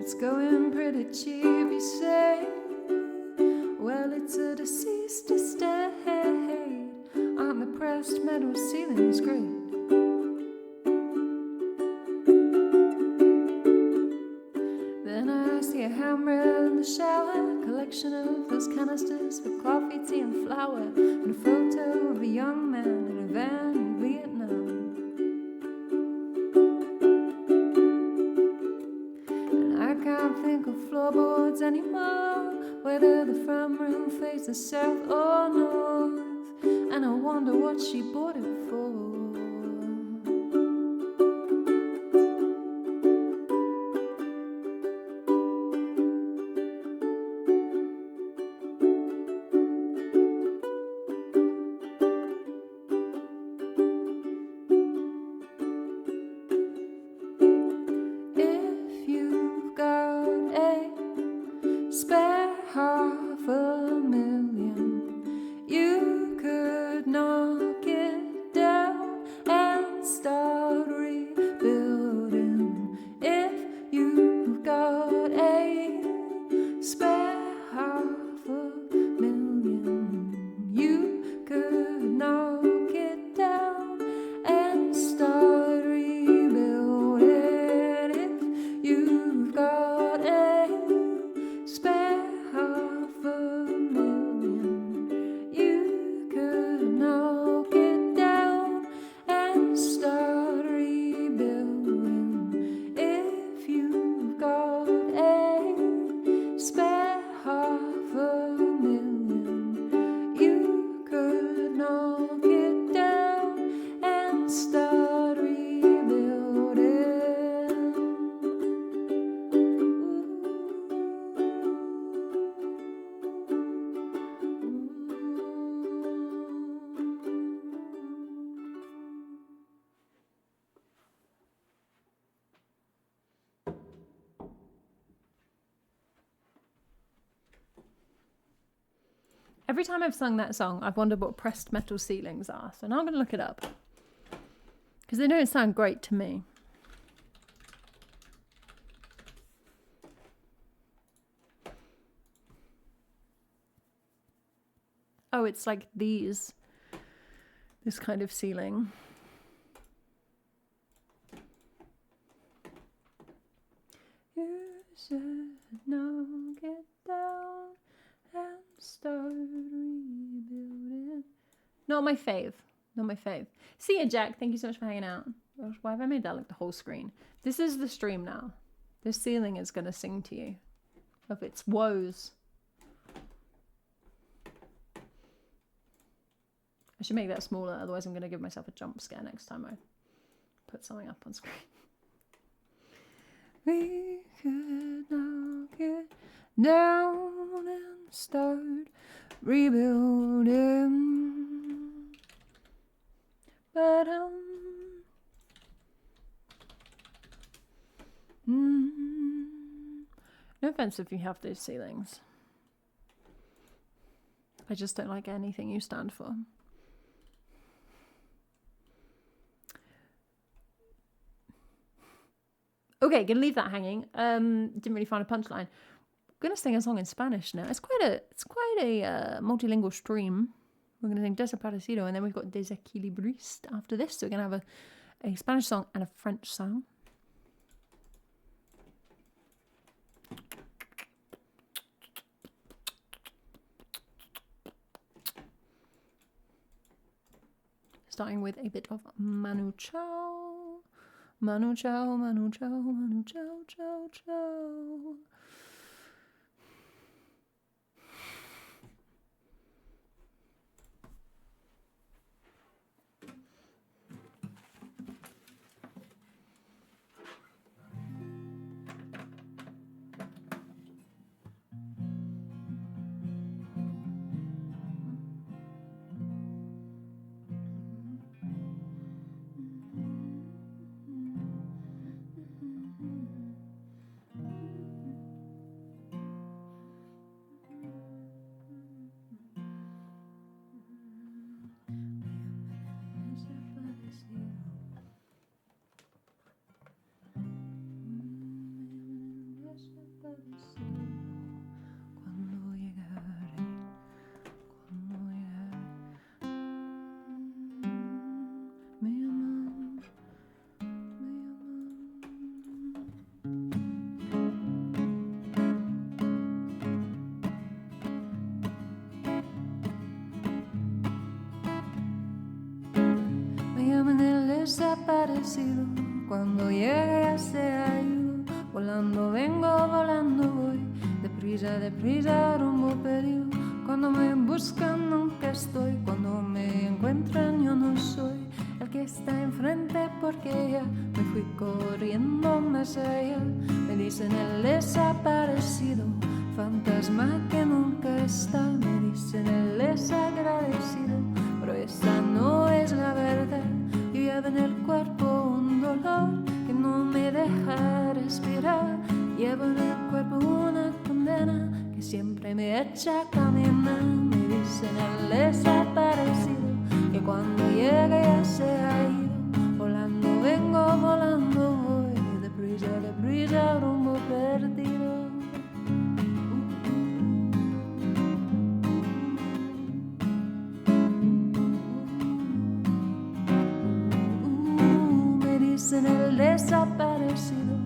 Speaker 2: It's going pretty cheap, you say. Well, it's a deceased estate on the pressed metal ceiling's great. Then I see a hammer in the shower, collection of those canisters for coffee, tea and flour, and a photo of a young man in a van in Vietnam. And I can't think of floorboards anymore, whether the front room faces south or north, and I wonder what she bought it for. If you've got a spare $500,000, you could knock it down and start rebuilding. If you've got a spare $500,000, you could knock it down and start rebuilding. If you've got a spare $500,000, you could knock it down and start rebuilding. If you've got a spare $500,000, you could knock it down and start rebuilding. Every time I've sung that song, I've wondered what pressed metal ceilings are. So now I'm going to look it up. Because they don't sound great to me. Oh, it's like these. This kind of ceiling. You should now get down and start rebuilding. Not my fave. Not my fave. See ya, Jack. Thank you so much for hanging out. Gosh, why have I made that like the whole screen? This is the stream now. This ceiling is going to sing to you of its woes. I should make that smaller, otherwise I'm going to give myself a jump scare next time I put something up on screen. We could now get down and start rebuilding. But no offense if you have those ceilings. I just don't like anything you stand for. Okay, gonna leave that hanging. Didn't really find a punchline. Gonna sing a song in Spanish now. It's quite a multilingual stream. We're gonna sing Desaparecido, and then we've got Desequilibriste after this. So we're gonna have a Spanish song and a French song. Starting with a bit of Manu Chao. Manu Chao, Manu Chao, Manu Chao, Chao, Chao. Desaparecido, cuando llegue ya se ha ido, volando vengo, volando voy, deprisa, deprisa, rumbo perdido, cuando me buscan nunca estoy, cuando me encuentran yo no soy el que está enfrente porque ya me fui corriendo más allá, me dicen el desaparecido, fantasma que nunca está, me dicen el desagradecido, pero esa no es la verdad. Llevo en el cuerpo un dolor que no me deja respirar. Llevo en el cuerpo una condena que siempre me echa a caminar. Me dicen el desaparecido que cuando llegue ya se ha ido. Volando vengo, volando voy, deprisa, deprisa, rumbo perdido. Dicen el desaparecido,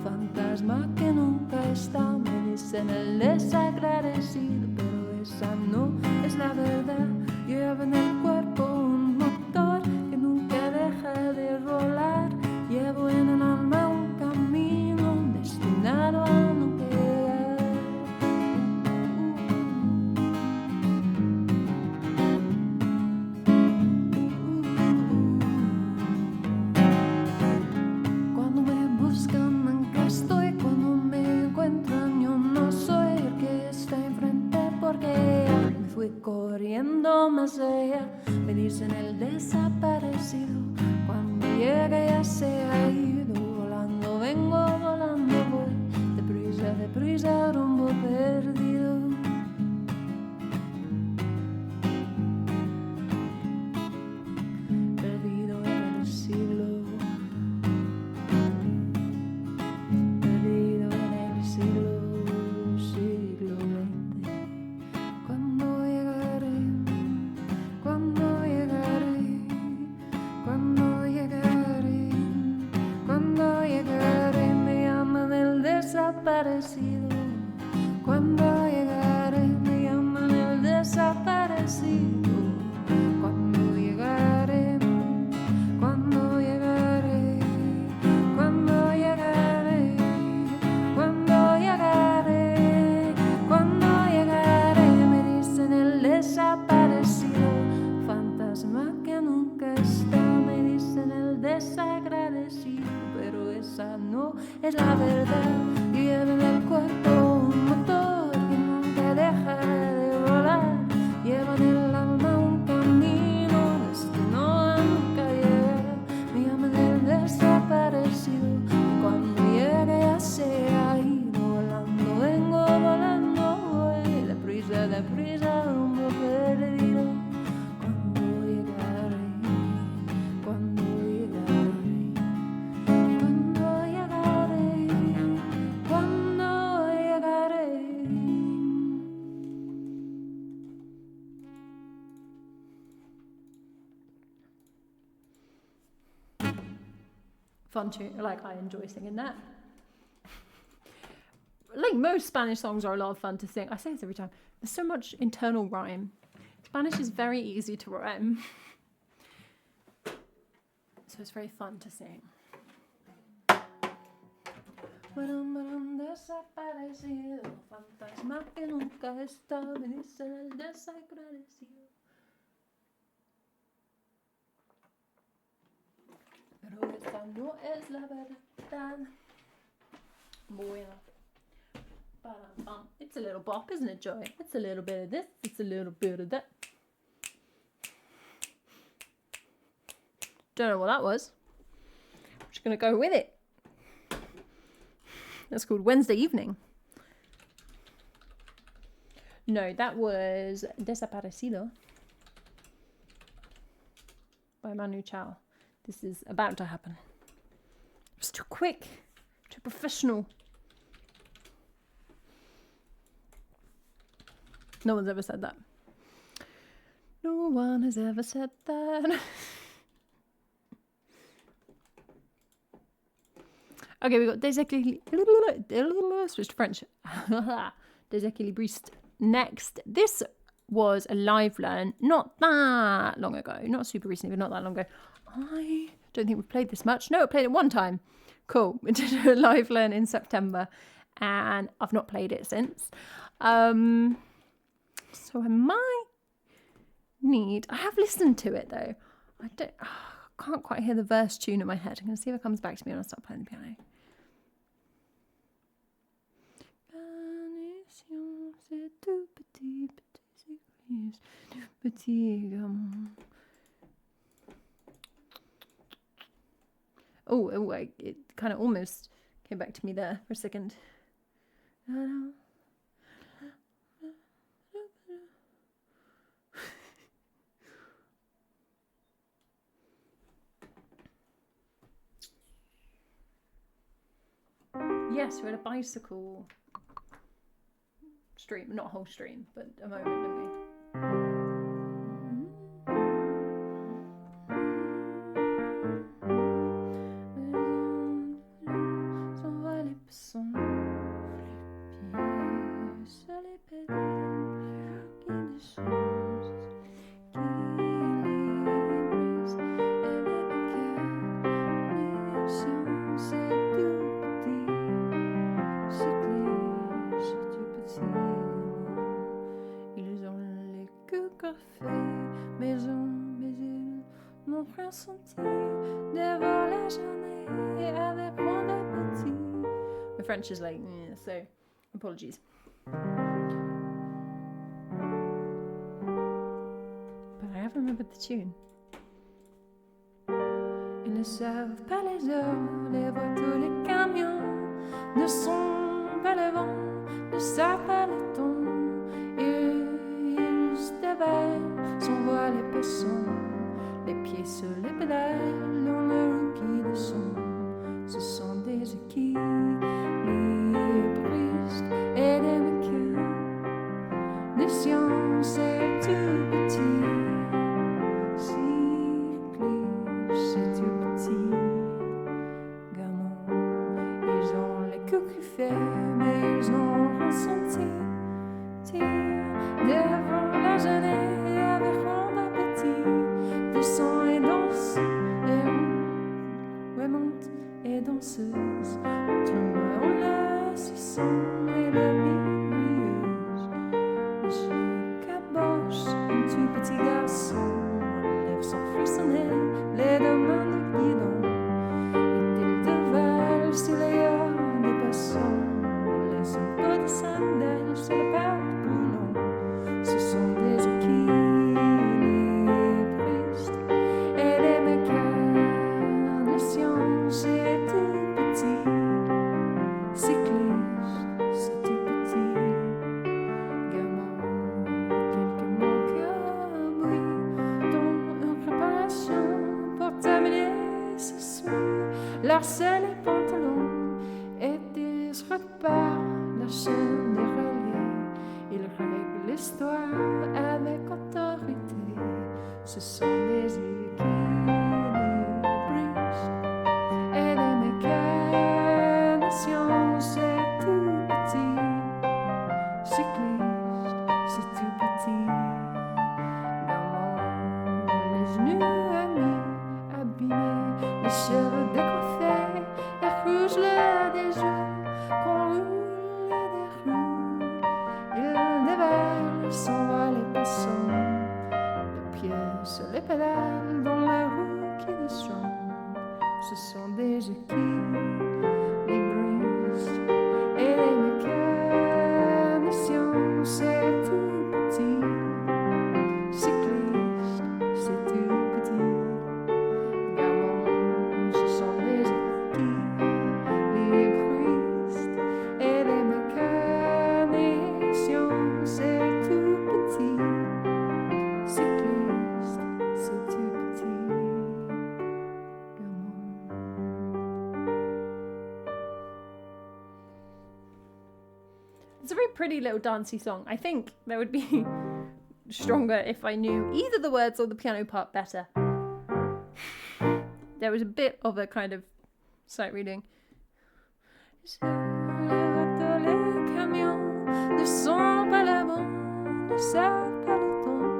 Speaker 2: fantasma que nunca está. Me dicen el desagradecido, pero esa no es la verdad. Llevo en el cuerpo un motor que nunca deja de rolar. Llevo en el alma un camino destinado a nunca llegar. Cuando me buscan nunca estoy, cuando me encuentran yo no soy el que está enfrente porque me fui corriendo más allá. Me dicen el desaparecido, cuando llegue ya se ha ido. Volando vengo, volando voy, deprisa, deprisa, rumbo perdido.
Speaker 1: desagradecido, pero esa no es la verdad. Lleva en el cuerpo un motor que nunca deja de volar. Lleva en el alma un camino destino a nunca llegar. Me llaman el desaparecido, y cuando llegue ya se ha ido. Volando vengo, volando voy, deprisa, rumbo perdido. Cuando llegaré, cuando llegaré, cuando llegaré, cuando llegaré. Fun tune, like I enjoy singing that. Like most Spanish songs are a lot of fun to sing. I say this every time. There's so much internal rhyme. Spanish is very easy to rhyme. So it's very fun to sing. Desaparecido, fantasma que nunca está, me dice el desagradecido. Pero esta no es la verdad. Bueno. It's a little bop, isn't it, Joy? It's a little bit of this, it's a little bit of that. Don't know what that was. I'm just going to go with it. That's called Wednesday Evening. No, that was Desaparecido by Manu Chao. This is about to happen. It's too quick, too professional. No one's ever said that. No one has ever said that. Okay, we got switch to French. Déséquilibriste next. This was a live learn not that long ago. Not super recently, but not that long ago. I don't think we've played this much. No, I played it one time. Cool. We did a live learn in September and I've not played it since. So I might need... I have listened to it though. I can't quite hear the verse tune in my head. I'm going to see if it comes back to me when I start playing the piano. Oh, it kind of almost came back to me there for a second. Yes, we had a bicycle stream, not a whole stream, but a moment, didn't we? My French is like, so apologies. But I have remembered the tune. Ils ne savent pas les heures, les voitures, les camions ne sont pas le vent, ne savent pas le temps. Ils se dévalent, son voile est passant, les pieds sur les pédales, dans le roue qui descend. Ce sont des équilibristes et des mécaniques, des sciences et tout petit. Cyclistes et tout petit. Gamins, ils ont les coups faits, mais ils ont ressenti. Devant la jeunesse avec grand appétit, descend et danse et remonte et danseuse, tombe en la suçant et la bilieuse. Je caboche un tout petit garçon, lève sans frissonner les deux mains de guidon. lacets les pantalons, et ils repartent la chaîne des relais. Ils règlent l'histoire avec autorité. Ce sont des équilibristes et des mécaniciens, c'est tout petit. Cycliste, c'est tout petit. Les genoux amis, abîmés, les cheveux décoiffés, les rouges l'air des jours, qu'on roule des roues. Il dévalent, s'envolent les passants, les pieds sur les pédales, dans les roues qui descendent. Ce sont des équilibristes et les mécaniciens, c'est tout petit. Cycliste, c'est tout petit. Gamins, ce sont des équilibristes et les mécaniciens, c'est tout petit. Cycliste, c'est tout petit. Gamins.
Speaker 2: It's a very pretty little dancey song. I think there would be stronger if I knew either the words or the piano part better. There was a bit of a kind of sight reading.
Speaker 1: Les camions ne sont pas l'avant, ne savent pas le temps.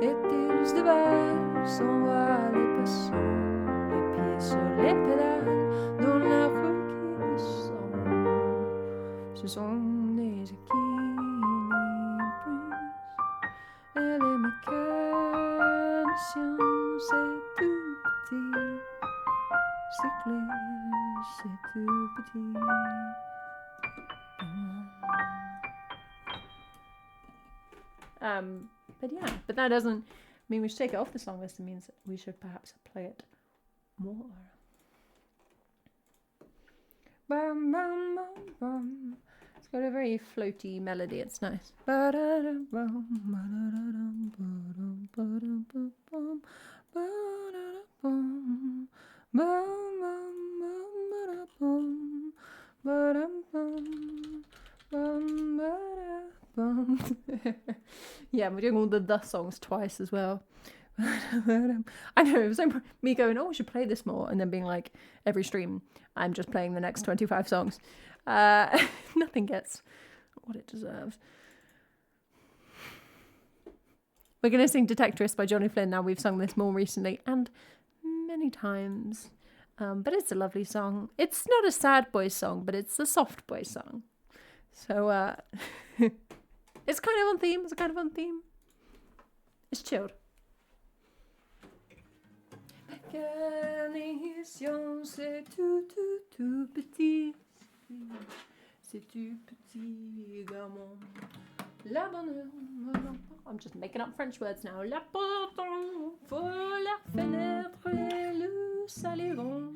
Speaker 1: Et ils dévalent, s'envolent les passants, les pieds sur les pédales, dans la rue qui descend. Ce sont des équilibristes et les mécaniciens, c'est tout petit. Cycliste, c'est tout petit.
Speaker 2: But yeah, but that doesn't mean we should take it off the song list. It means we should perhaps play it more. Bum, bum, bum, bum. It's got a very floaty melody. It's nice. Yeah, we're doing all the songs twice as well. I know, it was like me going, oh, we should play this more, and then being like, every stream, I'm just playing the next 25 songs. Nothing gets what it deserves. We're going to sing Detectorist by Johnny Flynn now. We've sung this more recently and many times. But it's a lovely song. It's not a sad boy song, but it's a soft boy song. So it's kind of on theme. It's kind of on theme. It's chilled.
Speaker 1: Mécanicien, c'est tout petit. C'est tout petit, gamin. La bonne.
Speaker 2: I'm just making up French words now. La porte, faut la fenêtre et le salon.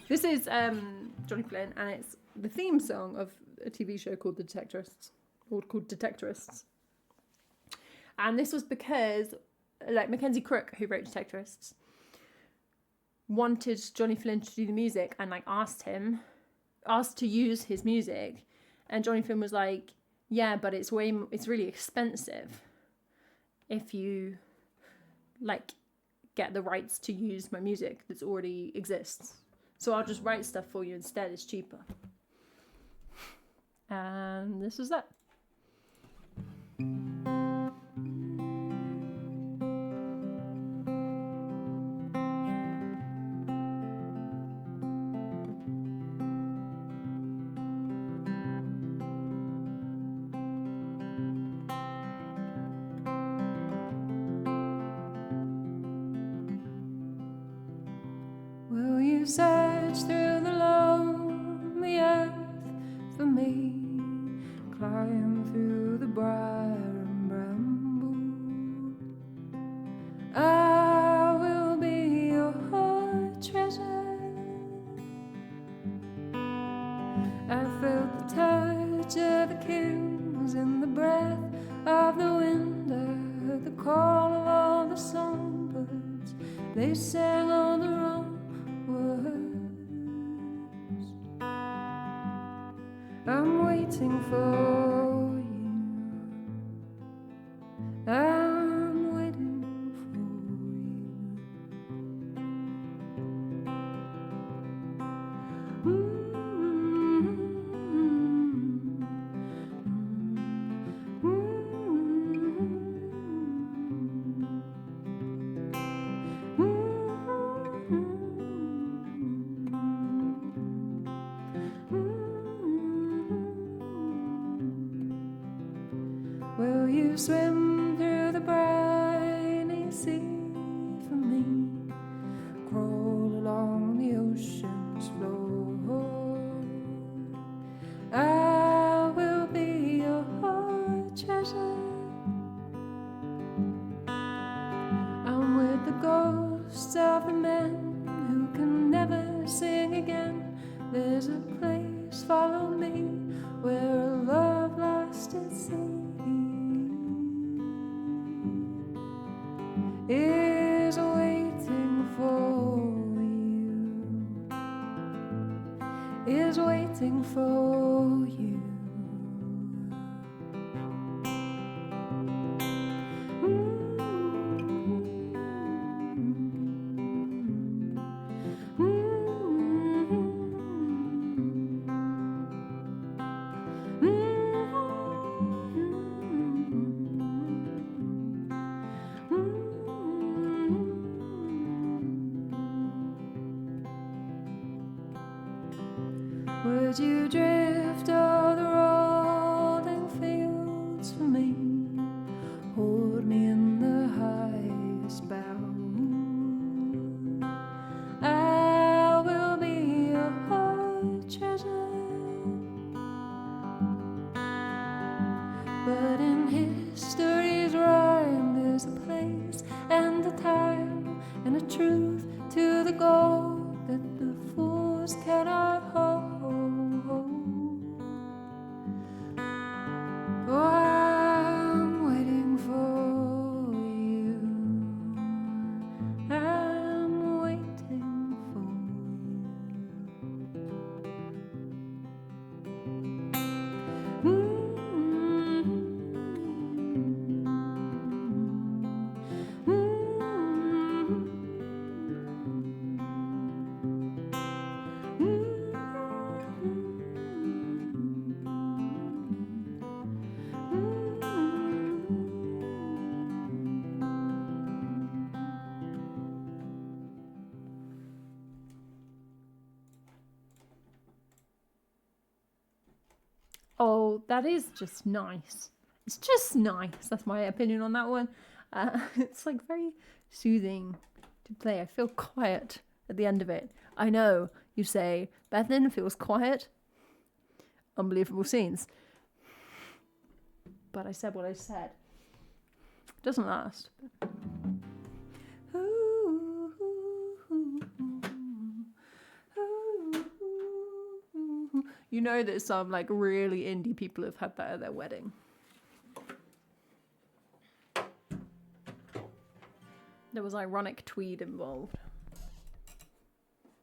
Speaker 2: This is Johnny Flynn, and it's the theme song of a TV show called The Detectorists, or called Detectorists. And this was because, like, Mackenzie Crook, who wrote Detectorists, wanted Johnny Flynn to do the music and, like, asked to use his music. And Johnny Flynn was like, yeah, but it's really expensive if you, like, get the rights to use my music that already exists. So I'll just write stuff for you instead. It's cheaper. And this is that.
Speaker 1: Will you search through the lonely earth for me? Climb through the briar and bramble. they sang all the wrong words. I'm waiting for you. I'm waiting for you. Will you swim through the briny sea for me? Crawl along the ocean's floor. I will be your treasure. I'm with the ghosts of the men who can never sing again. There's a place, follow me, where a love lost at sea is waiting for you, is waiting for you. Would you drift o'er the rolling fields for me? Hold me in the highest bough. I will be your treasure. But in history's rhyme there's a place and a time and a truth to the gold that the fools cannot hold. Oh, I'm waiting for you. I'm waiting for you.
Speaker 2: Oh, that is just nice. It's just nice. That's my opinion on that one. It's like very soothing to play. I feel quiet at the end of it. I know you say, Bethan feels quiet. Unbelievable scenes. But I said what I said. It doesn't last. You know that some like really indie people have had that at their wedding. There was ironic tweed involved.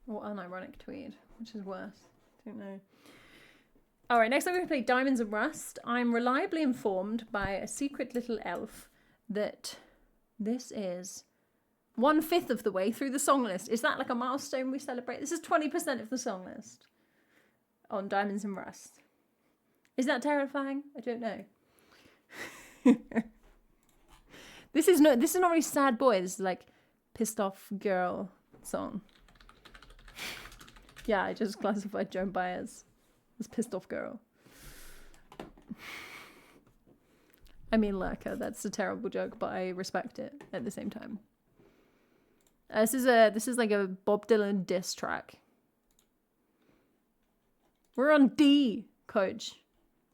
Speaker 2: Or unironic tweed, which is worse. Don't know. Alright, next I'm going to play Diamonds and Rust. I'm reliably informed by a secret little elf that this is 1/5 of the way through the song list. Is that like a milestone we celebrate? This is 20% of the song list on Diamonds and Rust. Is that terrifying? I don't know. This is not really Sad Boy. This is like Pissed Off Girl song. Yeah, I just classified Joan Baez as Pissed Off Girl. I mean, Lurker, that's a terrible joke, but I respect it at the same time. This is like a Bob Dylan diss track. We're on D, coach.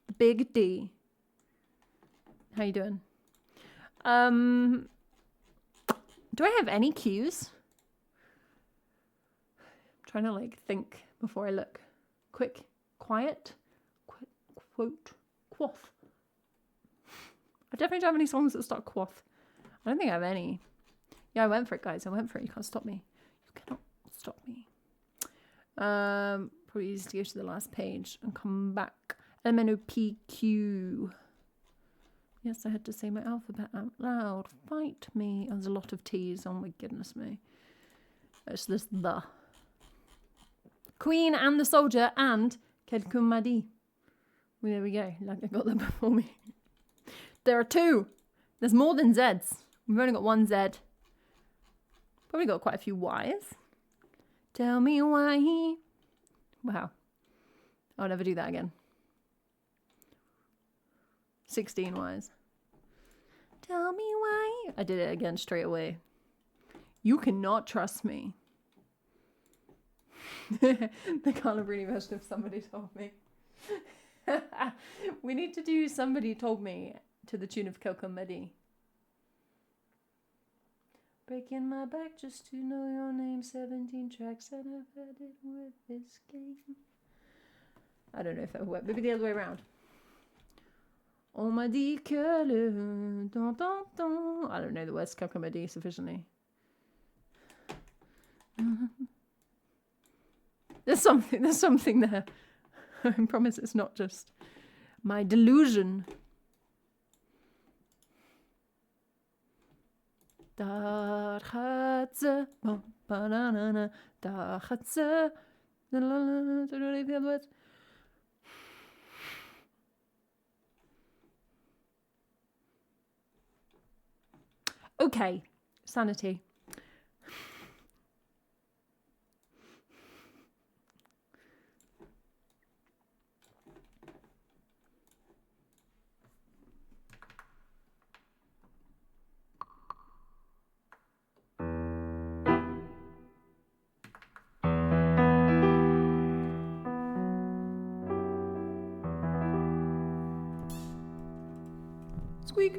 Speaker 2: The big D. How you doing? Do I have any cues? I'm trying to like think before I look. Quick, quiet, quote, quaff. I definitely don't have any songs that start quaff. I don't think I have any. Yeah, I went for it, guys. I went for it. You can't stop me. You cannot stop me. Probably easy to go to the last page and come back. MNOPQ. Yes, I had to say my alphabet out loud. Fight me. There's a lot of T's. Oh my goodness me. It's this the. Queen and the soldier and quelqu'un m'a dit. Well, there we go. Like I got that before me. There are two. There's more than Z's. We've only got one Z. Probably got quite a few Y's. Tell me why. Wow. I'll never do that again. 16 Y's. Tell me why. I did it again straight away. You cannot trust me. The Carla Bruni version of Somebody Told Me. We need to do Somebody Told Me to the tune of Quelqu'un m'a dit. Breaking my back just to know your name. 17 tracks and I've had it with this game. I don't know if that will work. Maybe the other way around. On m'a dit que le don don don. I don't know the words Quelqu'un m'a dit sufficiently. There's something there. I promise it's not just my delusion. Da hat ze, banana, da hat ze, the other words. Okay, sanity. Squeak.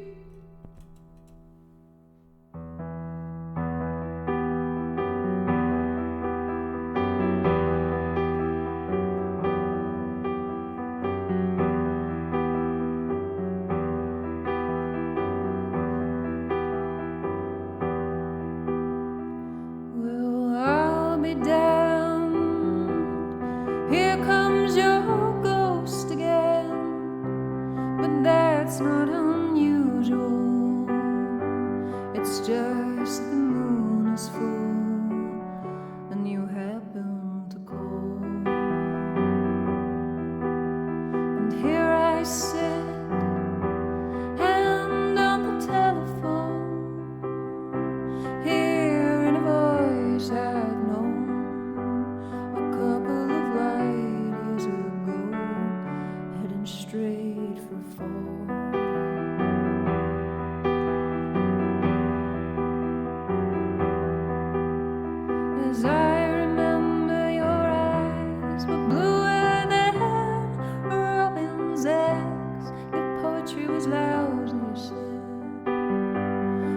Speaker 2: Well, I'll be damned. Here comes your ghost again. But that's not unusual. It's just the moon is full and you happen to call. And here I sit, hand on the telephone, hearing a voice I've known a couple of light years ago, heading straight for fall. As I remember, your eyes were bluer than robin's eggs. Your poetry was lousy, you said.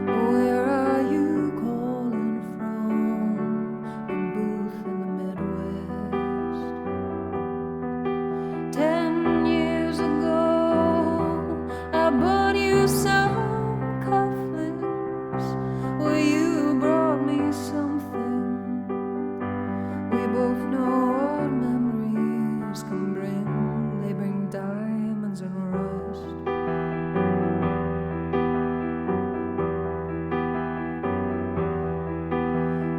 Speaker 2: Where are you calling from? A booth in the Midwest. 10 years ago, I bought you some cufflinks. Well, you brought me something. We both know what memories can bring. They bring diamonds and rust.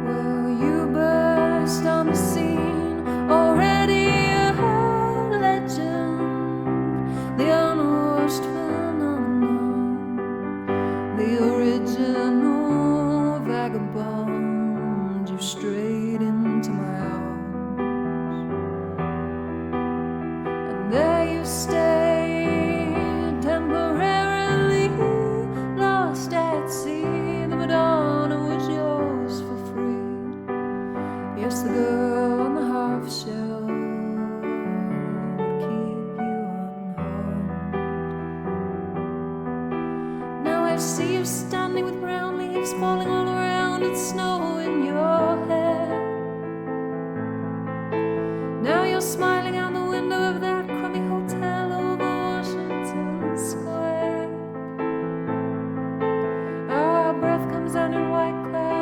Speaker 2: Well, you burst on the scene, already a legend, the unwashed phenomenon, the original vagabond. You strayed into my arms, and there you stayed, temporarily lost at sea. The Madonna was yours for free. Yes, the girl on the half shell would keep you unharmed. Now I see you standing with brown leaves falling all around and snow in your hair. Now you're smiling out the window of that crummy hotel over Washington Square. Our breath comes down in white clouds.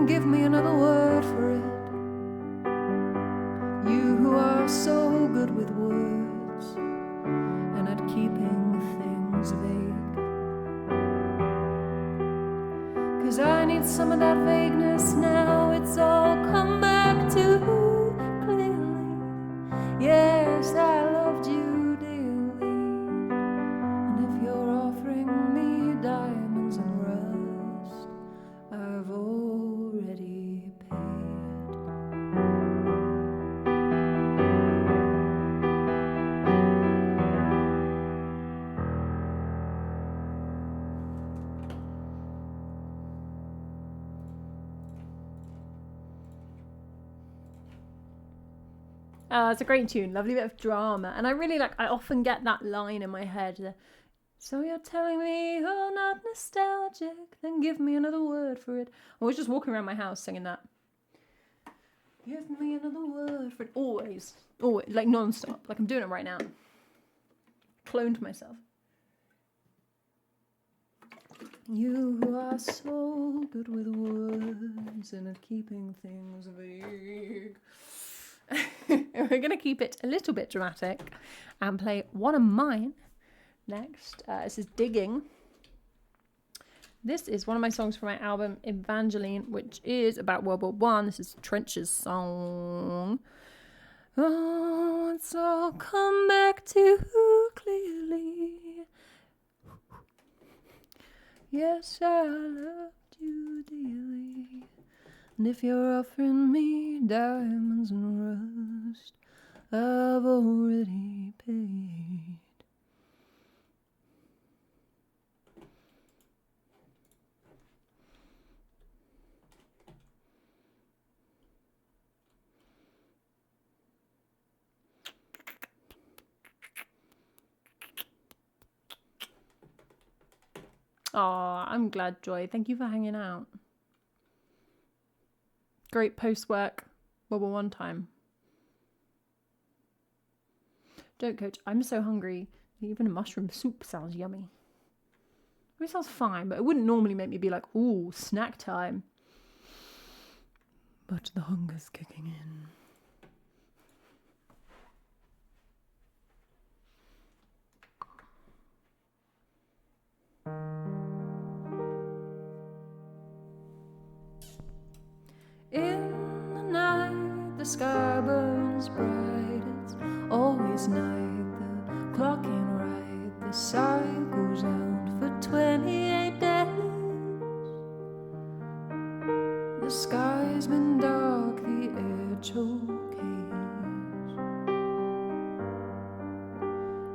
Speaker 1: give me another word for it. You who are so good with words and at keeping things vague. 'Cause I need some of that vagueness now. It's all come back too clearly. Yes, I loved you dearly. And if you're offering me diamonds and rust, I've already paid.
Speaker 2: It's a great tune, lovely bit of drama, and I really like. I often get that line in my head. So you're telling me you're not nostalgic? Then give me another word for it. I was just walking around my house singing that. Give me another word for it. Always, like non-stop. Like I'm doing it right now. Cloned myself. You are so good with words and at keeping things vague. We're going to keep it a little bit dramatic and play one of mine next. This is Digging. This is one of my songs from my album Evangeline, which is about World War One. This is Trench's song. Oh, it's all come back too clearly. Yes, I loved you dearly. And if you're offering me diamonds and rust, I've already paid. Oh, I'm glad, Joy. Thank you for hanging out. Great post-work World War One time. Don't, Coach. I'm so hungry. Even a mushroom soup sounds yummy. It sounds fine, but it wouldn't normally make me be like, ooh, snack time. But the hunger's kicking in. In the night, the sky burns bright. It's always night, the clock ain't right. The cycle's out for 28 days. The sky's been dark, the air choke haze.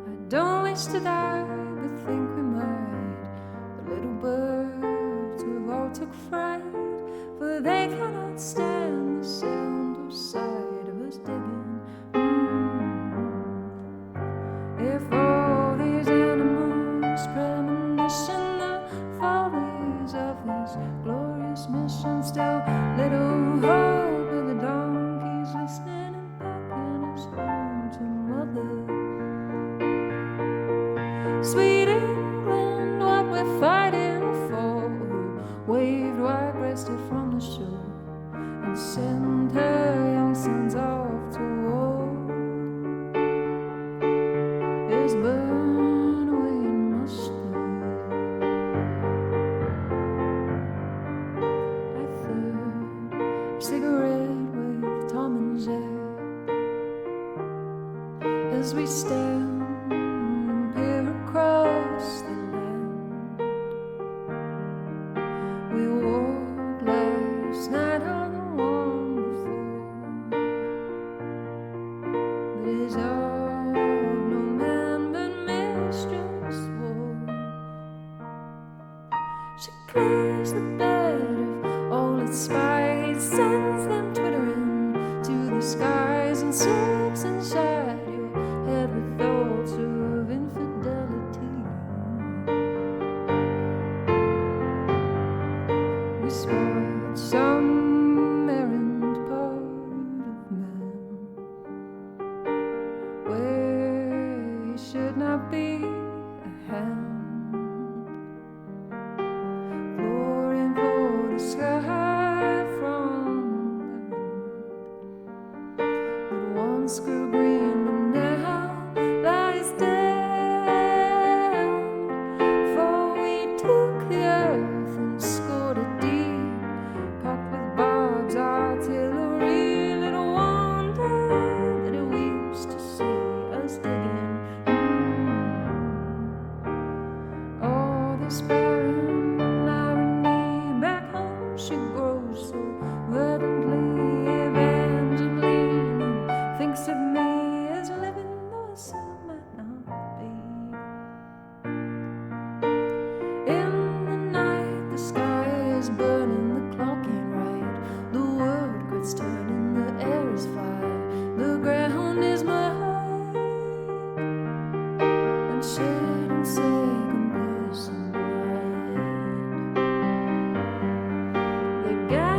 Speaker 2: I don't wish to die, but think we might. The little birds have all took fright, for they cannot stand the sound or sight of us digging. If all these animals premonition the follies of this glorious mission, still little hope of the donkeys listening and packing us home to mother. Sweet England, what we're fighting for, waved white-breasted from the shore and sent her young sons off to war, is burn away in mustard. I third a cigarette with Tom and Jack as we stand and peer across the land. We walked last night on the one before, that is all no man but mistress wore. She clears the bed of all its spies, sends them twittering to the skies, and soaks inside your head with thoughts of infidelity. We spoiled some errant part of man, where he should not be a hand, glorying for the sky from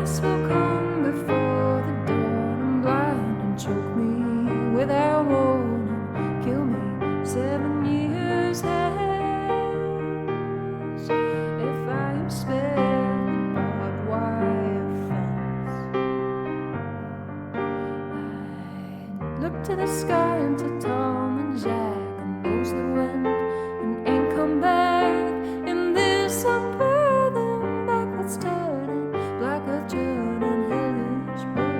Speaker 1: nights will come before the dawn and blind and choke me without warning, kill me 7 years hence. If I am spared the barbed wire fence, I look to the sky and to Tom and Jack and those that went and ain't come back in this unburdened backwards turning, black earth turning, hellish burden.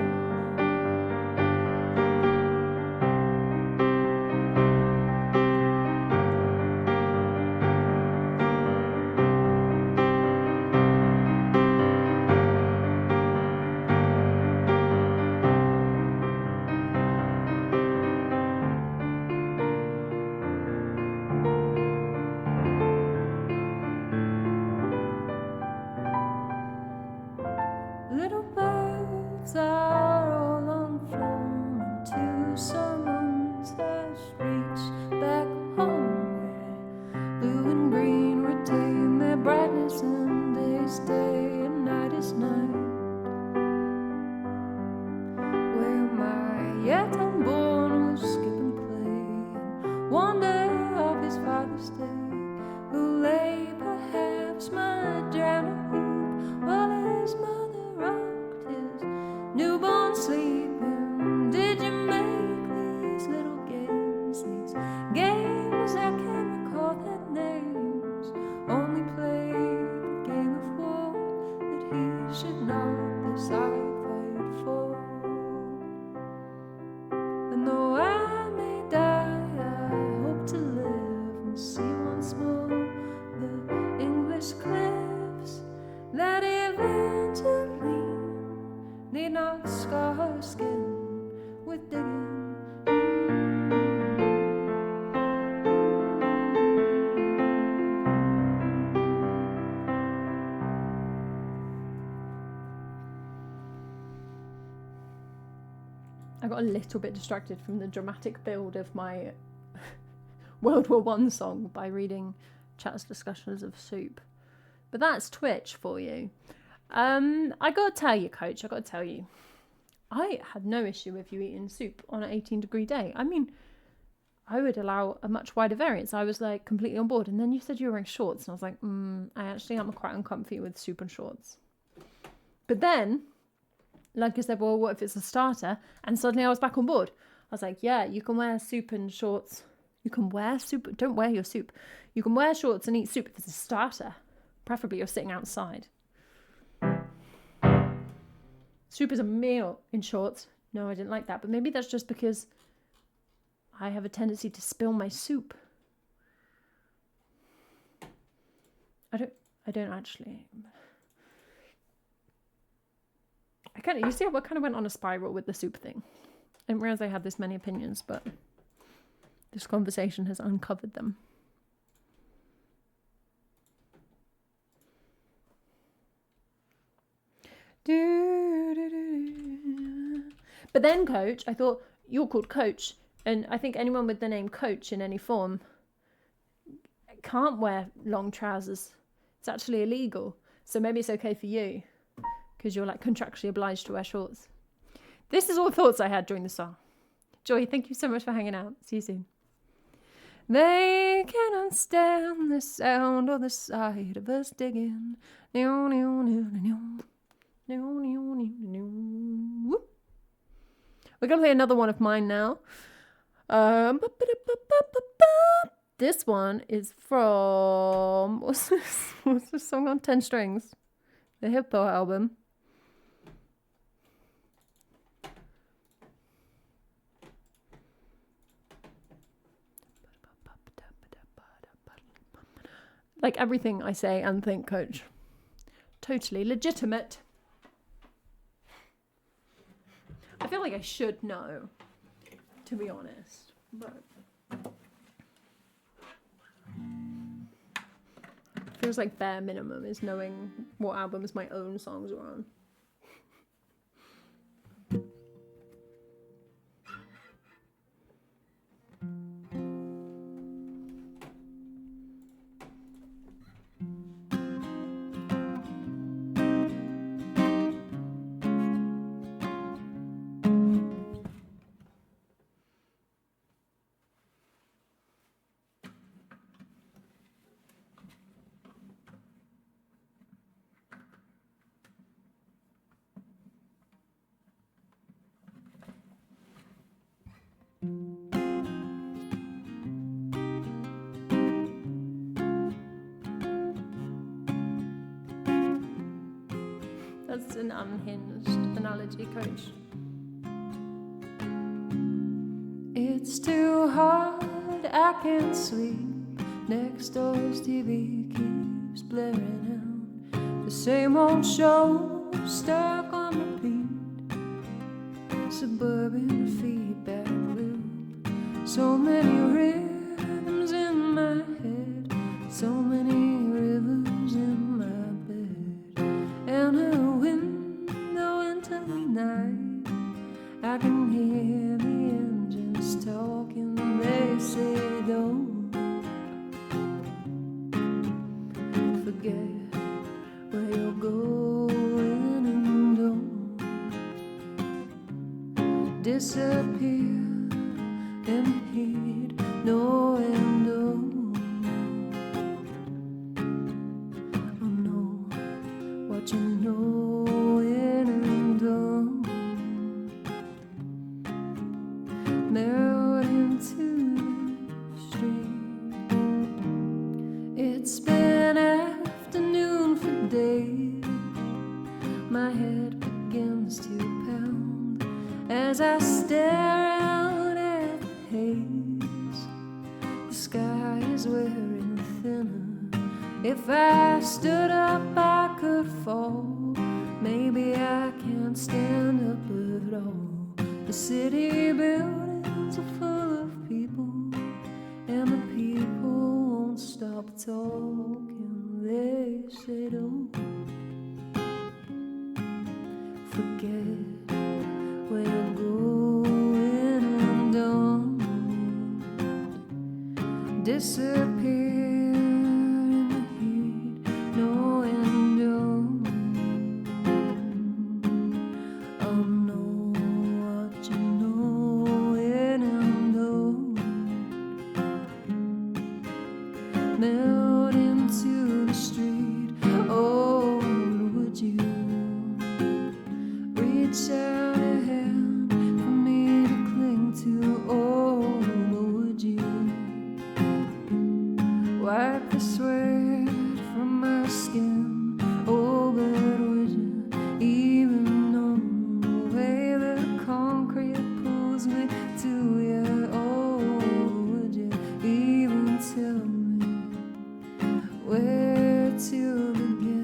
Speaker 1: Little birds are all unflown into someone's hush. Reach back home where blue and green retain their brightness, and day's day and night is night. Where my yet unborn will skip and play and wander of his father's day, who lay perhaps mud down a hoop while his mother rocked his newborn sleeping. Did you make these little games, these games I can't recall their names? Only played the game of war that he should not this I fight for. And though I may die, I hope to live and see once more the English cliffs that eventually need not scar her skin with digging.
Speaker 2: I got a little bit distracted from the dramatic build of my World War One song by reading Chat's discussions of soup. But that's Twitch for you. I gotta tell you, Coach, I had no issue with you eating soup on an 18-degree day. I mean, I would allow a much wider variance. I was like completely on board. And then you said you were wearing shorts, and I was like, I actually am quite uncomfy with soup and shorts. But then, like I said, well, what if it's a starter? And suddenly I was back on board. I was like, yeah, you can wear soup and shorts. You can wear soup. Don't wear your soup. You can wear shorts and eat soup if it's a starter. Preferably you're sitting outside. Soup is a meal in shorts. No, I didn't like that. But maybe that's just because I have a tendency to spill my soup. I don't actually. You see how I kind of went on a spiral with the soup thing. I didn't realize I had this many opinions, but this conversation has uncovered them. But then, Coach, I thought, you're called Coach, and I think anyone with the name Coach in any form can't wear long trousers. It's actually illegal. So maybe it's okay for you, because you're like contractually obliged to wear shorts. This is all thoughts I had during the song. Joy, thank you so much for hanging out. See you soon. They cannot stand the sound or the sight of us digging. We're going to play another one of mine now. This one is from... What's this song on? 10 Strings. The Hippo album. Like everything I say and think, Coach. Totally legitimate. I feel like I should know, to be honest. But it feels like bare minimum is knowing what albums my own songs are on. That's an unhinged analogy, coach.
Speaker 1: It's too hard, I can't sleep. Next door's TV keeps blaring out the same old show, stuck on repeat. Suburban feedback loop. So many rhythms in my head, so many rivers in my bed. And a window into the night, I can hear the engines talking. They say don't forget where you're going, and don't disappear in the heat, no and don't. Oh no, what you know and don't. Melt into the street. It's been afternoon for days. My head begins to pound as I stare out at the haze. The sky is wearing thinner. If I stood up, I could fall. Maybe I can't stand up at all. The city buildings are full of people, and the people won't stop talking. They say don't forget where you're going, and don't disappear in the heat, no and don't. Oh no, what you know and don't. Melt into the street. Oh, would you reach out a hand for me to cling to? Oh, would you wipe the sweat from my skin? Oh, but would you even know the way the concrete pulls me to you? Oh, would you even tell me where to begin?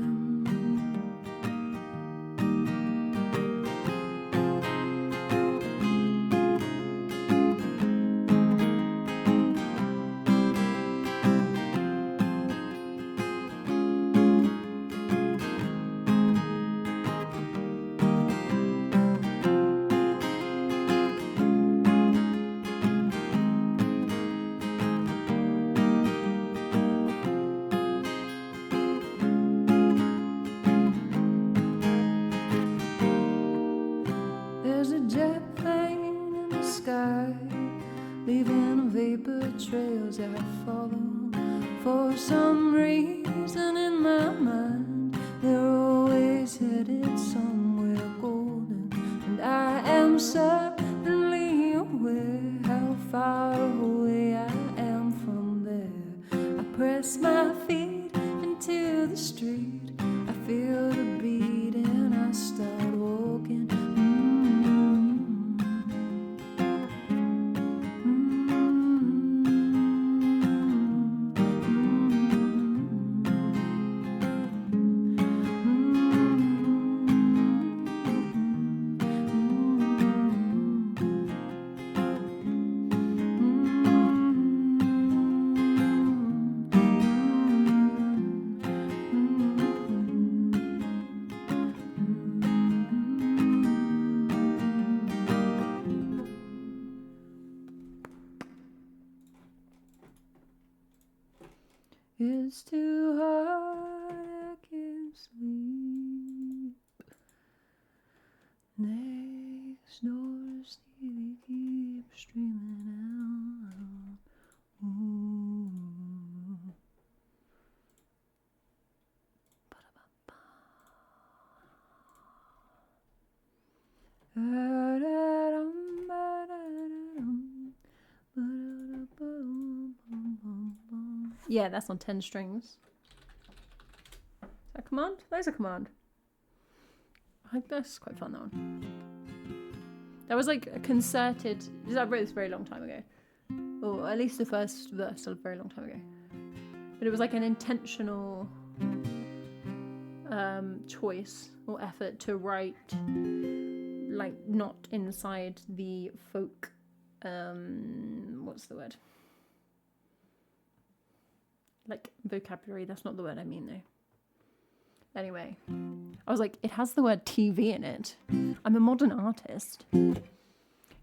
Speaker 1: There's a jet plane in the sky, leaving vapor trails I follow. For some reason in my mind, they're always headed somewhere golden, and I am certainly aware how far away I am from there. I press my feet into the street, I feel the beat and I start walking. It's too hard, I can't sleep. Next door's TV keeps streaming out. Ooh.
Speaker 2: Yeah, that's on 10 strings. Is that a command? That is a command. That's quite fun, that one. That was like a concerted... I wrote this a very long time ago. Or at least the first verse a very long time ago. But it was like an intentional choice or effort to write like not inside the folk... what's the word? Like vocabulary, that's not the word I mean though. Anyway, I was like, it has the word TV in it. I'm a modern artist.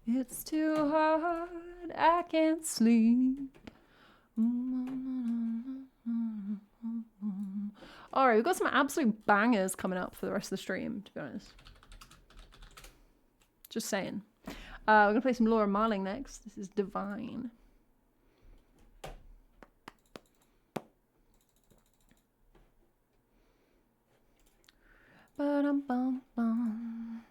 Speaker 2: It's too hard, I can't sleep. Alright, we've got some absolute bangers coming up for the rest of the stream, to be honest. Just saying. We're going to play some Laura Marling next. This is Divine. Ba-dum-bum-bum.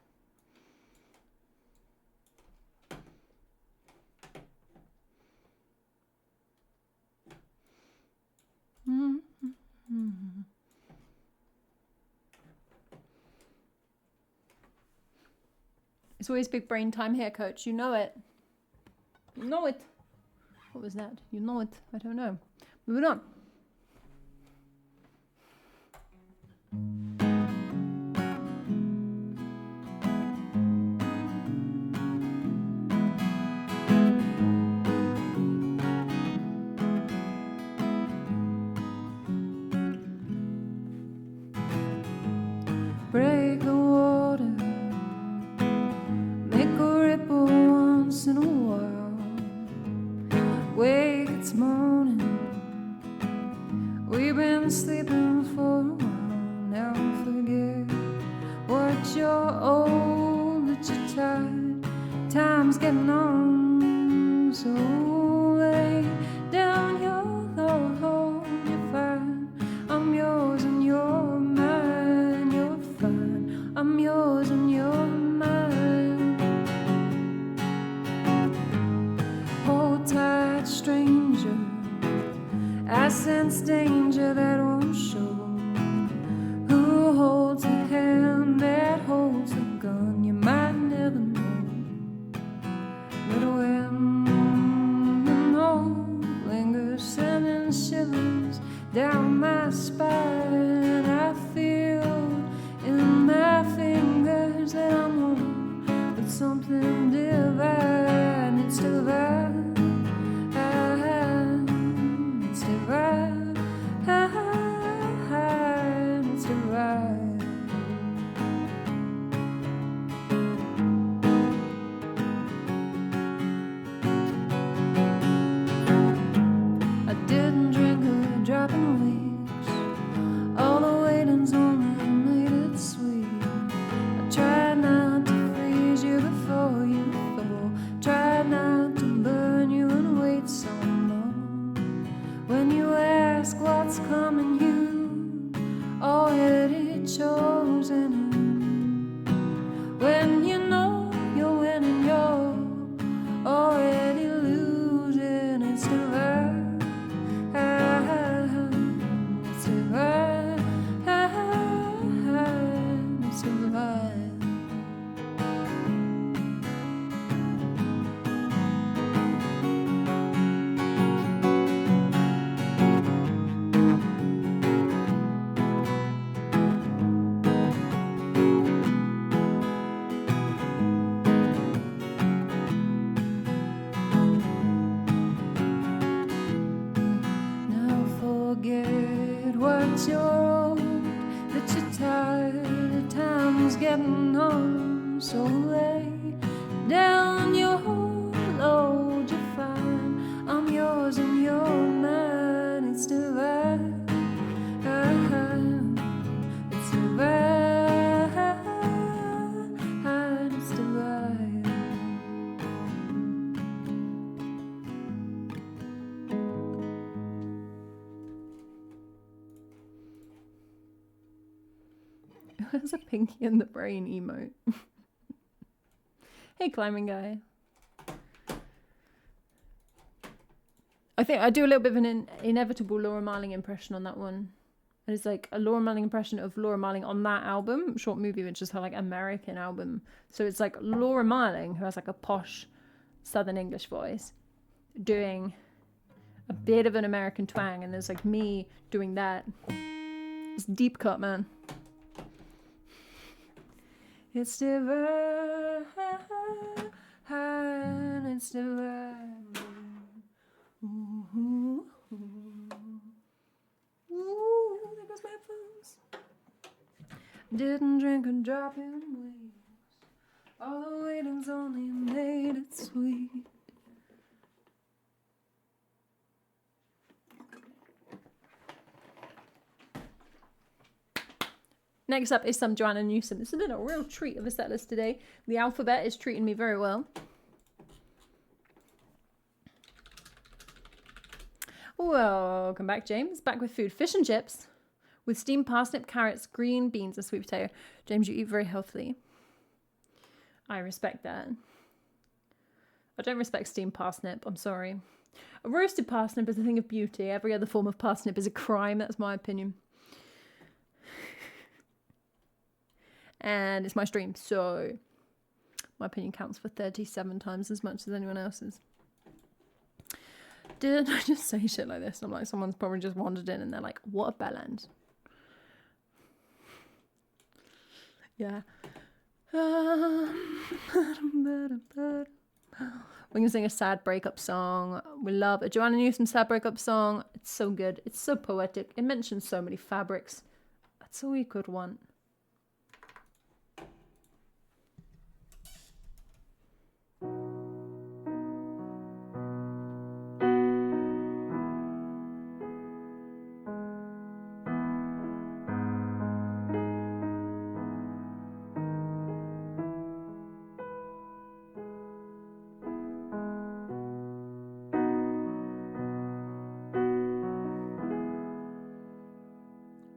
Speaker 2: Mm-hmm. It's always big brain time here, coach. You know it. You know it. What was that? You know it. I don't know. Moving on. Break the water, make a ripple once in a while. Wake, it's morning, we've been sleeping for a while. Now forget what you're old, that you're tired. Time's getting on, so lay down your load, you're fine. I'm yours and you're mine, you're fine. I'm yours and you're mine. Hold tight, stranger. I sense danger that won't show. Who holds the hand that holds the gun? You might never know. But when the note lingers, sending shivers down my spine, I feel in my fingers that I'm one with something divine. It's divine. It's divine. It's divine. I didn't drink a drop in weeks. All the waiting's only made it sweet. I tried not to freeze you before you fall. Tried not to burn you and wait some more. When you ask what's coming, you already chosen. When you know you're winning, you're already losing. It's divine. It's divine. It's divine. Now forget what you're old, that you're tired, the time's getting on, so lay down your load, you're fine. I'm yours and you're mine. It's divine. It's divine. It's divine. There's a pinky in the brain emote. Hey, climbing guy. I think I do a little bit of an inevitable Laura Marling impression on that one. And it's like a Laura Marling impression of Laura Marling on that album, short movie, which is her like American album. So it's like Laura Marling, who has like a posh Southern English voice, doing a bit of an American twang, and there's like me doing that. It's deep cut, man. It's divine, it's divine. Ooh, there goes my headphones. Didn't drink a drop in waves. All the waiting's only made it sweet. Next up is some Joanna Newsom. This has been a real treat of a set list today. The alphabet is treating me very well. Welcome back, James. Back with food. Fish and chips with steamed parsnip, carrots, green beans, and sweet potato. James, you eat very healthily. I respect that. I don't respect steamed parsnip. I'm sorry. A roasted parsnip is a thing of beauty. Every other form of parsnip is a crime. That's my opinion. And it's my stream, so my opinion counts for 37 times as much as anyone else's. Didn't I just say shit like this? I'm like, someone's probably just wandered in and they're like, what a bellend. Yeah. We're going to sing a sad breakup song. We love a Joanna Newsom sad breakup song. It's so good. It's so poetic. It mentions so many fabrics. That's all you could want.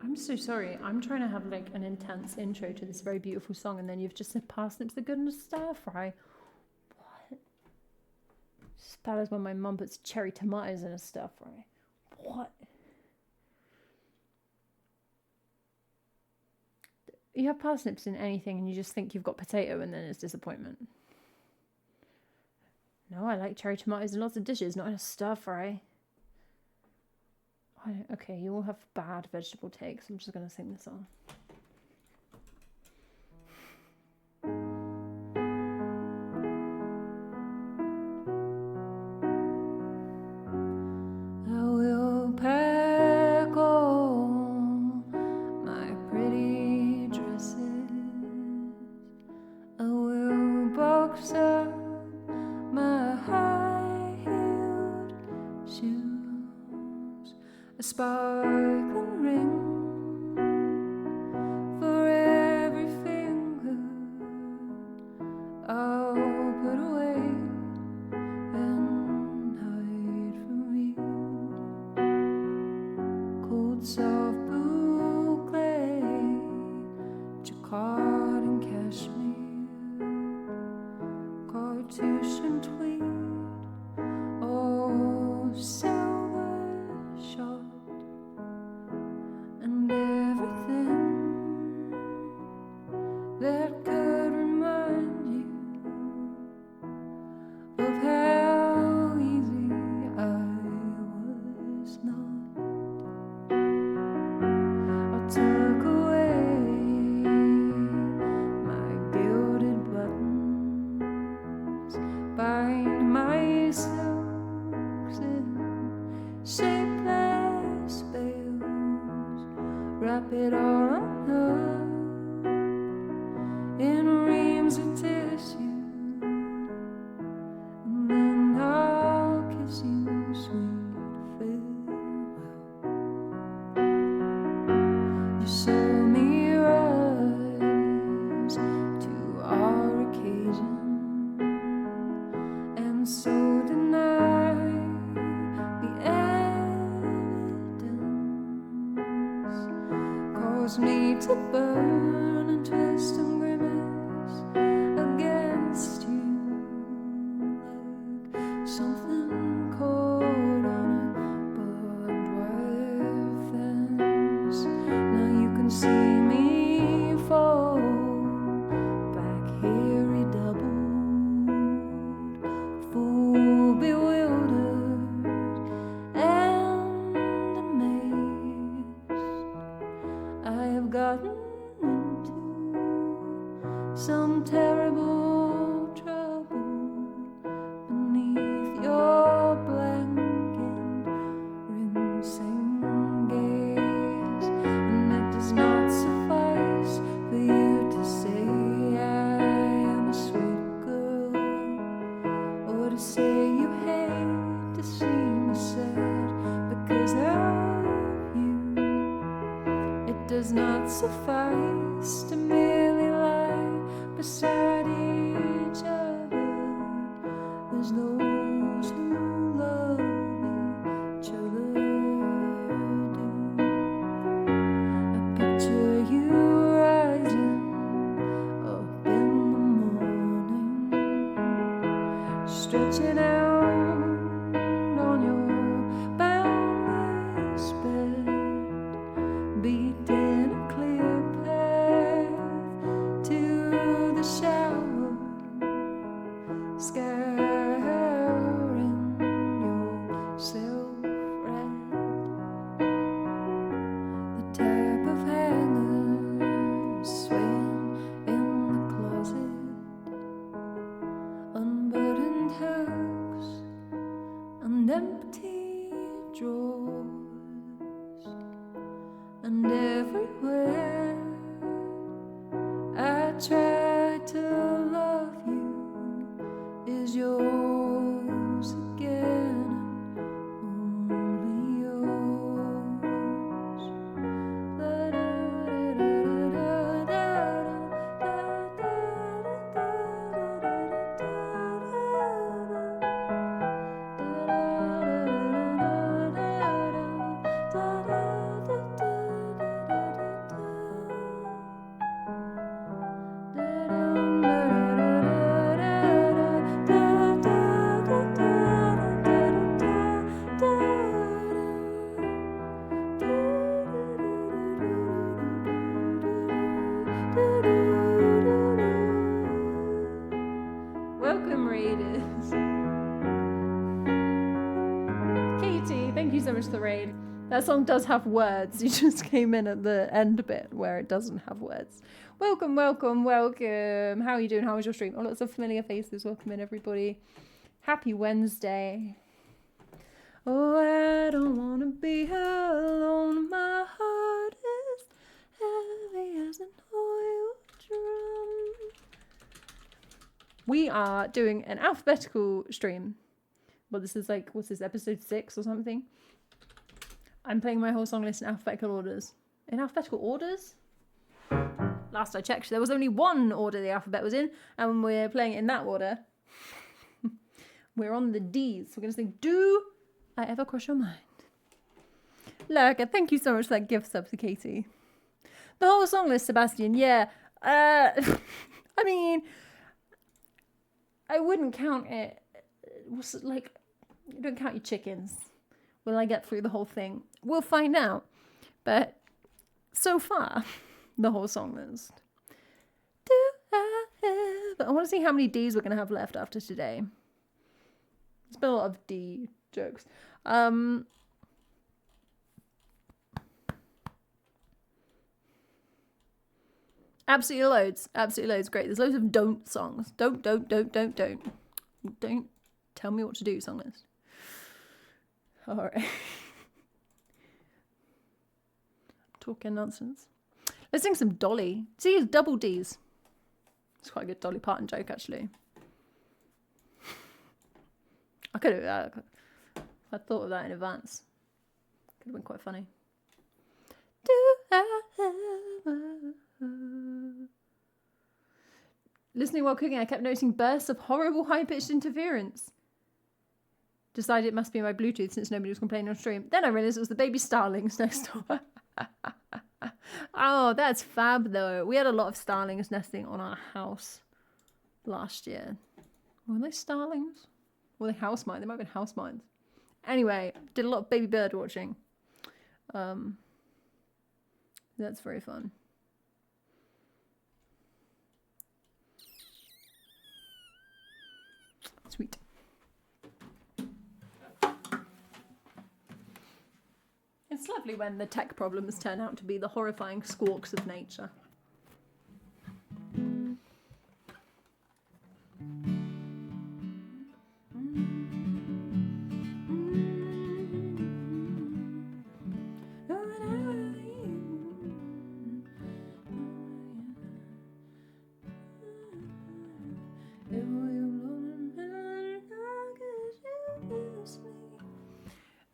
Speaker 2: I'm so sorry. I'm trying to have like an intense intro to this very beautiful song, and then you've just said parsnips are good in a stir fry. What? It's as bad as when my mum puts cherry tomatoes in a stir fry. What? You have parsnips in anything and you just think you've got potato and then it's disappointment. No, I like cherry tomatoes in lots of dishes, not in a stir fry. Okay, you all have bad vegetable takes. I'm just going to sing this song. I will pack all my pretty dresses. I will box up my high-heeled shoes. A sparkling ring for every finger I'll put away and hide from you. Cold soft boucle, jacquard and cashmere, cartouche and tweed, oh silver shot. And everything that could remind you of how easy I was not. I'll tuck away my gilded buttons, bind my silks in shapeless bells, wrap it all up in reams of tissue, and then I'll kiss you sweet farewell. You saw me rise to our occasion, and so deny the evidence. Caused me to burn and twist and grimace against you like something caught on a barbed wire fence.
Speaker 1: some terrible trouble beneath your blanket, rinsing gaze, and it does not suffice for you to say I am a sweet girl, or to say you hate to see me sad because of you. It does not suffice to merely lie beside each other as those who love each other do. I picture you rising up in the morning, stretching out on your boundless bed, beating a clear path to the shower, scouring yourself red. The type of hangers swaying in the closet, unburdened hooks and empty drawers, and everywhere I try to love you is yours again, and only yours. Welcome, readers. Katie, thank you so much for the raid. That song does have words. You just came in at the end bit where it doesn't have words. Welcome, welcome, welcome. How are you doing? How was your stream? Oh, lots of familiar faces. Welcome in, everybody. Happy Wednesday. Oh, I don't want to be alone. My heart is heavy as an oil drum. We are doing an alphabetical stream. Well, this is like, what's this, episode 6 or something? I'm playing my whole song list in alphabetical orders. In alphabetical orders? Last I checked, there was only one order the alphabet was in, and we're playing it in that order. We're on the D's. We're going to sing, Do I Ever Cross Your Mind? Lurka, thank you so much for that gift sub to Katie. The whole song list, Sebastian, yeah. I mean, I wouldn't count it. Like, you don't count your chickens. Will I get through the whole thing? We'll find out. But so far, the whole song list. Do I ever... I want to see how many D's we're going to have left after today. There's been a lot of D jokes. Absolutely loads. Absolutely loads. Great. There's loads of don't songs. Don't. Don't tell me what to do, song list. All right. Talking nonsense. Let's sing some Dolly. See, it's double D's. It's quite a good Dolly Parton joke, actually. I could have... I thought of that in advance. Could have been quite funny. Do I ever... Listening while cooking, I kept noticing bursts of horrible high-pitched interference. Decided it must be my Bluetooth since nobody was complaining on stream. Then I realised it was the baby starlings next door. Oh, that's fab though. We had a lot of starlings nesting on our house last year. Were they starlings? Were they house mines? They might have been house mines. Anyway, did a lot of baby bird watching. That's very fun. Sweet. It's lovely when the tech problems turn out to be the horrifying squawks of nature.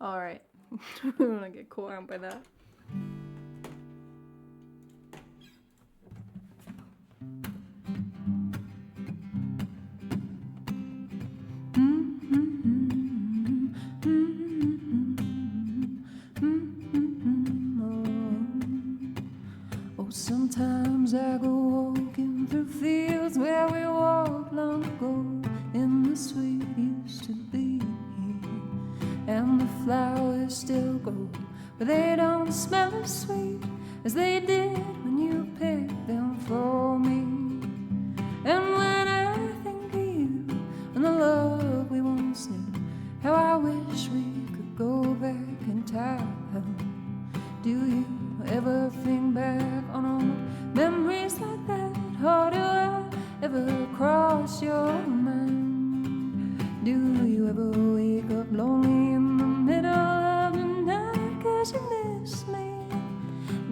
Speaker 2: All right. I don't want to get caught out by that. Oh, sometimes I go walking through fields where we walked long ago, in the sweet used to be, and the flowers still grow, but they don't smell as sweet as they did when you picked them for me. And when I think of you and the love we once knew, how I wish we could go back in time. Do you ever think back on old memories like that? Or do I ever cross your mind? Do you ever wake up lonely in the middle of the night 'cause you miss me?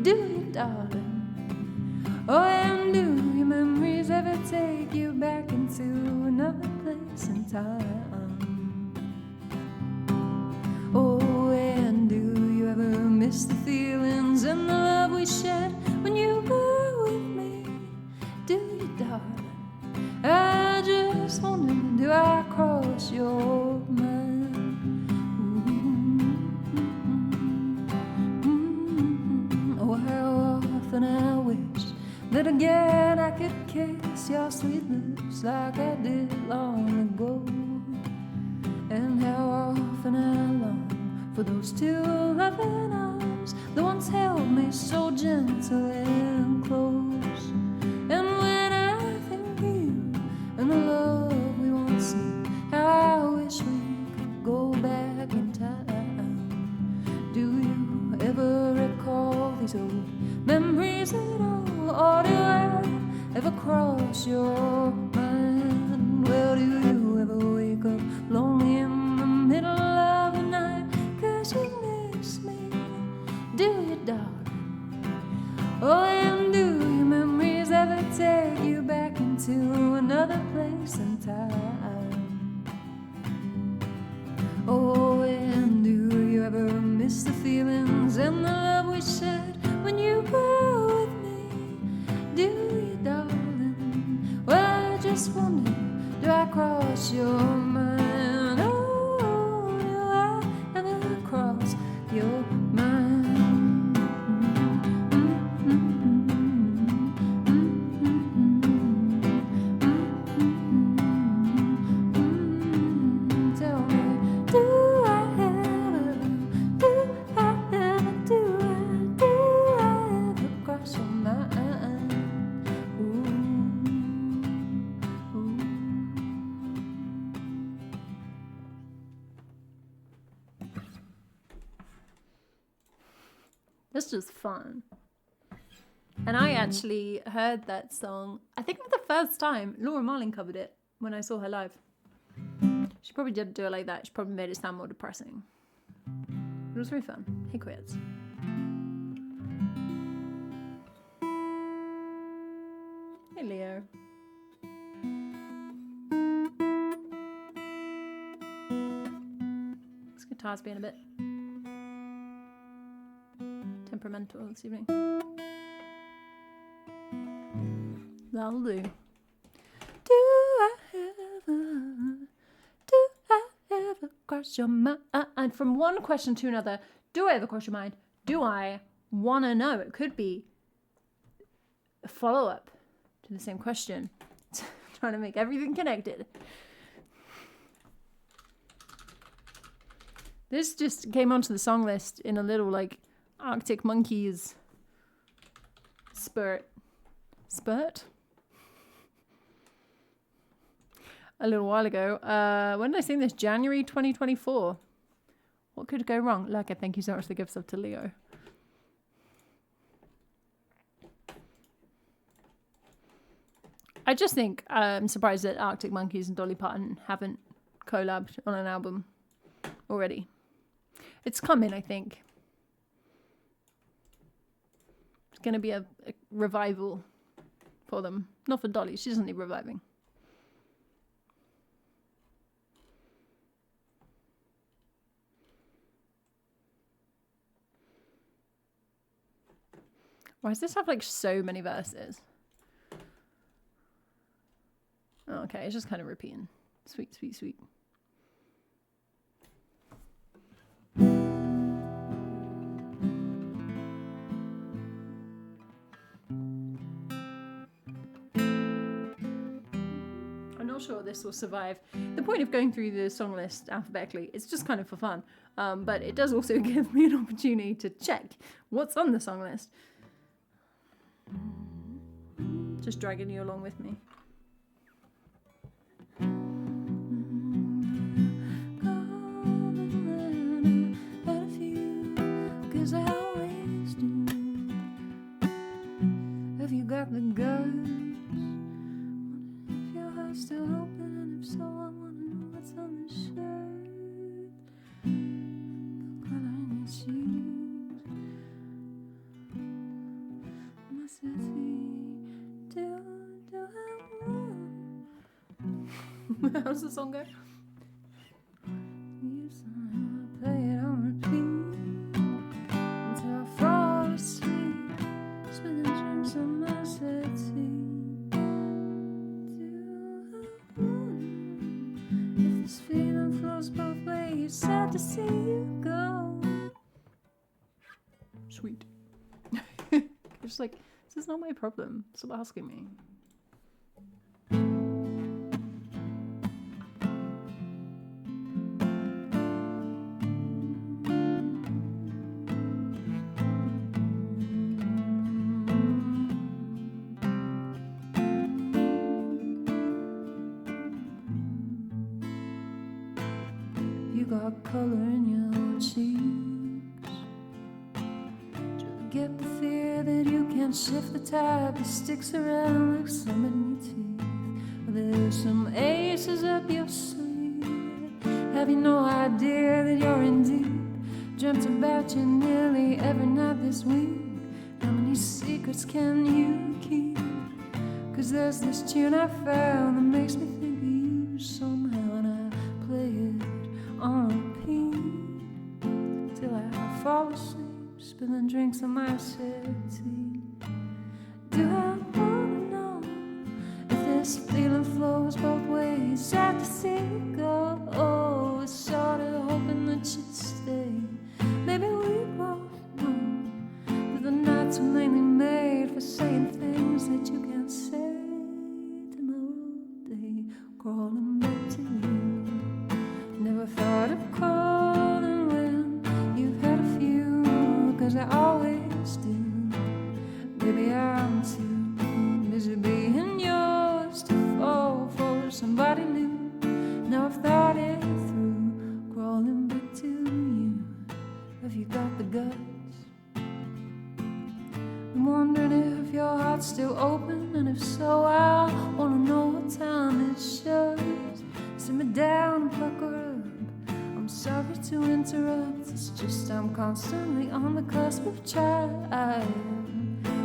Speaker 2: Do you, darling? Oh, and do your memories ever take you back into another place and time? Oh, and do you ever miss the feelings and the love we shared when you were with me? Do you, darling? I just wonder, do I cross your mind? Oh, how often I wish that again I could kiss your sweet lips like I did long ago. And how often I long for those two loving arms that once held me so gentle and close. And when I think of you and the love we once knew, how I wish we could go back in time. Do you ever recall these old memories at all, or do I ever cross your mind? Well, do you ever wake up lonely in the middle of the night 'cause you miss me? Do you, darling? Oh, and do your memories ever take you back into another place and time? Oh, and do you ever miss the feelings and the love we shared when you were with me? Do you, darling? Well, I just wonder, do I cross your mind? Oh, do I ever cross your mind? Tell me, do I ever cross your mind? Ooh, ooh. This was fun. And I actually heard that song, I think for the first time. Laura Marling covered it when I saw her live. She probably didn't do it like that. She probably made it sound more depressing. It was very fun. Hey, quits. Hey, Leo. This guitar's being a bit temperamental this evening. That'll do. Do I ever cross your mind? And from one question to another, do I ever cross your mind? Do I want to know? It could be a follow-up to the same question. Trying to make everything connected. This just came onto the song list in a little like Arctic Monkeys spurt. A little while ago. When did I sing this? January 2024. What could go wrong? Like, I thank you so much for the gifts up to Leo. I just think I'm surprised that Arctic Monkeys and Dolly Parton haven't collabed on an album already. It's coming, I think. It's going to be a revival for them. Not for Dolly. She doesn't need reviving. Why does this have like so many verses? Oh, okay, it's just kind of repeating. Sweet, sweet, sweet. I'm not sure this will survive. The point of going through the song list alphabetically is just kind of for fun, but it does also give me an opportunity to check what's on the song list. Just dragging you along with me. Cause I always do. Have you got the guts? If your heart's still open, and if so, I wanna know what's on the shirt. Color in your cheeks. My city, do I want? How's the song go? You somehow play it on repeat until I fall asleep, spinning dreams on my settee. If this feeling flows both ways, sad to see you go. Sweet. Just like, this is not my problem. Stop asking me. You got color in your cheeks. Do you get the fear that you can't shift the tide that sticks around like some in your teeth? Well, there's some aces up your sleeve. Have you no idea that you're in deep? Dreamt about you nearly every night this week. How many secrets can you keep? Cause there's this tune I found that makes me think of you somehow, and I play it on repeat till I fall asleep, spilling drinks on my settee. Do I wanna know if this feeling flows both ways? Sad to see it go. Oh, it's sort of hoping that you'd stay. Maybe we both know that the nights are mainly made for saying things that you can't say. Tomorrow day, crawling back to you. Never thought of calling when you've had a few, cause I always do. Baby, I'm too busy being yours to fall for somebody new. Now I've thought it through, crawling back to you. Have you got the guts? I'm wondering if your heart's still open, and if so, I wanna know what time it shows. Sit me down and pucker up. I'm sorry to interrupt, it's just I'm constantly on the cusp of trying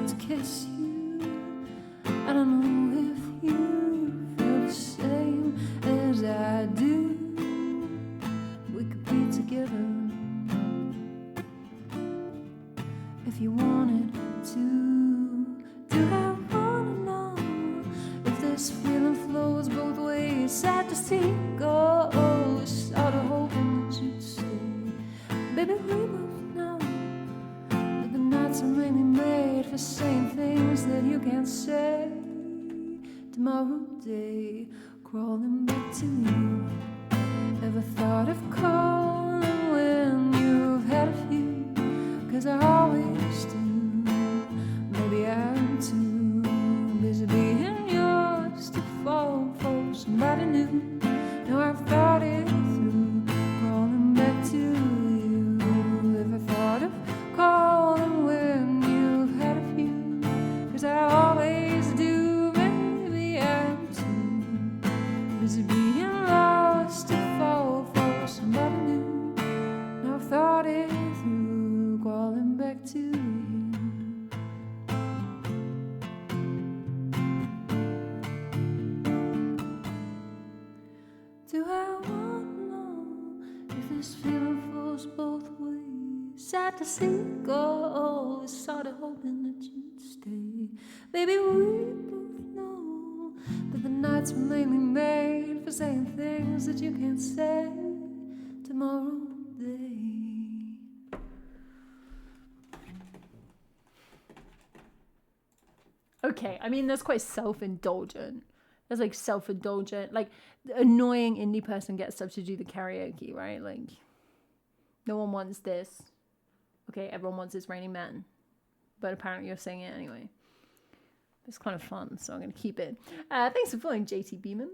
Speaker 2: to kiss you. I don't know if you feel the same as I do. We could be together if you wanted to. Do I wanna know if this feeling flows both ways? Sad to see it go. Sort of hoping that you'd stay. Baby, we both know that the nights are mainly made for saying things that you can't say. Tomorrow day, crawling back to you. Ever thought of calling when you've had a few? Cause I always do. Maybe I'm too busy being yours to fall for somebody new. Now I've thought it through, crawling back to you. Ever thought of calling when you've had a few? Cause I always do. Maybe I'm too busy being lost to fall for somebody new. Now I've thought it through, crawling back to you. Do I wanna know if this feeling flows both ways? Sad to see it go, sort of hoping that you'd
Speaker 1: Baby, we both know that the nights were mainly made for saying things that you can't say tomorrow day.
Speaker 2: Okay, I mean, that's quite self-indulgent. That's like self-indulgent. Like, the annoying indie person gets stuff to do the karaoke, right? Like, no one wants this. Okay, everyone wants It's Raining Men. But apparently you're singing it anyway. It's kind of fun, so I'm going to keep it. Thanks for following, JT Beeman.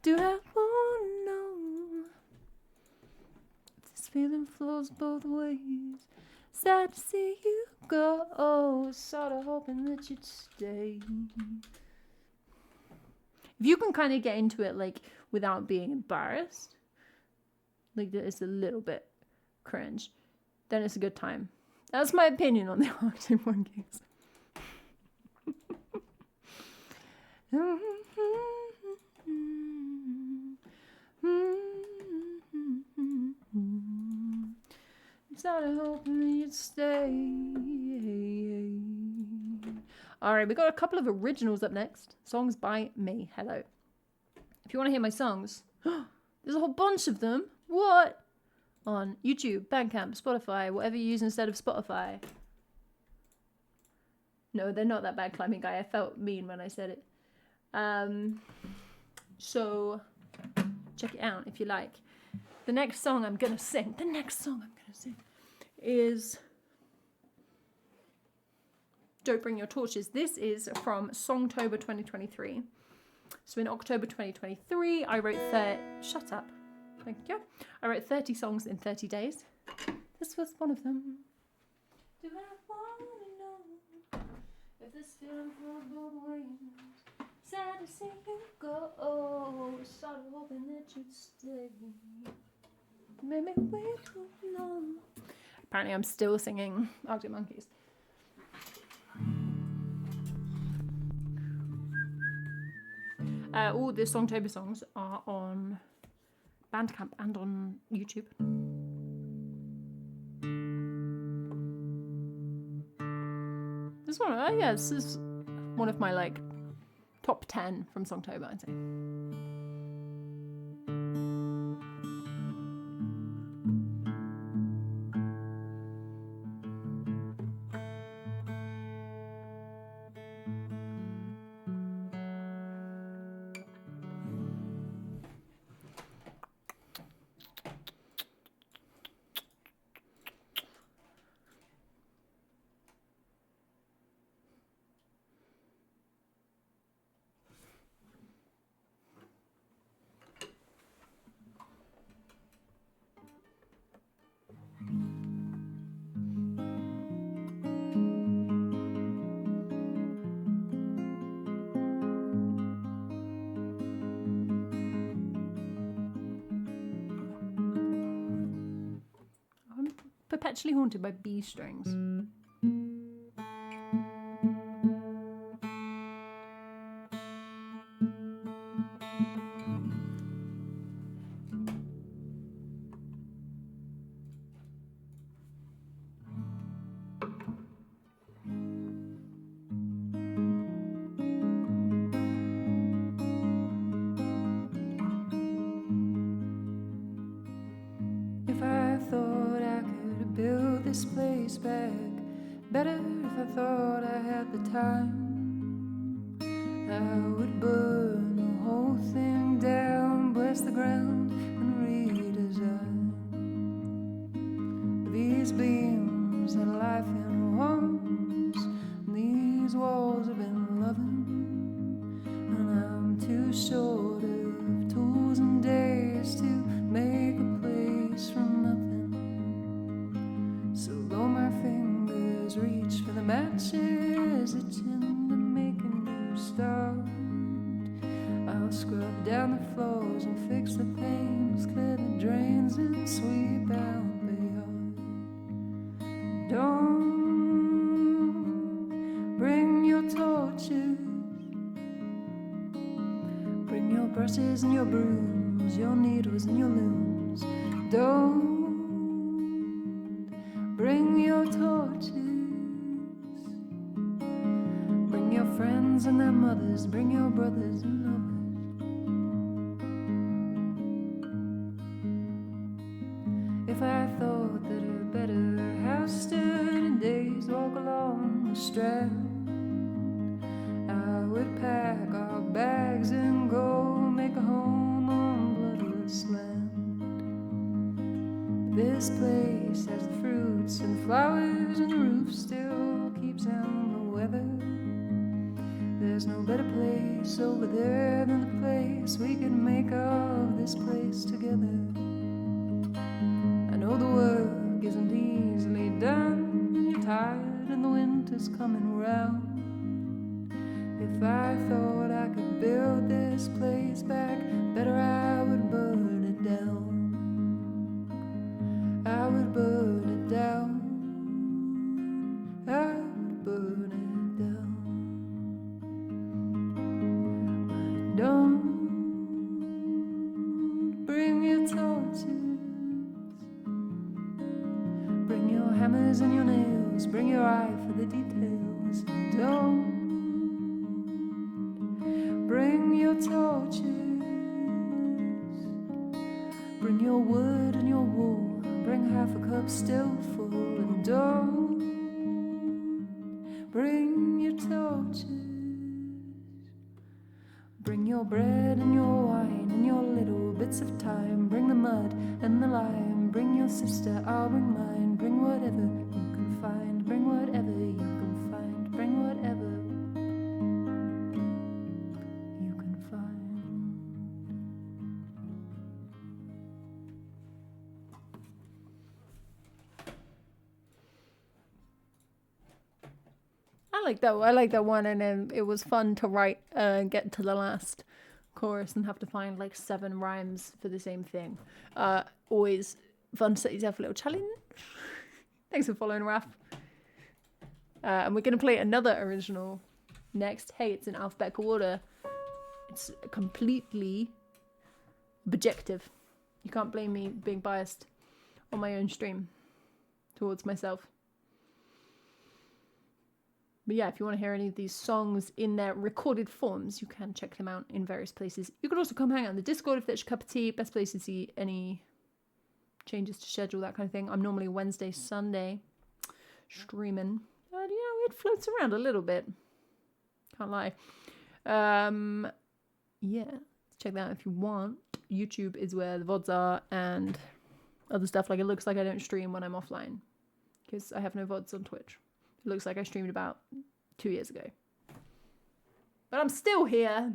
Speaker 1: Do I want to know if this feeling flows both ways? Sad to see you go, sort of hoping that you'd stay.
Speaker 2: If you can kind of get into it, like, without being embarrassed, like, it's a little bit cringe, then it's a good time. That's my opinion on the Arctic Monkeys.
Speaker 1: Started hoping that you'd stay.
Speaker 2: Alright, we got a couple of originals up next. Songs by me. Hello. If you want to hear my songs, there's a whole bunch of them. What? On YouTube, Bandcamp, Spotify, whatever you use instead of Spotify. No, they're not that bad, Climbing Guy. I felt mean when I said it. So check it out if you like. The next song I'm gonna sing is Don't Bring Your Torches. This is from Songtober 2023. So in October 2023, I wrote Shut up. Thank you. I wrote 30 songs in 30 days. This was one of them.
Speaker 1: Do I want to know if this feeling flows both ways? Sad to see you go, sort of hoping that you'd stay. Maybe we don't know.
Speaker 2: Apparently I'm still singing Arctic Monkeys. All the Songtober songs are on Bandcamp and on YouTube. This one, this is one of my like top 10 from Songtober, I'd say. Perpetually haunted by B strings.
Speaker 1: If I thought I could build this place back better, if I thought I had the time, I would burn the whole thing down, bless the ground and redesign. These beams had life in walls, and these walls have been loving, and I'm too short of tools and days to make a place from nothing. So though my fingers reach for the matches, itching to make a new start, I'll scrub down the floors and fix the panes, clear the drains and sweep out the yard. Don't bring your torches, bring your brushes and your brooms, your needles and your looms. Don't bring your torches, sons and their mothers, bring your brothers and lovers. If I thought that a better house stood in days walk along the strand, I would pack our bags and go make a home on bloodless land. This place has the fruits and flowers, and the roof still keeps down the weather. There's no better place over there than the place we could make of this place together. I know the work isn't easily done, and you're tired and the winter's coming round. If I thought I could build this place back better, I would burn it down. I would burn it down. I would burn it down. But don't bring your torches, bring your hammers and your nails, bring your eye for the details. Don't bring your torches, bring your wood and your wool, bring half a cup still full, and don't bring your torches. Bring your bread and your wine and your little bits of time, bring the mud and the lime, bring your sister, I'll bring mine, bring whatever you can find, bring whatever you can find, bring whatever you can find. I like that one, and then it was fun to write, get to the last chorus and have to find like 7 rhymes for the same thing. Always fun to set yourself a little challenge. Thanks for following, Raph. And we're gonna play another original next. Hey, it's in alphabetical order. It's completely objective. You can't blame me being biased on my own stream towards myself. But yeah, if you want to hear any of these songs in their recorded forms, you can check them out in various places. You can also come hang out in the Discord if that's your cup of tea. Best place to see any changes to schedule, that kind of thing. I'm normally Wednesday, Sunday streaming. But, it floats around a little bit. Can't lie. Yeah, check that out if you want. YouTube is where the VODs are and other stuff. Like, it looks like I don't stream when I'm offline because I have no VODs on Twitch. It looks like I streamed about 2 years ago. But I'm still here.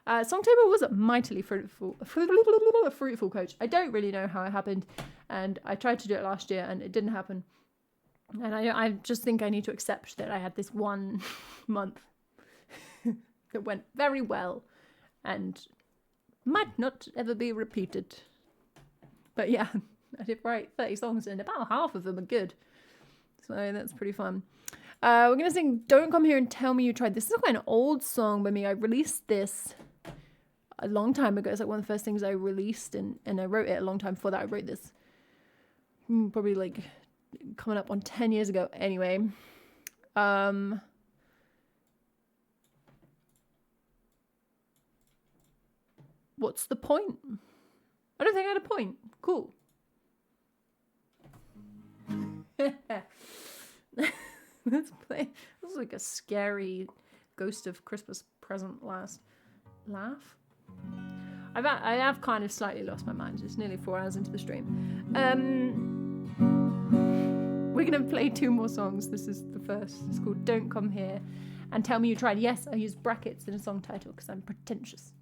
Speaker 1: Songtable was mightily fruitful. A fruitful coach. I don't really know how it happened. And I tried to do it last year and it didn't happen. And I just think I need to accept that I had this 1 month that went very well and might not ever be repeated. But yeah, I did write 30 songs and about half of them are good. So that's pretty fun. We're going to sing Don't Come Here and Tell Me You Tried. This is quite an old song by me. I released this a long time ago. It's like one of the first things I released and I wrote it a long time before that. I wrote this probably like coming up on 10 years ago anyway. What's the point? I don't think I had a point. Cool. Let's play. This is like a scary Ghost of Christmas Present laugh. I have kind of slightly lost my mind. It's nearly 4 hours into the stream. We're gonna play 2 more songs. This is the first. It's called Don't Come Here and Tell Me You Tried. Yes, I use brackets in a song title because I'm pretentious.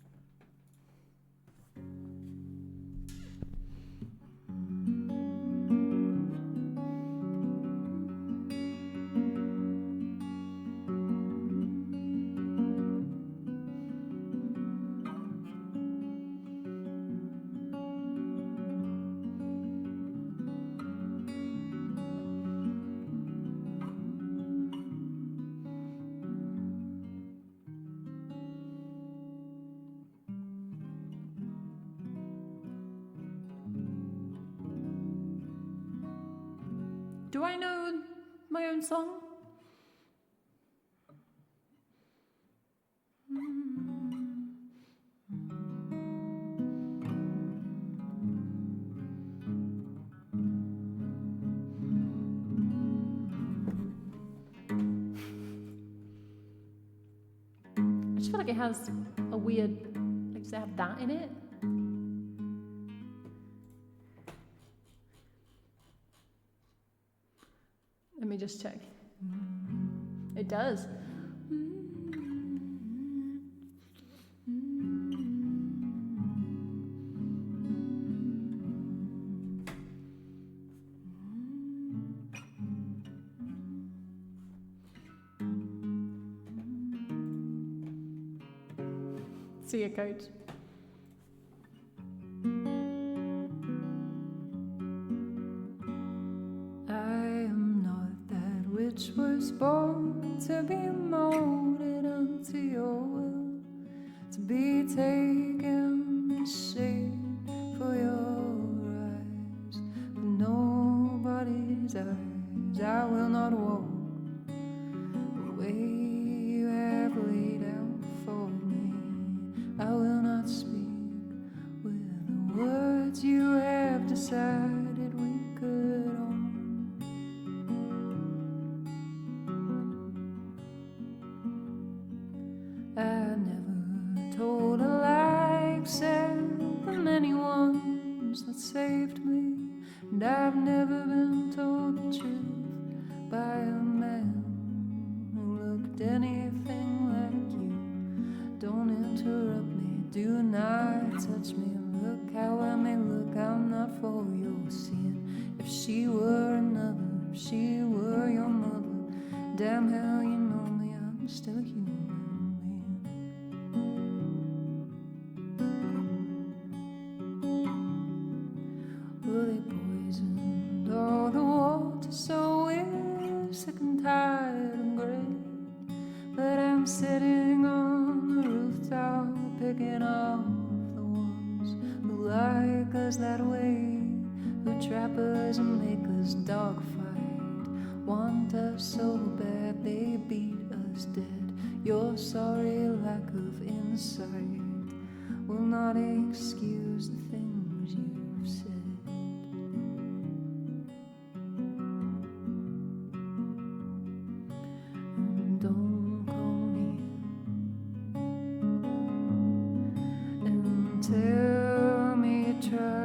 Speaker 1: Do I know my own song?
Speaker 2: just feel like it has a weird, like, does it have that in it? Let me just check. It does. See you, coach. I am not that which was born to be molded unto your will, to be taken and shaped for your eyes, for nobody's eyes. I will not walk the way you have laid out for me. I will not speak with the words you have decided we could own. I never told a lie except the many ones that saved me, and I've never been told the truth by a man who looked anything like you. Don't interrupt me, do not touch me. Look how I may look, I'm not for your sin. If she were another, if she were your mother, damn hell you know me, I'm still a human being. Well, they poisoned all the water, so we're sick and tired and gray. But I'm sitting on the rooftop picking off the ones who like us that way, who trap us and make us dogfight, want us so bad they beat us dead. Your sorry lack of insight will not excuse the things you've said. And don't call me and tell me you tried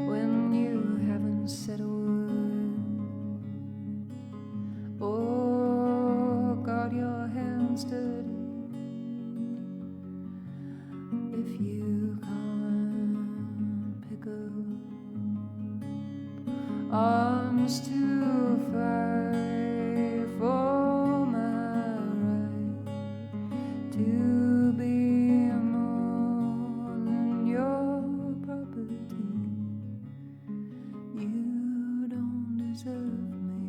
Speaker 2: when you haven't said a word. Oh, got your hands dirty. If you can't pick up arms to fight for my right to be more than your property, you don't deserve me,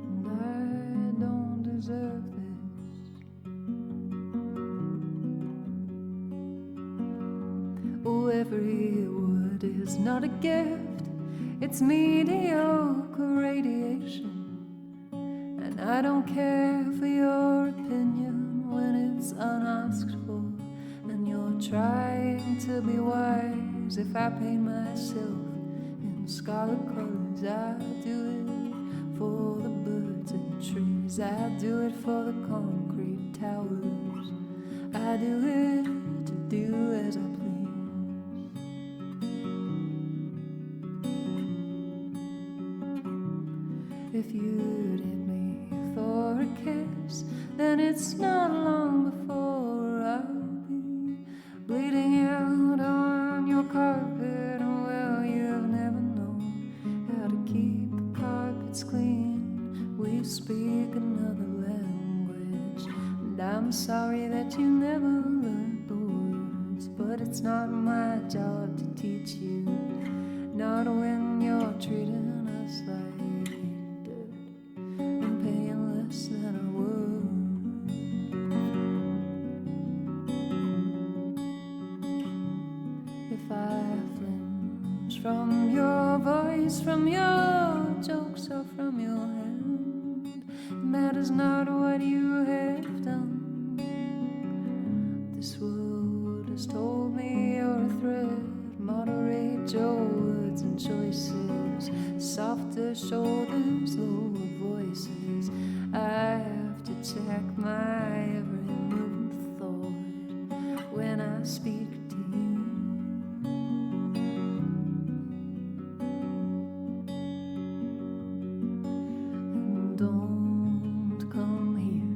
Speaker 2: and I don't deserve this. Oh, every word is not a gift, it's mediocre radiation. And I don't care for your opinion when it's unasked for, and you're trying to be wise. If I paint myself in scarlet colors, I do it for the birds and trees, I do it for the concrete towers, I do it to do as I please. If you'd hit me for a kiss, then it's not long before I'll be bleeding out on your carpet. Well, you've never known how to keep the carpets clean. We speak another language, and I'm sorry that you never learned the words, but it's not my job to teach you, not when you're treating us like than I would. If I flinch from your voice, from your jokes, or from your hand, it matters not what you have done. This world has told me you're a threat. Moderate your words and choices, softer shoulders, lower
Speaker 1: And don't come here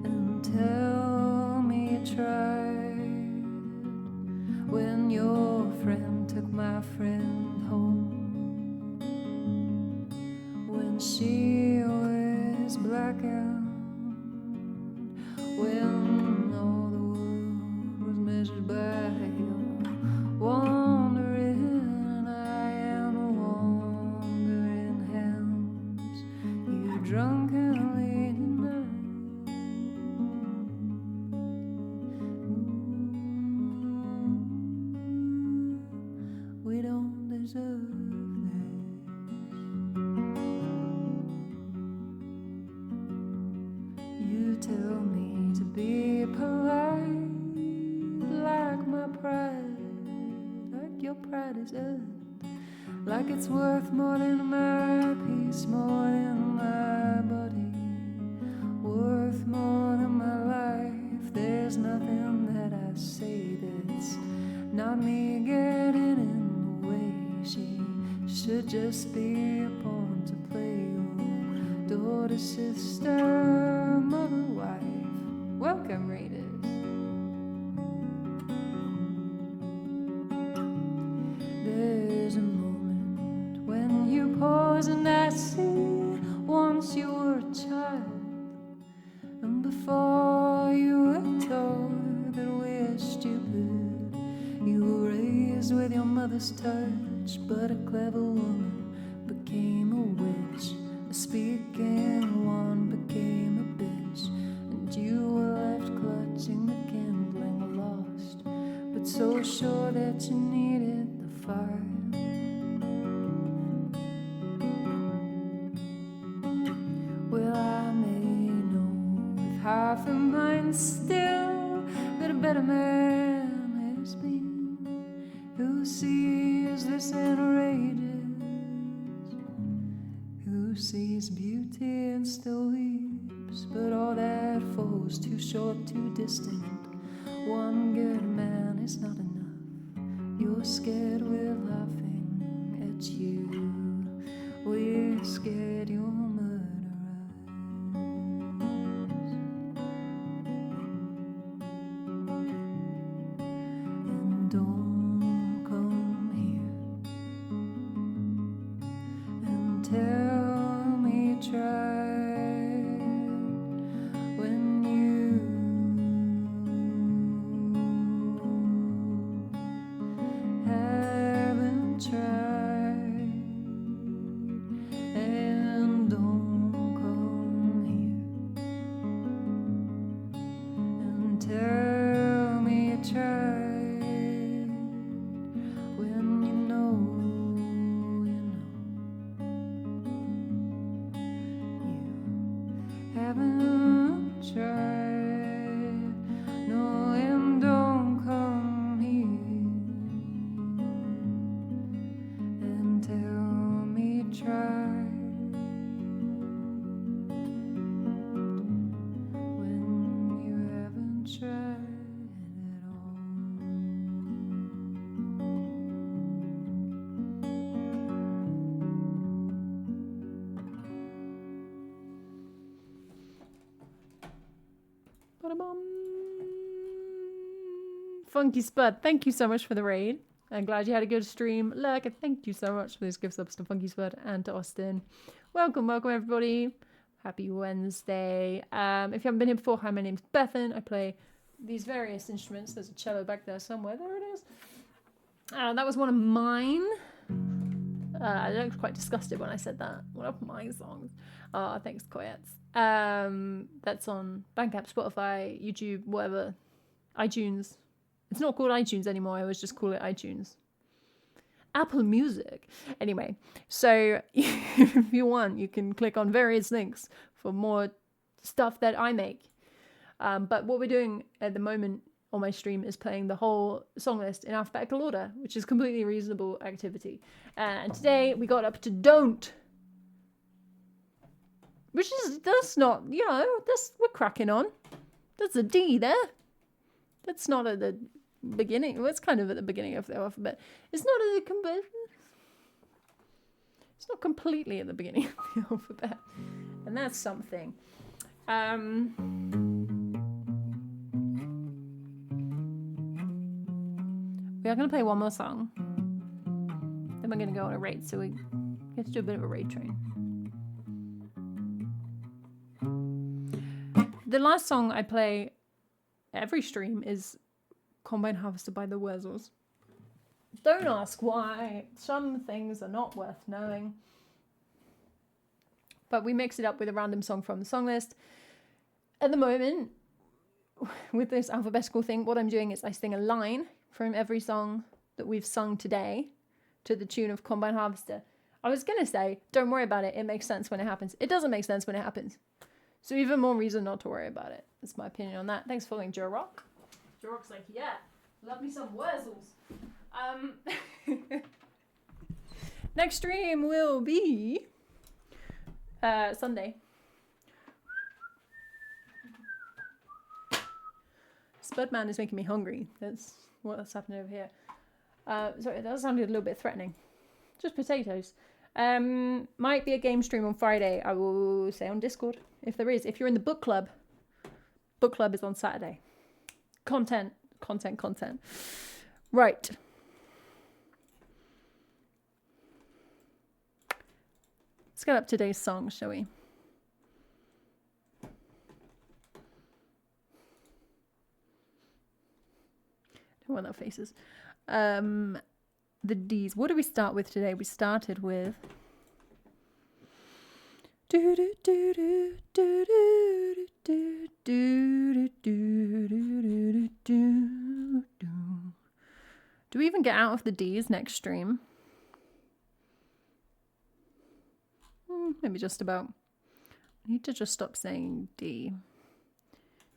Speaker 1: and tell me you tried when your friend took my friend home, when she was blackout, when all the world was measured by your wandering eye and wandering hands, you drunkenly denied. We don't deserve this. You tell me to be polite, like my pride, like your pride is earned, like it's worth more than my peace, more than my body, worth more than my life. There's nothing that I say that's not me getting in the way. She should just be a pawn to play. Oh, daughter, sister, mother, wife. Welcome, readers. There's a moment when you pause and I see once you were a child, and before you were told that we're stupid, you were raised with your mother's touch, but a clever woman became a witch, a speaking one became a bitch, and you were left clutching the kindling lost, but so sure that you needed the fire. Well, I may know with half a mind still that a better man has been, who sees this and rages, who sees beauty and still weeps, but all that falls too short, too distant. One good man is not enough. You're scared we're laughing at you. We're scared you're murderers. And don't come here and tell me try when you haven't tried. And don't come here and tell me you tried when you know you haven't tried. No, and don't come here and tell me try when you haven't tried at all. Ba-da-bum. Funky Spud, thank you so much for the raid. I'm glad you had a good stream. Look, thank you so much for those gift subs to Funky Spud and to Austin. Welcome everybody. Happy Wednesday. If you haven't been here before, hi, my name's Bethan. I play these various instruments. There's a cello back there somewhere. There it is. That was one of mine. I looked quite disgusted when I said that. One of my songs. Thanks, Coyettes. That's on Bandcamp, Spotify, YouTube, whatever. iTunes. It's not called iTunes anymore. I always just call it iTunes. Apple Music. Anyway, so if you want, you can click on various links for more stuff that I make. But what we're doing at the moment on my stream is playing the whole song list in alphabetical order, which is completely reasonable activity. And today we got up to Don't. Which is, that's not, you know, we're cracking on. That's a D there. That's not at the beginning. Well, it's kind of at the beginning of the alphabet. It's not at the
Speaker 2: It's not completely at the beginning of the alphabet. And that's something. We are going to play one more song. Then we're going to go on a raid, so we get to do a bit of a raid train. The last song I play every stream is Combine Harvester by the Wurzels. Don't ask why. Some things are not worth knowing. But we mix it up with a random song from the song list. At the moment, with this alphabetical thing, what I'm doing is I sing a line from every song that we've sung today to the tune of Combine Harvester. I was going to say, don't worry about it. It makes sense when it happens. It doesn't make sense when it happens. So even more reason not to worry about it. That's my opinion on that. Thanks for following Joe Rock. Joe Rock's like, yeah, love me some Wurzels. Next stream will be Sunday. Spudman is making me hungry. That's what's happening over here. Sorry, that sounded a little bit threatening. Just potatoes. Might be a game stream on Friday. I will say on Discord if there is. If you're in the book club is on Saturday. Content. Right. Let's get up today's song, shall we? Don't want that faces. The D's. What did we start with today? We started with do we even get out of the D's next stream? Maybe just about. I need to just stop saying D.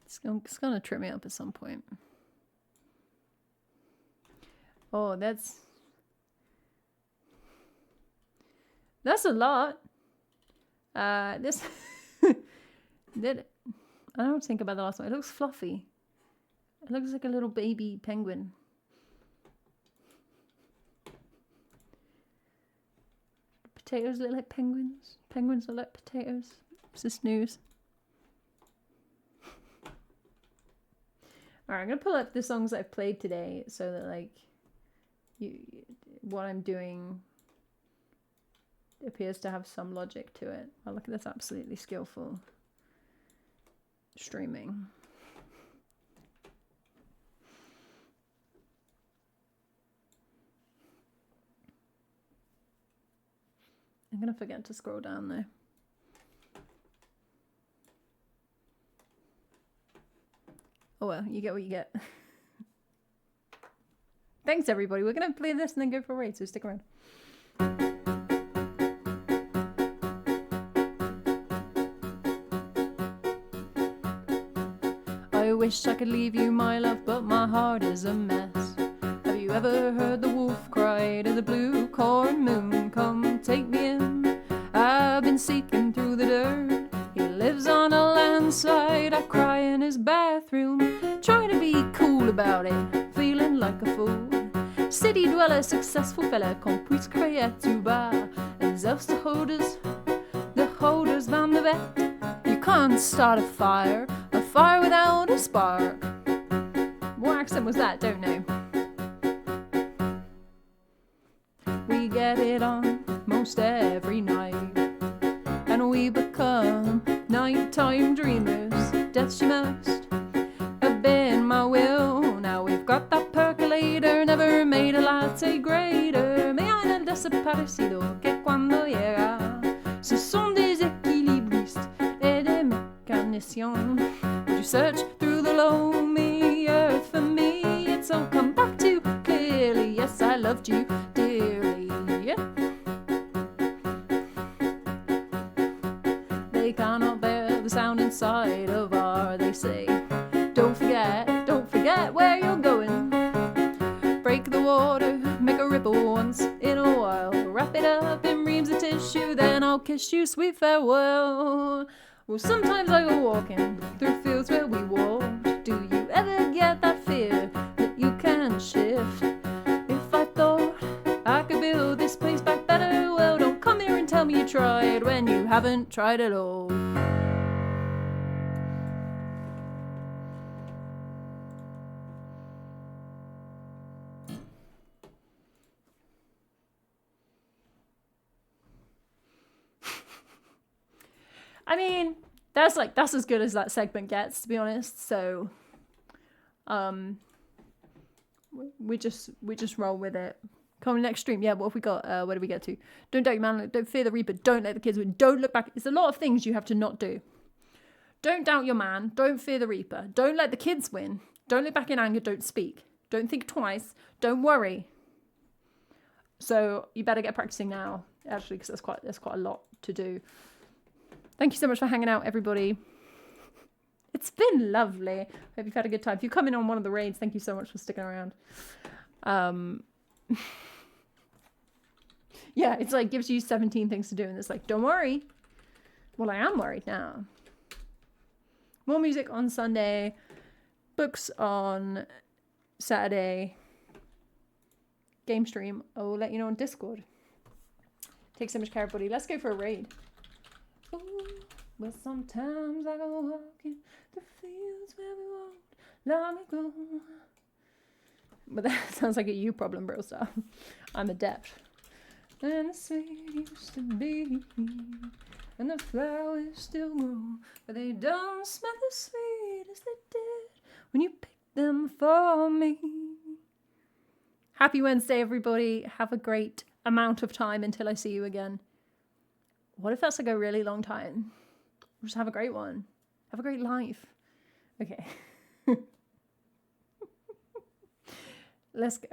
Speaker 2: It's going to trip me up at some point. Oh, that's a lot. This I don't think about the last one. It looks fluffy. It looks like a little baby penguin. Potatoes look like penguins. Penguins look like potatoes. What's this news? Alright, I'm gonna pull up the songs I've played today so that like what I'm doing appears to have some logic to it. Oh, look at this absolutely skillful streaming. I'm gonna forget to scroll down though. Oh well, you get what you get. Thanks everybody. We're gonna play this and then go for a raid, so stick around. I wish I could leave you, my love, but my heart is a mess. Have you ever heard the wolf cry to the blue corn moon? Come take me in. I've been seeking through the dirt. He lives on a landslide. I cry in his bathroom, trying to be cool about it, feeling like a fool. City dweller, successful fella, qu'on puisse crier tout bas. And zelfs de holders van de wet. You can't start a fire without a spark. What accent was that? Don't know. We get it on most every night, and we become nighttime dreamers. Death she must have been my will. Now we've got that percolator, never made a latte greater. Me ha el desaparecido que cuando llega ce sont des équilibristes et des mécaniciens. Would you search through the loamy earth for me? It's all come back to clearly. Yes, I loved you dearly. They cannot bear the sound inside of our. They say, don't forget where you're going. Break the water, make a ripple once in a while. Wrap it up in reams of tissue, then I'll kiss you sweet farewell. Well, sometimes I go walking through fields where we walked. Do you ever get that fear that you can't shift? If I thought I could build this place back better, well, don't come here and tried when you haven't tried at all. I mean, that's as good as that segment gets, to be honest. So, we just roll with it. Coming next stream, yeah. What have we got? Where do we get to? Don't doubt your man. Don't fear the reaper. Don't let the kids win. Don't look back. It's a lot of things you have to not do. Don't doubt your man. Don't fear the reaper. Don't let the kids win. Don't look back in anger. Don't speak. Don't think twice. Don't worry. So you better get practicing now, actually, because there's quite a lot to do. Thank you so much for hanging out, everybody. It's been lovely. Hope you've had a good time. If you come in on one of the raids, thank you so much for sticking around. Yeah, it's like gives you 17 things to do, and it's like, don't worry. Well, I am worried now. More music on Sunday. Books on Saturday. Game stream. I will let you know on Discord. Take so much care, everybody. Let's go for a raid. Ooh, well, sometimes I go walking the fields where we walked long ago. But that sounds like a you problem, bro. So I'm adept. And the sweet used to be, and the flowers still grow, but they don't smell as sweet as they did when you picked them for me. Happy Wednesday, everybody. Have a great amount of time until I see you again. What if that's like a really long time? Just have a great one. Have a great life. Okay. Let's go.